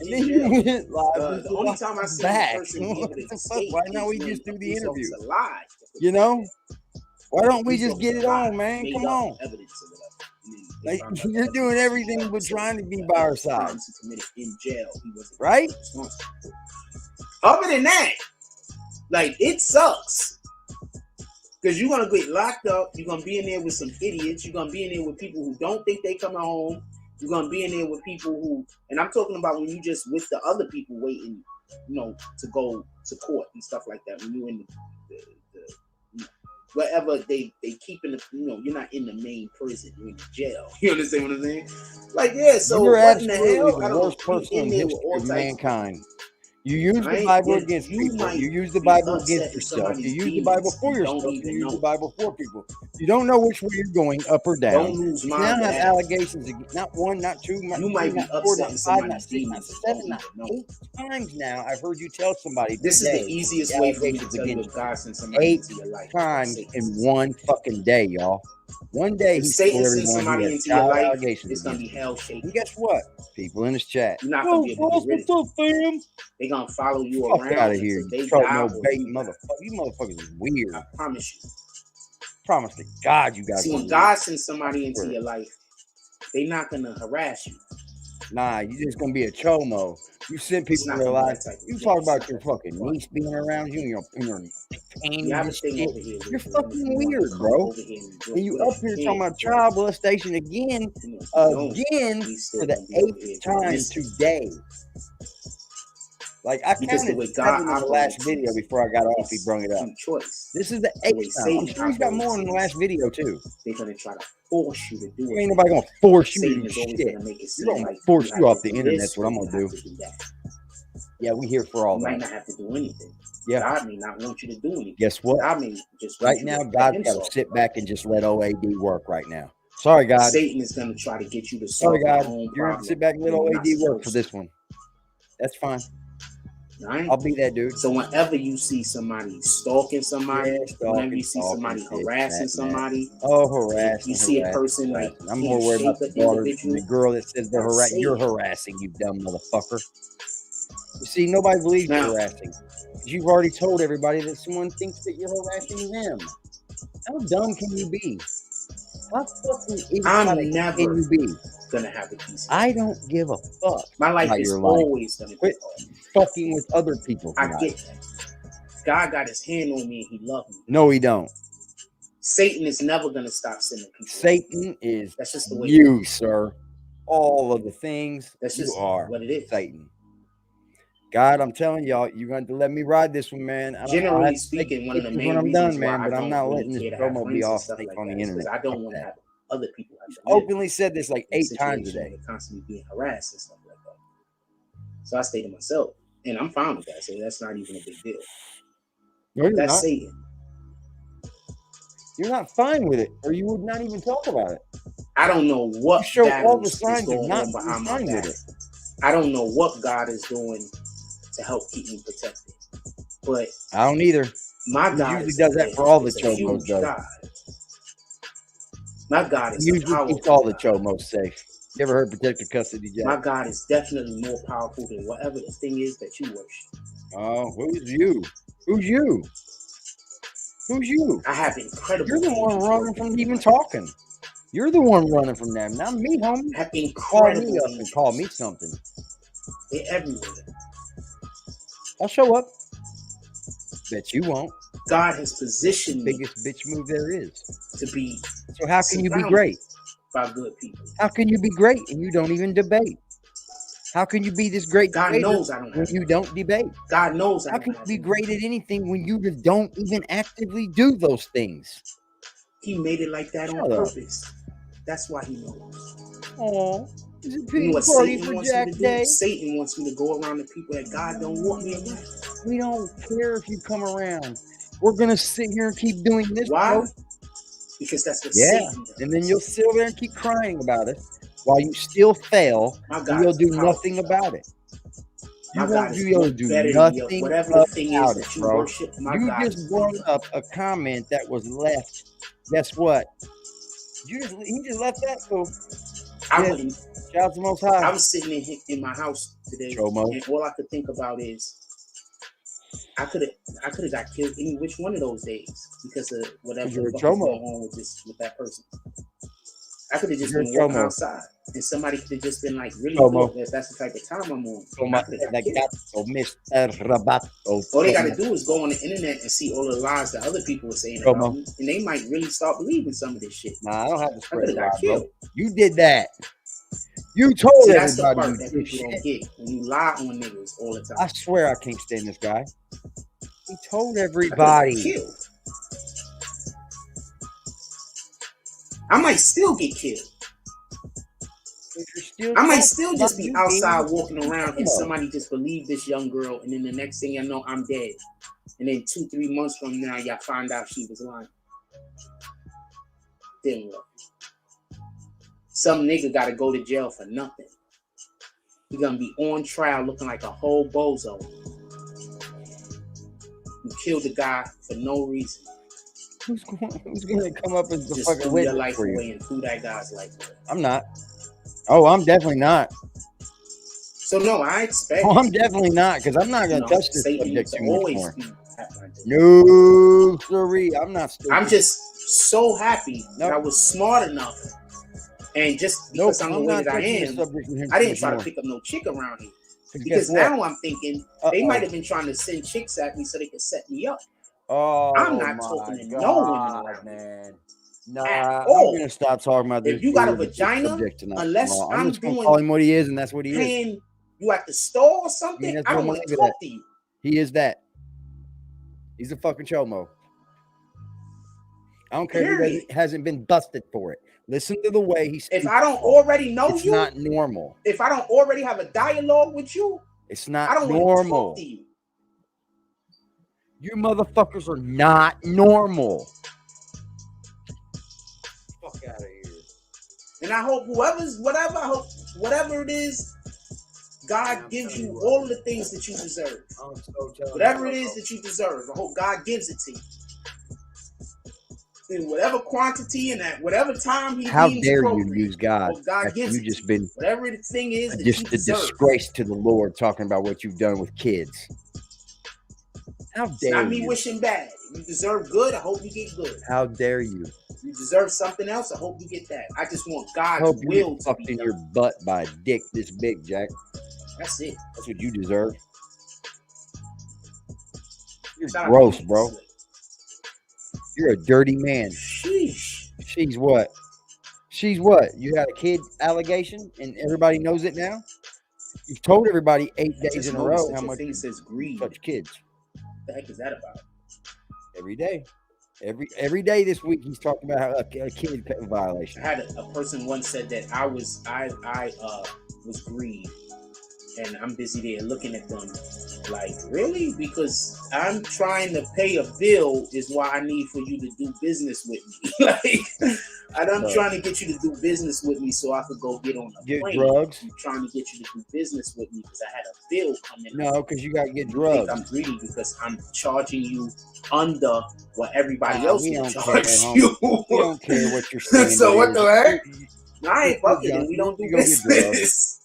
And then you went live. The only time I see the person be able to escape, why don't we just do the interview? You know? Why don't we just get it on, man? Come on. Like, you're doing everything but trying to be by our side. In jail, right? Other than that, like, it sucks. Because you're going to get locked up. You're going to be in there with some idiots. You're going to be in there with people who don't think they coming home. You're going to be in there with people who, and I'm talking about when you just with the other people waiting, to go to court and stuff like that. When you're in the wherever they keep in the, you're not in the main prison. You're in the jail. You understand what I'm saying? Like, yeah, so you're what in the absolutely hell? the worst person in the history of mankind. You use the Bible against people. You use the Bible against yourself. You use the Bible for yourself. You use the Bible for people. You don't know which way you're going, up or down. Don't lose you now have allegations. Not one, not two, not you three, might be not four, not five, not 6, not 7, not 8 times now. I've heard you tell somebody. This is the easiest way for me to tell you if God sent somebody into your life. 8 times in one fucking day, y'all. One day he's Satan sends somebody into your life. It's gonna be hell shaking. And guess what? People in this chat. You're not gonna be able to get rid of it. They're gonna follow you around. Out of here. You motherfuckers is weird. I promise you. Promise to God you guys. See, when God sends somebody into your life, they're not gonna harass you. Nah, you just gonna be a chomo. You send people in your life. You talk about your fucking niece being around you and your pain and shit. You're fucking weird, bro. And you up here talking about child molestation again for the 8th time today. Like, I counted 7 in the last video before I got off. He brung it up. This is the 8th time. I'm sure he's got more in the last video too. They're gonna try to force you to do it. Ain't nobody gonna force you to do shit. You're gonna force you off the internet. That's what I'm gonna do. Yeah, we here for all You that. might not have to do anything. Yeah. God may not want you to do anything. Guess what? God may just right now, God's got to sit back and just let OAD work right now. Sorry, God. Satan is going to try to get you to solve your own You're going to sit back and let OAD work for this one. That's fine. Right? I'll be that dude. So whenever you see somebody stalking somebody, whenever you see somebody harassing somebody, harassing. You see a person like I'm more worried about the daughter than the girl that says you're harassing, you dumb motherfucker. You see, nobody believes you're harassing. You've already told everybody that someone thinks that you're harassing them. How dumb can you be? How fucking idiotic can you be? Gonna have a piece. I don't give a fuck. My life is always gonna quit fucking with other people. I get that. God got his hand on me and he loved me. No, he don't. Satan is never gonna stop sending people. Satan is that's just the way you, sir. All of the things that's just are what it is. Satan. God, I'm telling y'all, you're going to let me ride this one, man. Generally speaking, one of the main reasons why but I'm not letting this promo be off on the internet. I don't want to have other people have to openly said this like 8 times a day. Constantly being harassed and stuff like that. So I stay to myself, and I'm fine with that. So that's not even a big deal. No, that's Satan. You're not fine with it, or you would not even talk about it. I don't know what you show all the signs of not behind my fine back. with it. I don't know what God is doing to help keep me protected, but I don't either. My God usually does that for all the chomos, though. My God is usually keeps all the chomos safe. You ever heard protective custody, Jack? My God is definitely more powerful than whatever the thing is that you worship. Oh, who's you? Who's you? Who's you? I have incredible. You're the one running from even talking. You're the one running from them, not me, homie. I have incredible. Call me up and call me something. They're everywhere. I'll show up. Bet you won't. God has positioned the biggest bitch move there is to be. So how can you be great? By good people. How can you be great and you don't even debate? How can you be this great? God knows I don't. When you don't debate. God knows I How don't. can you be great at anything when you just don't even actively do those things? He made it like that on purpose. That's why he knows. Oh. You know what Satan wants me to do? Satan wants me to go around the people that God don't want me around. We don't care if you come around. We're gonna sit here and keep doing this. Why? Bro. Because that's what Satan does. And then you'll sit there and keep crying about it while you still fail. And you'll do nothing about it. You won't do nothing about it, bro. You just brought up a comment that was left. Guess what? He just left that go. Shout out to Most High. I was sitting in my house today, and all I could think about is I could have got killed any which one of those days because of whatever was going on with that person. I could have just been walking outside, and somebody could have just been like, "Really, if that's the type of time I'm on." All they got to do is go on the internet and see all the lies that other people were saying about me, and they might really start believing some of this shit. Nah, I don't have to spread it out, bro. You did that. You told everybody. That's the part that people don't get when you lie on niggas all the time. I swear I can't stand this guy. He told everybody. I might still get killed. I might still just be outside walking around and somebody just believe this young girl, and then the next thing I know, I'm dead. And then 2-3 months from now, y'all find out she was lying. Then what? Some nigga got to go to jail for nothing. He gonna be on trial looking like a whole bozo. You killed a guy for no reason. Who's gonna come up as the just fucking threw your witness life for you? away and threw that guy's life away. I'm not. Oh, I'm definitely not. So no, I expect. Oh, I'm definitely not, because I'm not gonna touch this subject too much more. No, sorry, I'm not stupid. I'm just so happy that I was smart enough, and just because I'm the way that I am, I didn't try to pick up no chick around here. Because now I'm thinking they might have been trying to send chicks at me so they could set me up. Oh, I'm not talking to no women around, man. Nah, I'm gonna stop talking about this. If you got a vagina, unless I'm just gonna call him what he is, and that's what he is. You at the store or something? I don't want to talk to you. He is that. He's a fucking chomo. I don't care if he hasn't been busted for it. Listen to the way he speaks. If I don't already know it's you, not normal. If I don't already have a dialogue with you, It's not I don't want to normal. talk to you. You motherfuckers are not normal. Fuck out of here. And I hope whatever it is, God gives you all of the things that you deserve. Whatever it is that you deserve, I hope God gives it to you. In whatever quantity and at whatever time He How deems dare you appropriate. use God? Hope God gives You it just to been you. Whatever the thing is that just you a deserve. disgrace to the Lord talking about what you've done with kids. How It's dare not me you? wishing bad. You deserve good. I hope you get good. How dare you? You deserve something else. I hope you get that. I just want I God's hope you will get to fucked be in done. your butt by a dick this big, Jack. That's it. That's what you deserve. You're Shout out gross, to bro. Slick. You're a dirty man. Sheesh. She's what? She's what? You had a kid allegation and everybody knows it now? You've told everybody 8 days Just in a noticed row that how your much thing you says greed. touch kids. What the heck is that about? Every day. Every day this week he's talking about how a kid violation. I had a person once said that I was greed, and I'm busy there looking at them like, really? Because I'm trying to pay a bill is why I need for you to do business with me. Like, I'm trying to get you to do business with me so I could go get on a plane. Drugs. I'm trying to get you to do business with me because I had a bill coming. No, because you got to get You drugs. think I'm greedy because I'm charging you under what everybody else will charge care, you. We don't care what you're saying. So what the heck? I ain't You're bucking young. and we You don't went do to go get drugs. business.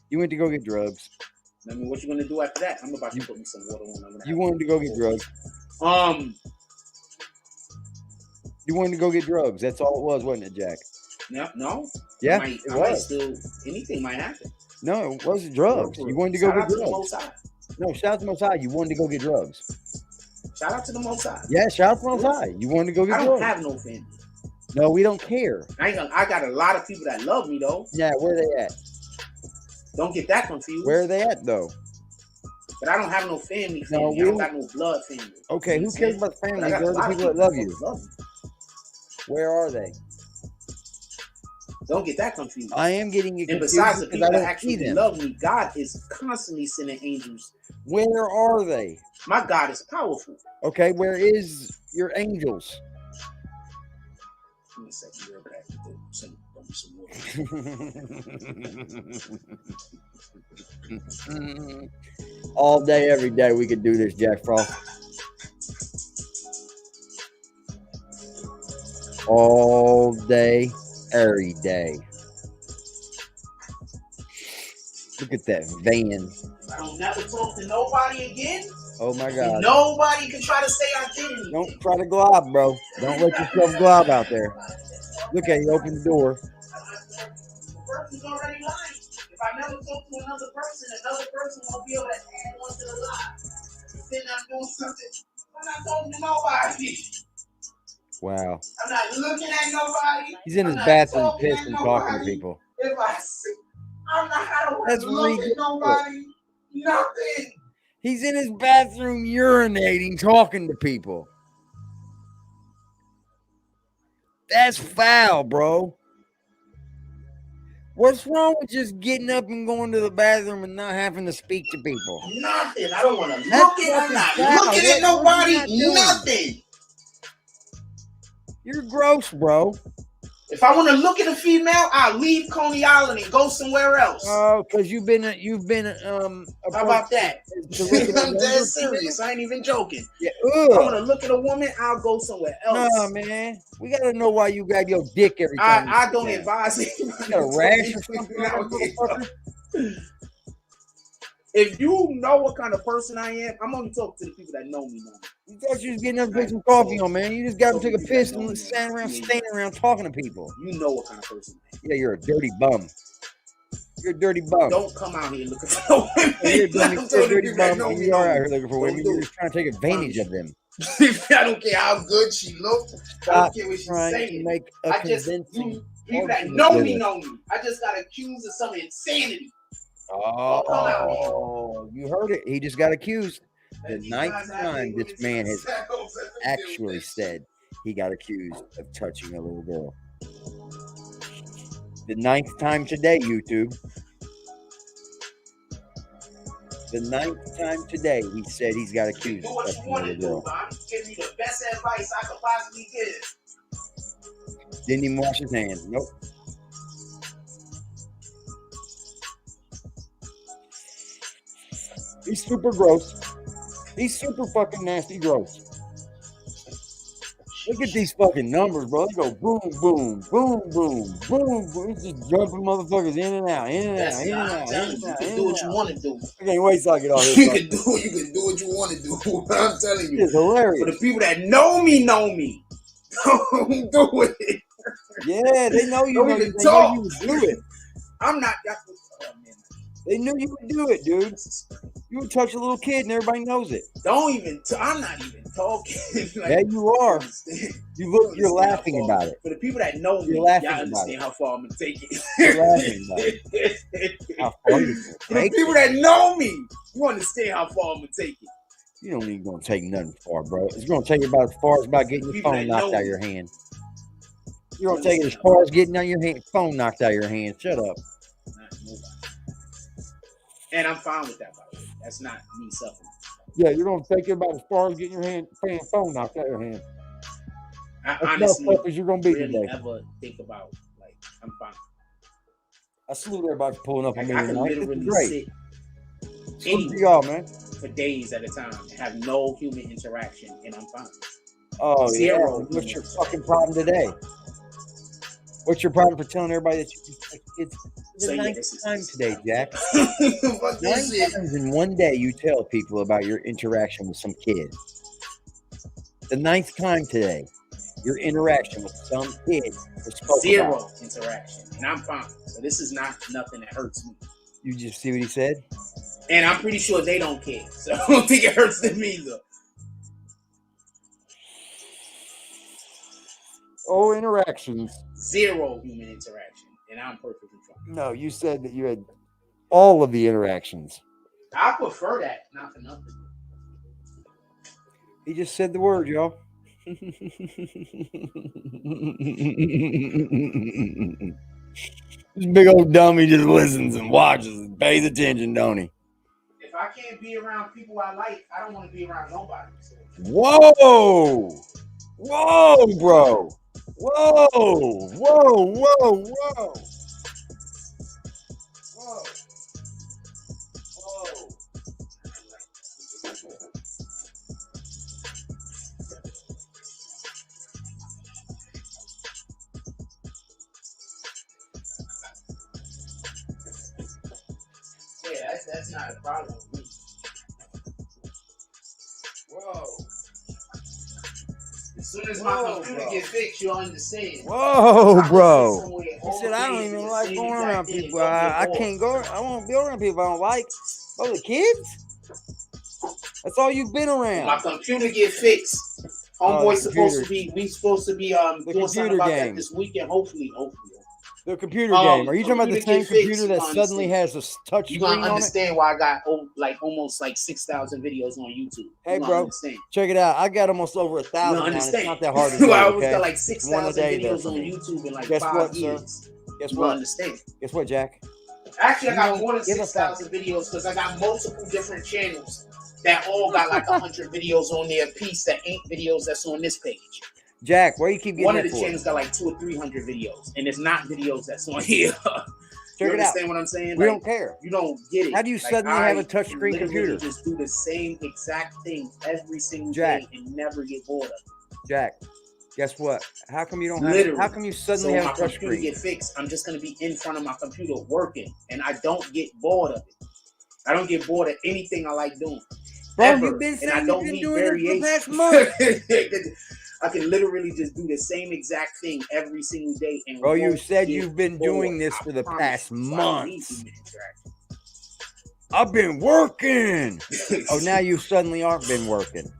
You went to go get drugs. I mean, what you gonna do after that? I'm about to put me some water on. You wanted to go get drugs. You wanted to go get drugs. That's all it was, wasn't it, Jack? No. Yeah, it was. might still, anything might happen. No, it wasn't drugs. You wanted to go get drugs. Most High. No, shout out to Most High. You wanted to go get drugs. Shout out to the Most High. Yeah, shout out to Most High. You wanted to go get drugs. I don't have no family. No, we don't care. I got a lot of people that love me though. Yeah, where they at? Don't get that confused. Where are they at though? But I don't have no family. No, I don't got no blood family. Okay, who cares about the family? They're the people that love you. Where are they? Don't get that confused. I am getting it confused. And besides the people that actually love me, God is constantly sending angels. Where are they? My God is powerful. Okay, where is your angels? Give me a second, real back. Some water. All day, every day, we could do this, Jack Frost. All day, every day. Look at that van. I don't never talk to nobody again. Oh my God. Nobody can try to say I did anything. Don't try to glob, bro. Don't let yourself glob out there. Look at you, open the door. The person's already lying. If I never talk to another person won't be able to add one to the lie. Then I'm doing something. I'm not talking to nobody. Wow. I'm not looking at nobody. He's in his bathroom pissed and talking to people. If I see, I'm not going to look ridiculous. at nobody. Nothing. He's in his bathroom urinating, talking to people. That's foul, bro. What's wrong with just getting up and going to the bathroom and not having to speak to people? Nothing. I don't want to look at. I'm not looking at nobody. Nothing. You're gross, bro. If I want to look at a female, I'll leave Coney Island and go somewhere else. Oh, because you've been how about that? I'm dead serious. I ain't even joking. Yeah. If I want to look at a woman, I'll go somewhere else. Nah, man. We gotta know why you got your dick every time. I don't advise it. You got a rash or something? If you know what kind of person I am, I'm only talking to the people that know me now. You thought you was getting up and put some coffee on, man. You just got to take a piss and standing around talking to people. You know what kind of person I am. Yeah, you're a dirty bum. You're a dirty bum. Don't come out here looking for women. You're a dirty bum. And you are out here looking for women. You're just trying to take advantage of them. I don't care how good she looks. I don't care what she's saying. Make a I just convincing people that know me know me. I just got accused of some insanity. Oh, you heard it. He just got accused. The ninth time this man has actually said he got accused of touching a little girl. The ninth time today, YouTube. The 9th time today, he said he's got accused. Do what you want to do. I'm giving you the best advice I could possibly give. Didn't even wash his hands. Nope. He's super gross. He's super fucking nasty gross. Look at these fucking numbers, bro. They go boom, boom, boom, boom, boom, boom. He's just jumping motherfuckers in and out, in and out, in and out, in and out. You can do what you want to do. I can't wait till I get all this. You can do what you want to do. I'm telling you. It's hilarious. For the people that know me. Don't do it. Yeah, they know you. Don't Know, even they talk. know you would do it. I'm not. They knew you would do it, dude. You would touch a little kid and everybody knows it. Don't even. I'm not even talking. Like, yeah, you are. You look. You're laughing about it. For the people that know me, you're laughing y'all about understand it. how far I'm gonna take it. You're laughing about it. How far you For the people that know me, you understand how far I'm gonna take it. You don't even gonna take nothing far, bro. It's gonna take you about as far as about getting your phone knocked out of your hand. You're gonna take it as far as getting out your hand, phone knocked out of your hand. Shut up. And I'm fine with that, by the way. That's not me suffering. Yeah, you're gonna take it about as far as getting your phone knocked out of your hand. I That's honestly as you're gonna be really today. never think about, like, I'm fine. I salute everybody for pulling up on me I can tonight. literally Great. sit Salute to y'all, man. for days at a time and have no human interaction, and I'm fine. Oh, Zero. yeah. What's your fucking problem today? What's your problem for telling everybody that it's the 9th time today, Jack? 9 times in one day you tell people about your interaction with some kid. The 9th time today, your interaction with some kid was spoken Zero about. interaction, and I'm fine. So this is not nothing that hurts me. You just see what he said? And I'm pretty sure they don't care. So I don't think it hurts them either. Oh, interactions. Zero human interaction, and I'm perfectly fine. No, you said that you had all of the interactions. I prefer that, not for nothing. He just said the word, y'all. This big old dummy just listens and watches and pays attention, don't he? If I can't be around people I like, I don't want to be around nobody. So. Whoa! Whoa, bro! Whoa! Whoa! Whoa! Whoa! Whoa! Whoa! Yeah, that's not a problem with me. Whoa! As soon as my computer gets fixed, you'll understand. Whoa, bro! He said, "I don't even like going around people. I can't go. I won't be around people I don't like. Oh, the kids? That's all you've been around." My computer get fixed. Homeboy's supposed to be. We supposed to be doing something about that this weekend. Hopefully. The computer game. Are you talking about the same computer fixed, that suddenly has a touch You screen on gonna it? understand why I got almost 6,000 videos on YouTube. Hey, bro, check it out. I got almost over 1,000 now. It's not that hard to do, I okay? got like 6,000 videos on YouTube in like 5 years. Guess you what? Understand? Guess what, Jack? Actually, I got more than 6,000 videos because I got multiple different channels that all got like 100 videos on their piece that ain't videos that's on this page. Jack, where you keep getting one that of the for? channels got like 200 or 300 videos, and it's not videos that's on here. You understand what I'm saying? We like, don't care. You don't get it. How do you suddenly have a touchscreen computer? Just do the same exact thing every single day and never get bored of it. Jack, guess what? How come you don't have? How come you suddenly have a my computer touchscreen? Get fixed. I'm just gonna be in front of my computer working, and I don't get bored of it. I don't get bored of anything I like doing. Bro, ever. you've been and I saying don't you've been need doing variation. it for the past month. I can literally just do the same exact thing every single day. And bro, you said you've been doing this for the past month. I've been working. Oh, now you suddenly aren't been working.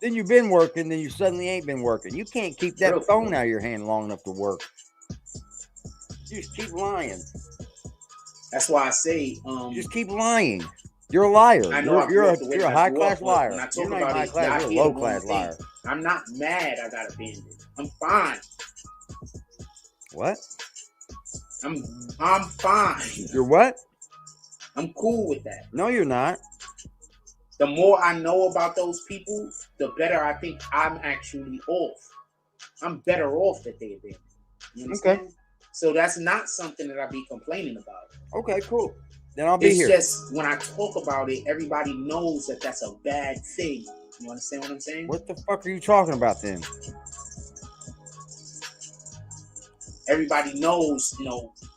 Then you've been working, then you suddenly ain't been working. You can't keep that phone out of your hand long enough to work. You just keep lying. That's why I say, just keep lying. You're a liar. I know You're a high class liar. You're not high class. You're a low class liar. I'm not mad. I got abandoned. I'm fine. What? I'm fine. You're what? I'm cool with that. No, you're not. The more I know about those people, the better I think I'm actually off. I'm better off that they abandoned. You understand? Okay. So that's not something that I be complaining about. Okay, cool. Then I'll be here. It's just when I talk about it, everybody knows that that's a bad thing. You understand what I'm saying? What the fuck are you talking about then? Everybody knows,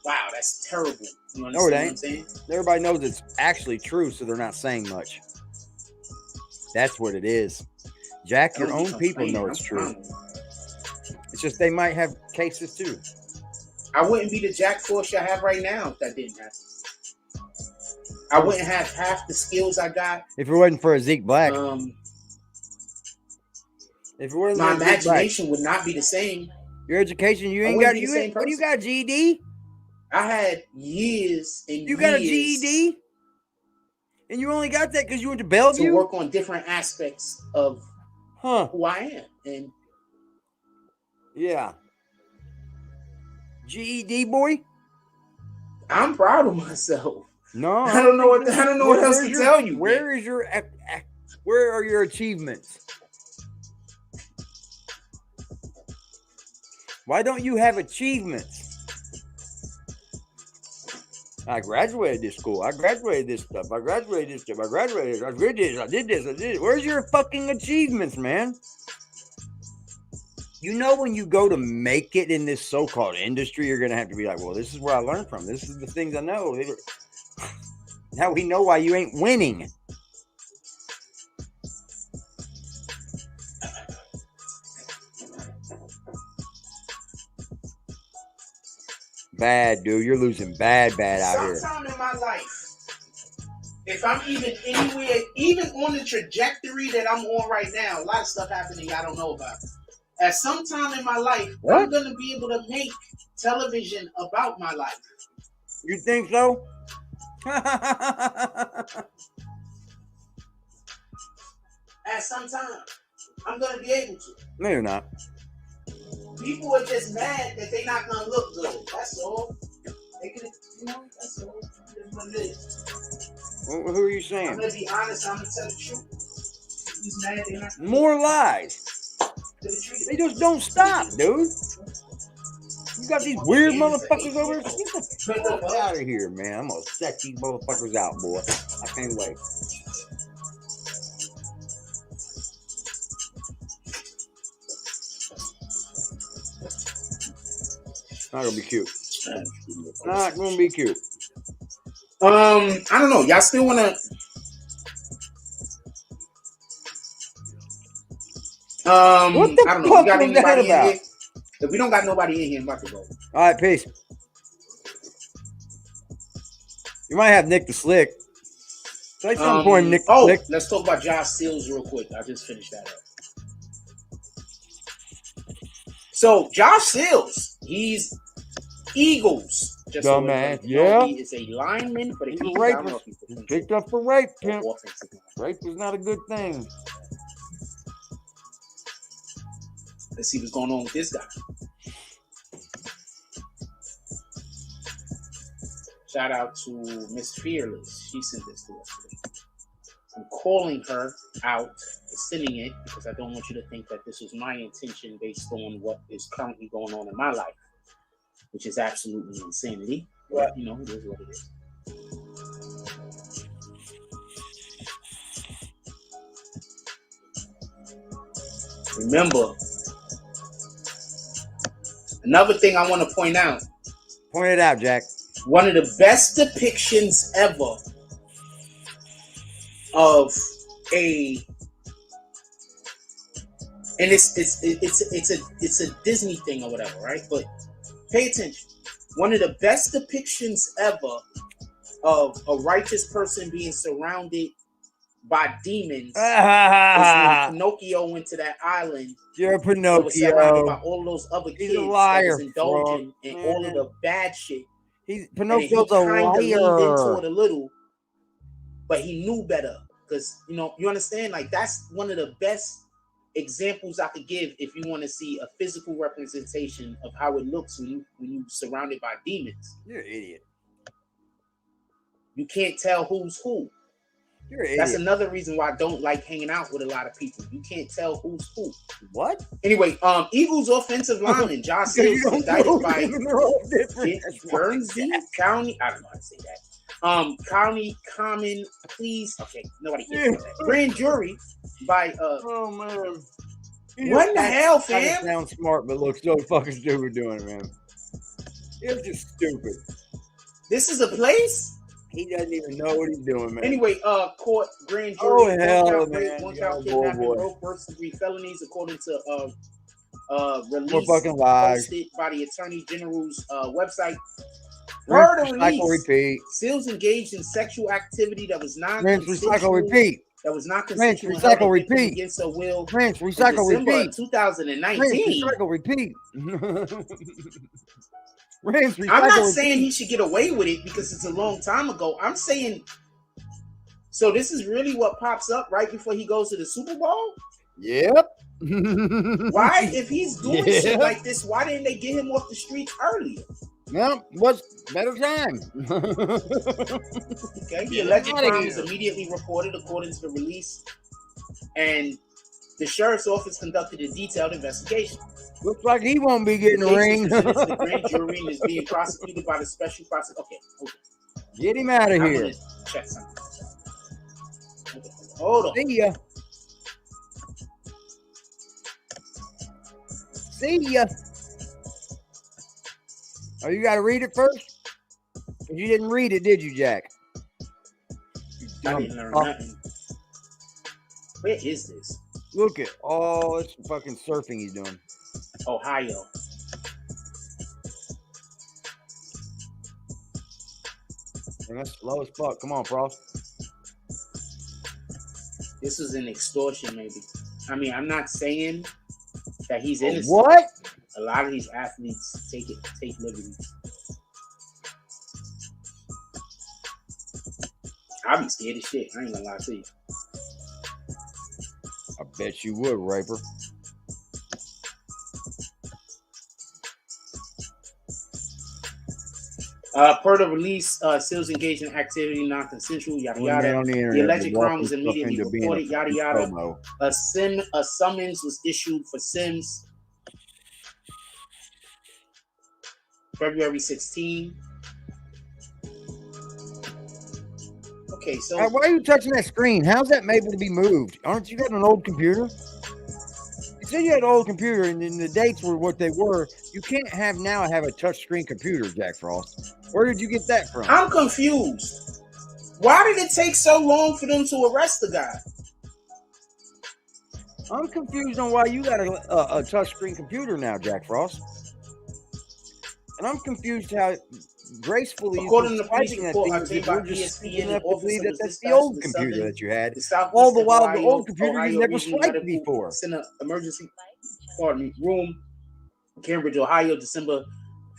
wow, that's terrible. You understand what I'm saying? Everybody knows it's actually true, so they're not saying much. That's what it is. Jack, your own people know it's true. It's just they might have cases too. I wouldn't be the Jack Force I have right now if that didn't happen. I wouldn't have half the skills I got if it wasn't for a Zeke Black. If it wasn't my imagination would not be the same. Your education, you ain't got what do you got, GED? I had years and you got a GED, and you only got that because you went to Bellevue to work on different aspects of who I am, and yeah, GED boy. I'm proud of myself. No, I don't know what else to tell you. Where is your where are your achievements? Why don't you have achievements? I graduated this school. I graduated this stuff. I graduated this stuff. I graduated. I did this. I did this. I did it. Where's your fucking achievements, man? You know, when you go to make it in this so-called industry, you're going to have to be like, well, this is where I learned from. This is the things I know. Now we know why you ain't winning. Bad, dude. You're losing bad out here. Sometime in my life, if I'm even anywhere, even on the trajectory that I'm on right now, a lot of stuff happening I don't know about. At some time in my life, I'm going to be able to make television about my life. You think so? At some time, I'm going to be able to. No, you're not. People are just mad that they're not going to look good. That's all. They could, that's all. That's what it is. Who are you saying? I'm going to be honest. I'm going to tell the truth. He's mad they're not. More lies. They just don't stop, dude. You got these weird motherfuckers over here. Get the fuck out of here, man. I'm going to set these motherfuckers out, boy. I can't wait. Not gonna be cute. Not gonna be cute. I don't know. Y'all still wanna? What the I don't know. fuck We got was that anybody about? in here? If we don't got nobody in here, I'm about to go. All right, peace. You might have Nick the Slick. Say something for him, Nick the Slick. Let's talk about Josh Seals real quick. I just finished that up. So Josh Seals, he's Eagles. Just dumbass, yeah. He is a lineman for the He's Eagles. a rapist. He's picked up for rape, Pimp. Rape is not a good thing. Let's see what's going on with this guy. Shout out to Miss Fearless. She sent this to us today. I'm calling her out for sending it because I don't want you to think that this was my intention based on what is currently going on in my life, which is absolutely insanity. But, it is what it is. Remember, another thing I want to point out. Point it out, Jack. One of the best depictions ever of a, and it's a Disney thing or whatever, right? But pay attention. One of the best depictions ever of a righteous person being surrounded by demons was when Pinocchio went to that island. You're Pinocchio. Was surrounded by Pinocchio. all those other kids He's a liar, that was indulging in all of the bad shit. Pinocchio's a liar. Leaned into it a little, but he knew better because you understand. Like that's one of the best examples I could give if you want to see a physical representation of how it looks when you surrounded by demons. You're an idiot. You can't tell who's who. You're an That's idiot. another reason why I don't like hanging out with a lot of people. You can't tell who's who. What? Anyway, Eagles offensive lineman Josh Seals was indicted by Guernsey County. I don't know how to say that. County Common Pleas. Okay, nobody cares about that. Grand jury by oh man. What the hell, fam? Sound smart, but look so fucking stupid doing it, man. It's just stupid. This is a place? He doesn't even know what he's doing, man. Anyway, court grand jury. Oh hell, man! One count kidnapping, rope, first degree felonies, according to release more fucking lies posted by the Attorney General's website. Rinse, recycle, repeat. Seals engaged in sexual activity that was not Rinse, recycle, repeat. That was not Rinse, consensual. recycle, repeat. Against her will. Rinse, recycle, repeat. 2019. Rinse, recycle, repeat. Rinse, recycle, I'm not repeat. saying he should get away with it because it's a long time ago. I'm saying, so this is really what pops up right before he goes to the Super Bowl? Yep. Why, if he's doing shit like this, why didn't they get him off the streets earlier? Well, what's better time? Okay, the alleged crime was immediately reported according to the release, and the sheriff's office conducted a detailed investigation. Looks like he won't be getting a ring. The grand jury is being prosecuted by the special prosecutor. Okay, hold on. Get him out of here. Check something. Okay, hold on. See ya. See ya. Oh, you got to read it first? You didn't read it, did you, Jack? I didn't learn nothing. Where is this? Look at all this fucking surfing he's doing. Ohio. And that's slow as fuck. Come on, Frost. This is an extortion, maybe. I mean, I'm not saying that he's innocent. What? A lot of these athletes take liberties. I'll be scared as shit. I ain't gonna lie to you. I bet you would, Raper. Per the release, Seals engaged in activity non-consensual, yada yada. The alleged crime was immediately reported, yada yada. A summons was issued for Sims February 16. Okay, so why are you touching that screen? How's that able to be moved? Aren't you got an old computer? You said you had an old computer, and then the dates were what they were. You can't have a touch screen computer, Jack Frost. Where did you get that from? I'm confused. Why did it take so long for them to arrest the guy? I'm confused on why you got a touch screen computer now, Jack Frost. And I'm confused how gracefully according to the police report, that's the old computer that you had. All the while, the old computer you never swiped before. Center emergency room, Cambridge, Ohio, December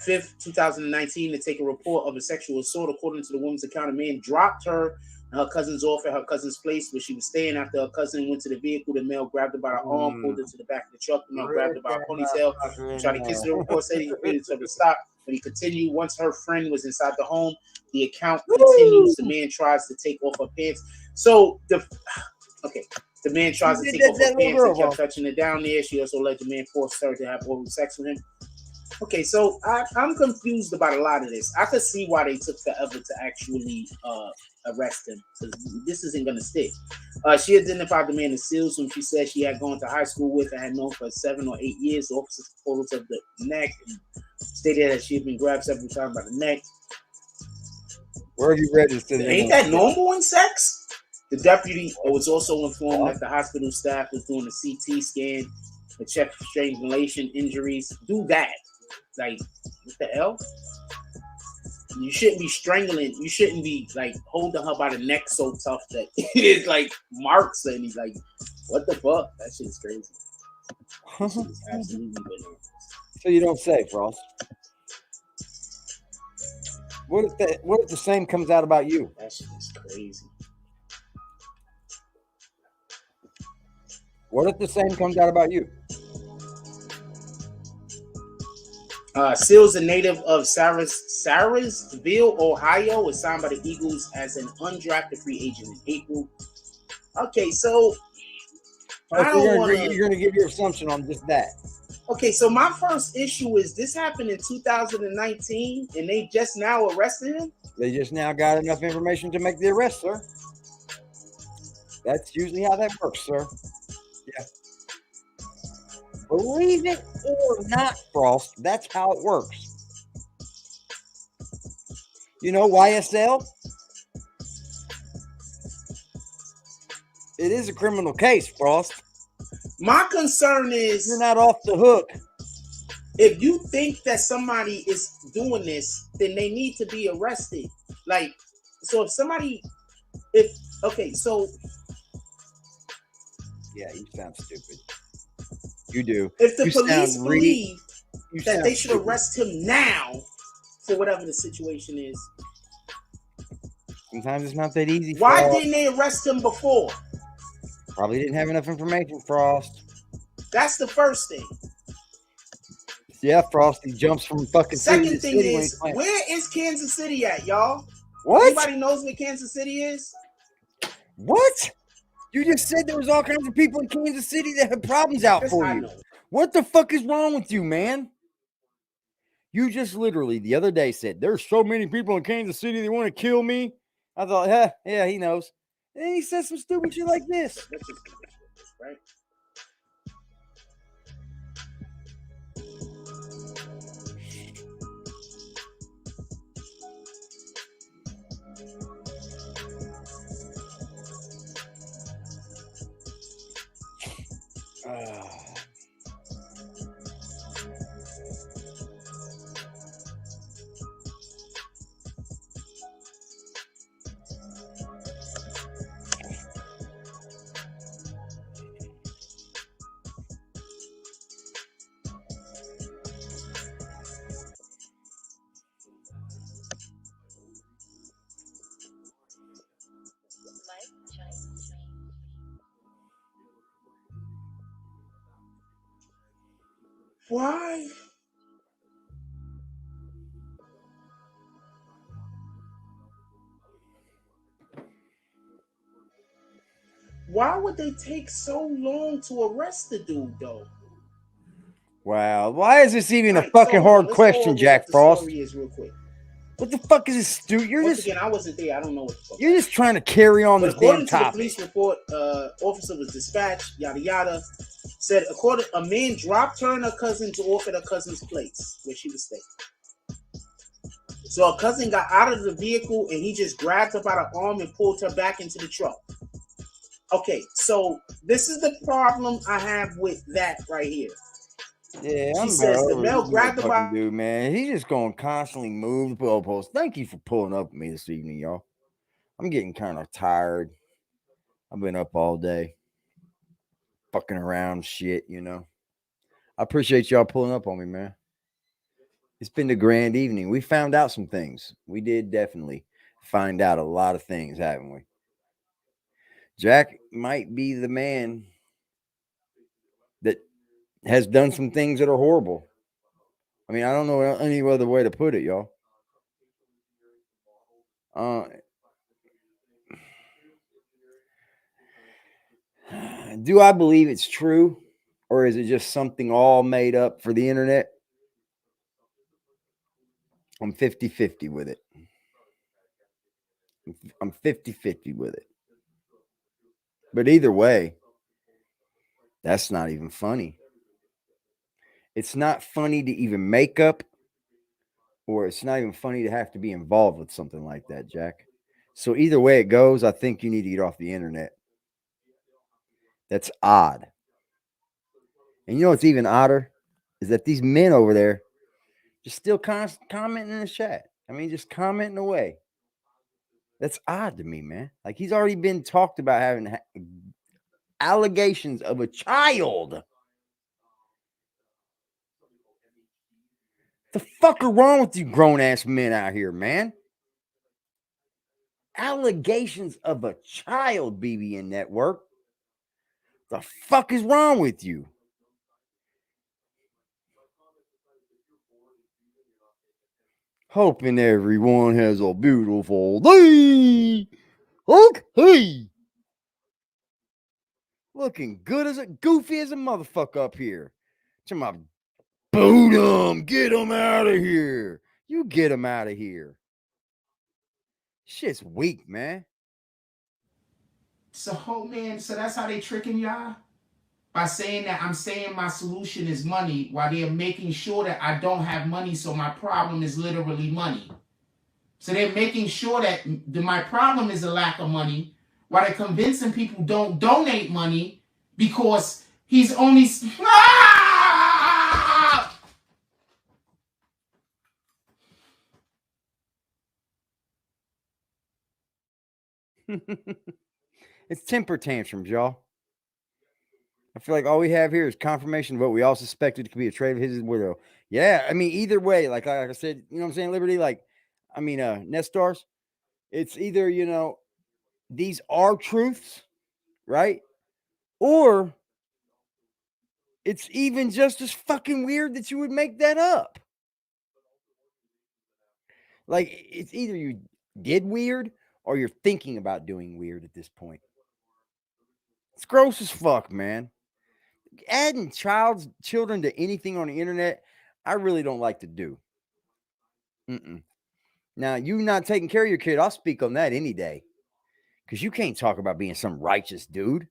5th, 2019, to take a report of a sexual assault. According to the woman's account, a man dropped her and her cousins off at her cousin's place where she was staying. After her cousin went to the vehicle, the male grabbed her by her arm, pulled her to the back of the truck. The male grabbed her by her ponytail, tried to kiss her. The report said he repeated to her to stop, but he continued. Once her friend was inside the home, the account continues. The man tries to take off her pants. So the man tries to take off her pants and kept touching her down there. She also let the man force her to have oral sex with him. Okay, so I'm confused about a lot of this. I could see why they took forever to actually arrest him, because this isn't going to stick. She identified the man as Seals, whom she said she had gone to high school with and had known for 7 or 8 years. The officer took photos of the neck and stated that she had been grabbed several times by the neck. Where have you registered? Ain't that normal in sex? The deputy was also informed that the hospital staff was doing a CT scan to check for strangulation injuries. Do that. Like, what the hell? You shouldn't be strangling. You shouldn't be like holding her by the neck so tough that it's like marks, and he's like, "What the fuck?" That shit is crazy. That shit is absolutely bananas. So you don't say, Frost. What if the same comes out about you? That shit is crazy. What if the same comes out about you? Seals, a native of Sarasville, Ohio, was signed by the Eagles as an undrafted free agent in April. Okay, so I don't want to. You're gonna give your assumption on just that. Okay, so my first issue is this happened in 2019, and they just now arrested him. They just now got enough information to make the arrest, sir. That's usually how that works, sir. Yeah. Believe it or not, Frost, that's how it works. You know, YSL? It is a criminal case, Frost. My concern is you're not off the hook. If you think that somebody is doing this, then they need to be arrested. Like, so if somebody, so. Yeah, you sound stupid. You do. If the police believe that they should arrest him now for whatever the situation is. Sometimes it's not that easy. Why didn't they arrest him before? Probably didn't have enough information, Frost. That's the first thing. Yeah, Frost, he jumps from fucking Second thing is, where is Kansas City at, y'all? What? Anybody knows where Kansas City is? What? You just said there was all kinds of people in Kansas City that had problems out for you. What the fuck is wrong with you, man? You just literally the other day said, there's so many people in Kansas City that want to kill me. I thought, yeah, he knows. And then he says some stupid shit like this. Right? Why? Why would they take so long to arrest the dude, though? Wow. Why is this even a fucking hard question, Jack Frost? Real quick. What the fuck is this, Stu? Once again, I wasn't there. I don't know what the fuck. You're just trying to carry on this damn topic. According to the police report, officer was dispatched, yada yada. Said a man dropped her and her cousin to off at her cousin's place where she was staying. So her cousin got out of the vehicle and he just grabbed her by the arm and pulled her back into the truck. Okay, so this is the problem I have with that right here. Yeah, she says the male grabbed her by. Dude, man, he's just going to constantly move the goalposts. Thank you for pulling up with me this evening, y'all. I'm getting kind of tired. I've been up all day, fucking around shit, you know. I appreciate y'all pulling up on me, man. It's been a grand evening. We found out some things. We did definitely find out a lot of things, haven't we? Jack might be the man that has done some things that are horrible. I mean, I don't know any other way to put it, y'all. Do I believe it's true? Or is it just something all made up for the internet? I'm 50-50 with it. I'm 50-50 with it. But either way, that's not even funny. It's not funny to even make up, or it's not even funny to have to be involved with something like that, Jack. So either way it goes, I think you need to get off the internet. That's odd. And you know what's even odder? Is that these men over there just still commenting in the chat. I mean, just commenting away. That's odd to me, man. Like, he's already been talked about having allegations of a child. The fuck are wrong with you grown-ass men out here, man? Allegations of a child, BBN Network. The fuck is wrong with you? Hoping everyone has a beautiful day. Okay. Looking good as goofy as a motherfucker up here. To my boot him. Get him out of here. You get him out of here. Shit's weak, man. So, man, so that's how they tricking y'all? By saying that I'm saying my solution is money while they're making sure that I don't have money, so my problem is literally money. So they're making sure that my problem is a lack of money while they're convincing people don't donate money because he's only... It's temper tantrums, y'all. I feel like all we have here is confirmation of what we all suspected could be a trait of his widow. Yeah, I mean, either way, like I said, you know what I'm saying, Liberty? Like, I mean, Nestars, it's either, you know, these are truths, right? Or it's even just as fucking weird that you would make that up. Like, it's either you did weird or you're thinking about doing weird at this point. It's gross as fuck, man. Adding children to anything on the internet, I really don't like to do. Now, you not taking care of your kid, I'll speak on that any day. Because you can't talk about being some righteous dude.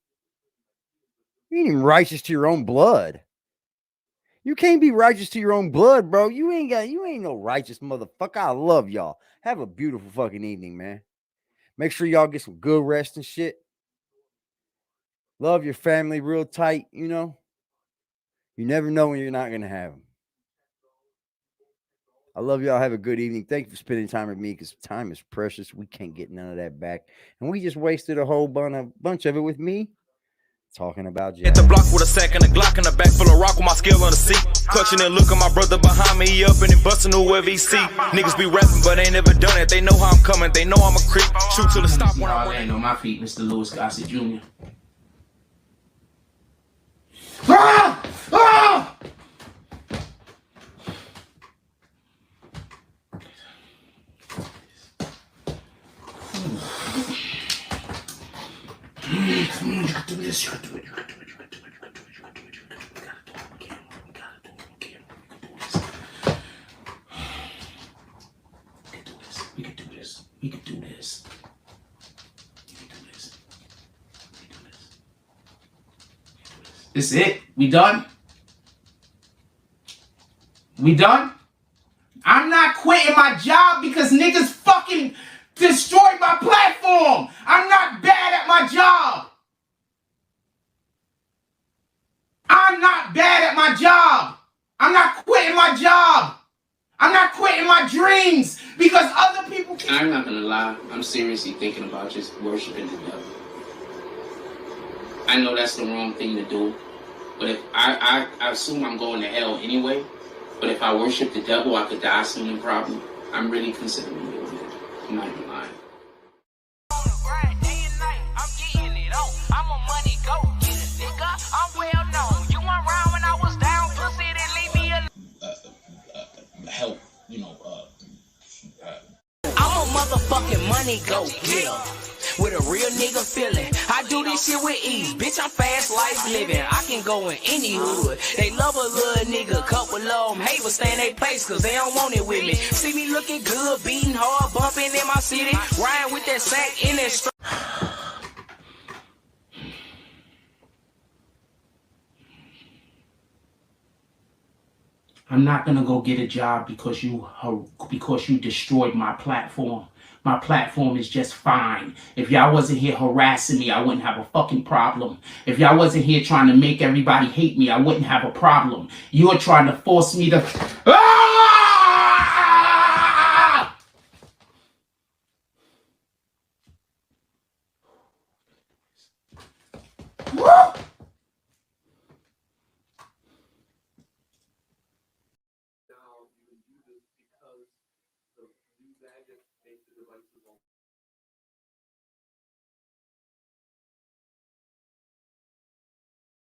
You ain't even righteous to your own blood. You can't be righteous to your own blood, bro. You ain't no righteous motherfucker. I love y'all. Have a beautiful fucking evening, man. Make sure y'all get some good rest and shit. Love your family real tight, you know. You never know when you're not going to have them. I love y'all. Have a good evening. Thank you for spending time with me because time is precious. We can't get none of that back. And we just wasted a whole bunch of it with me talking about Jack. At the block with a sack and a Glock in the back full of rock with my skill on the seat. Clutching and looking my brother behind me, he up and he busting whoever he see. Niggas be rapping, but they never done it. They know how I'm coming. They know I'm a creep. Shoot till the stop when I'm laying on my feet, Mr. Lewis Gossett Jr. Ah! Ah! You gotta do this, you gotta do it, you gotta do it, you gotta do it, you gotta do it, you gotta do it, you gotta do it, you gotta do it again, you gotta do it again, we can do this. We can do this, we can do this, we can do this, we can do this, we can do this. This is it? We done? We done? I'm not quitting my job because niggas fucking destroyed my platform. I'm not bad at my job. I'm not bad at my job. I'm not quitting my job. I'm not quitting my dreams because other people can. I'm not gonna lie. I'm seriously thinking about just worshiping the devil. I know that's the wrong thing to do, but if I assume I'm going to hell anyway. But if I worship the devil, I could die soon and probably. I'm really considering doing it. I'm not even lying. Help, you know, I'm a motherfucking money go getter with a real nigga feeling. I do this shit with ease, bitch. I'm fast life living. I can go in any hood. They love a little nigga, couple of them hate but stay in their place cause they don't want it with me. See me looking good, beating hard, bumping in my city, riding with that sack in that strap. I'm not gonna go get a job because you destroyed my platform. My platform is just fine. If y'all wasn't here harassing me, I wouldn't have a fucking problem. If y'all wasn't here trying to make everybody hate me, I wouldn't have a problem. You're trying to force me to... Ah!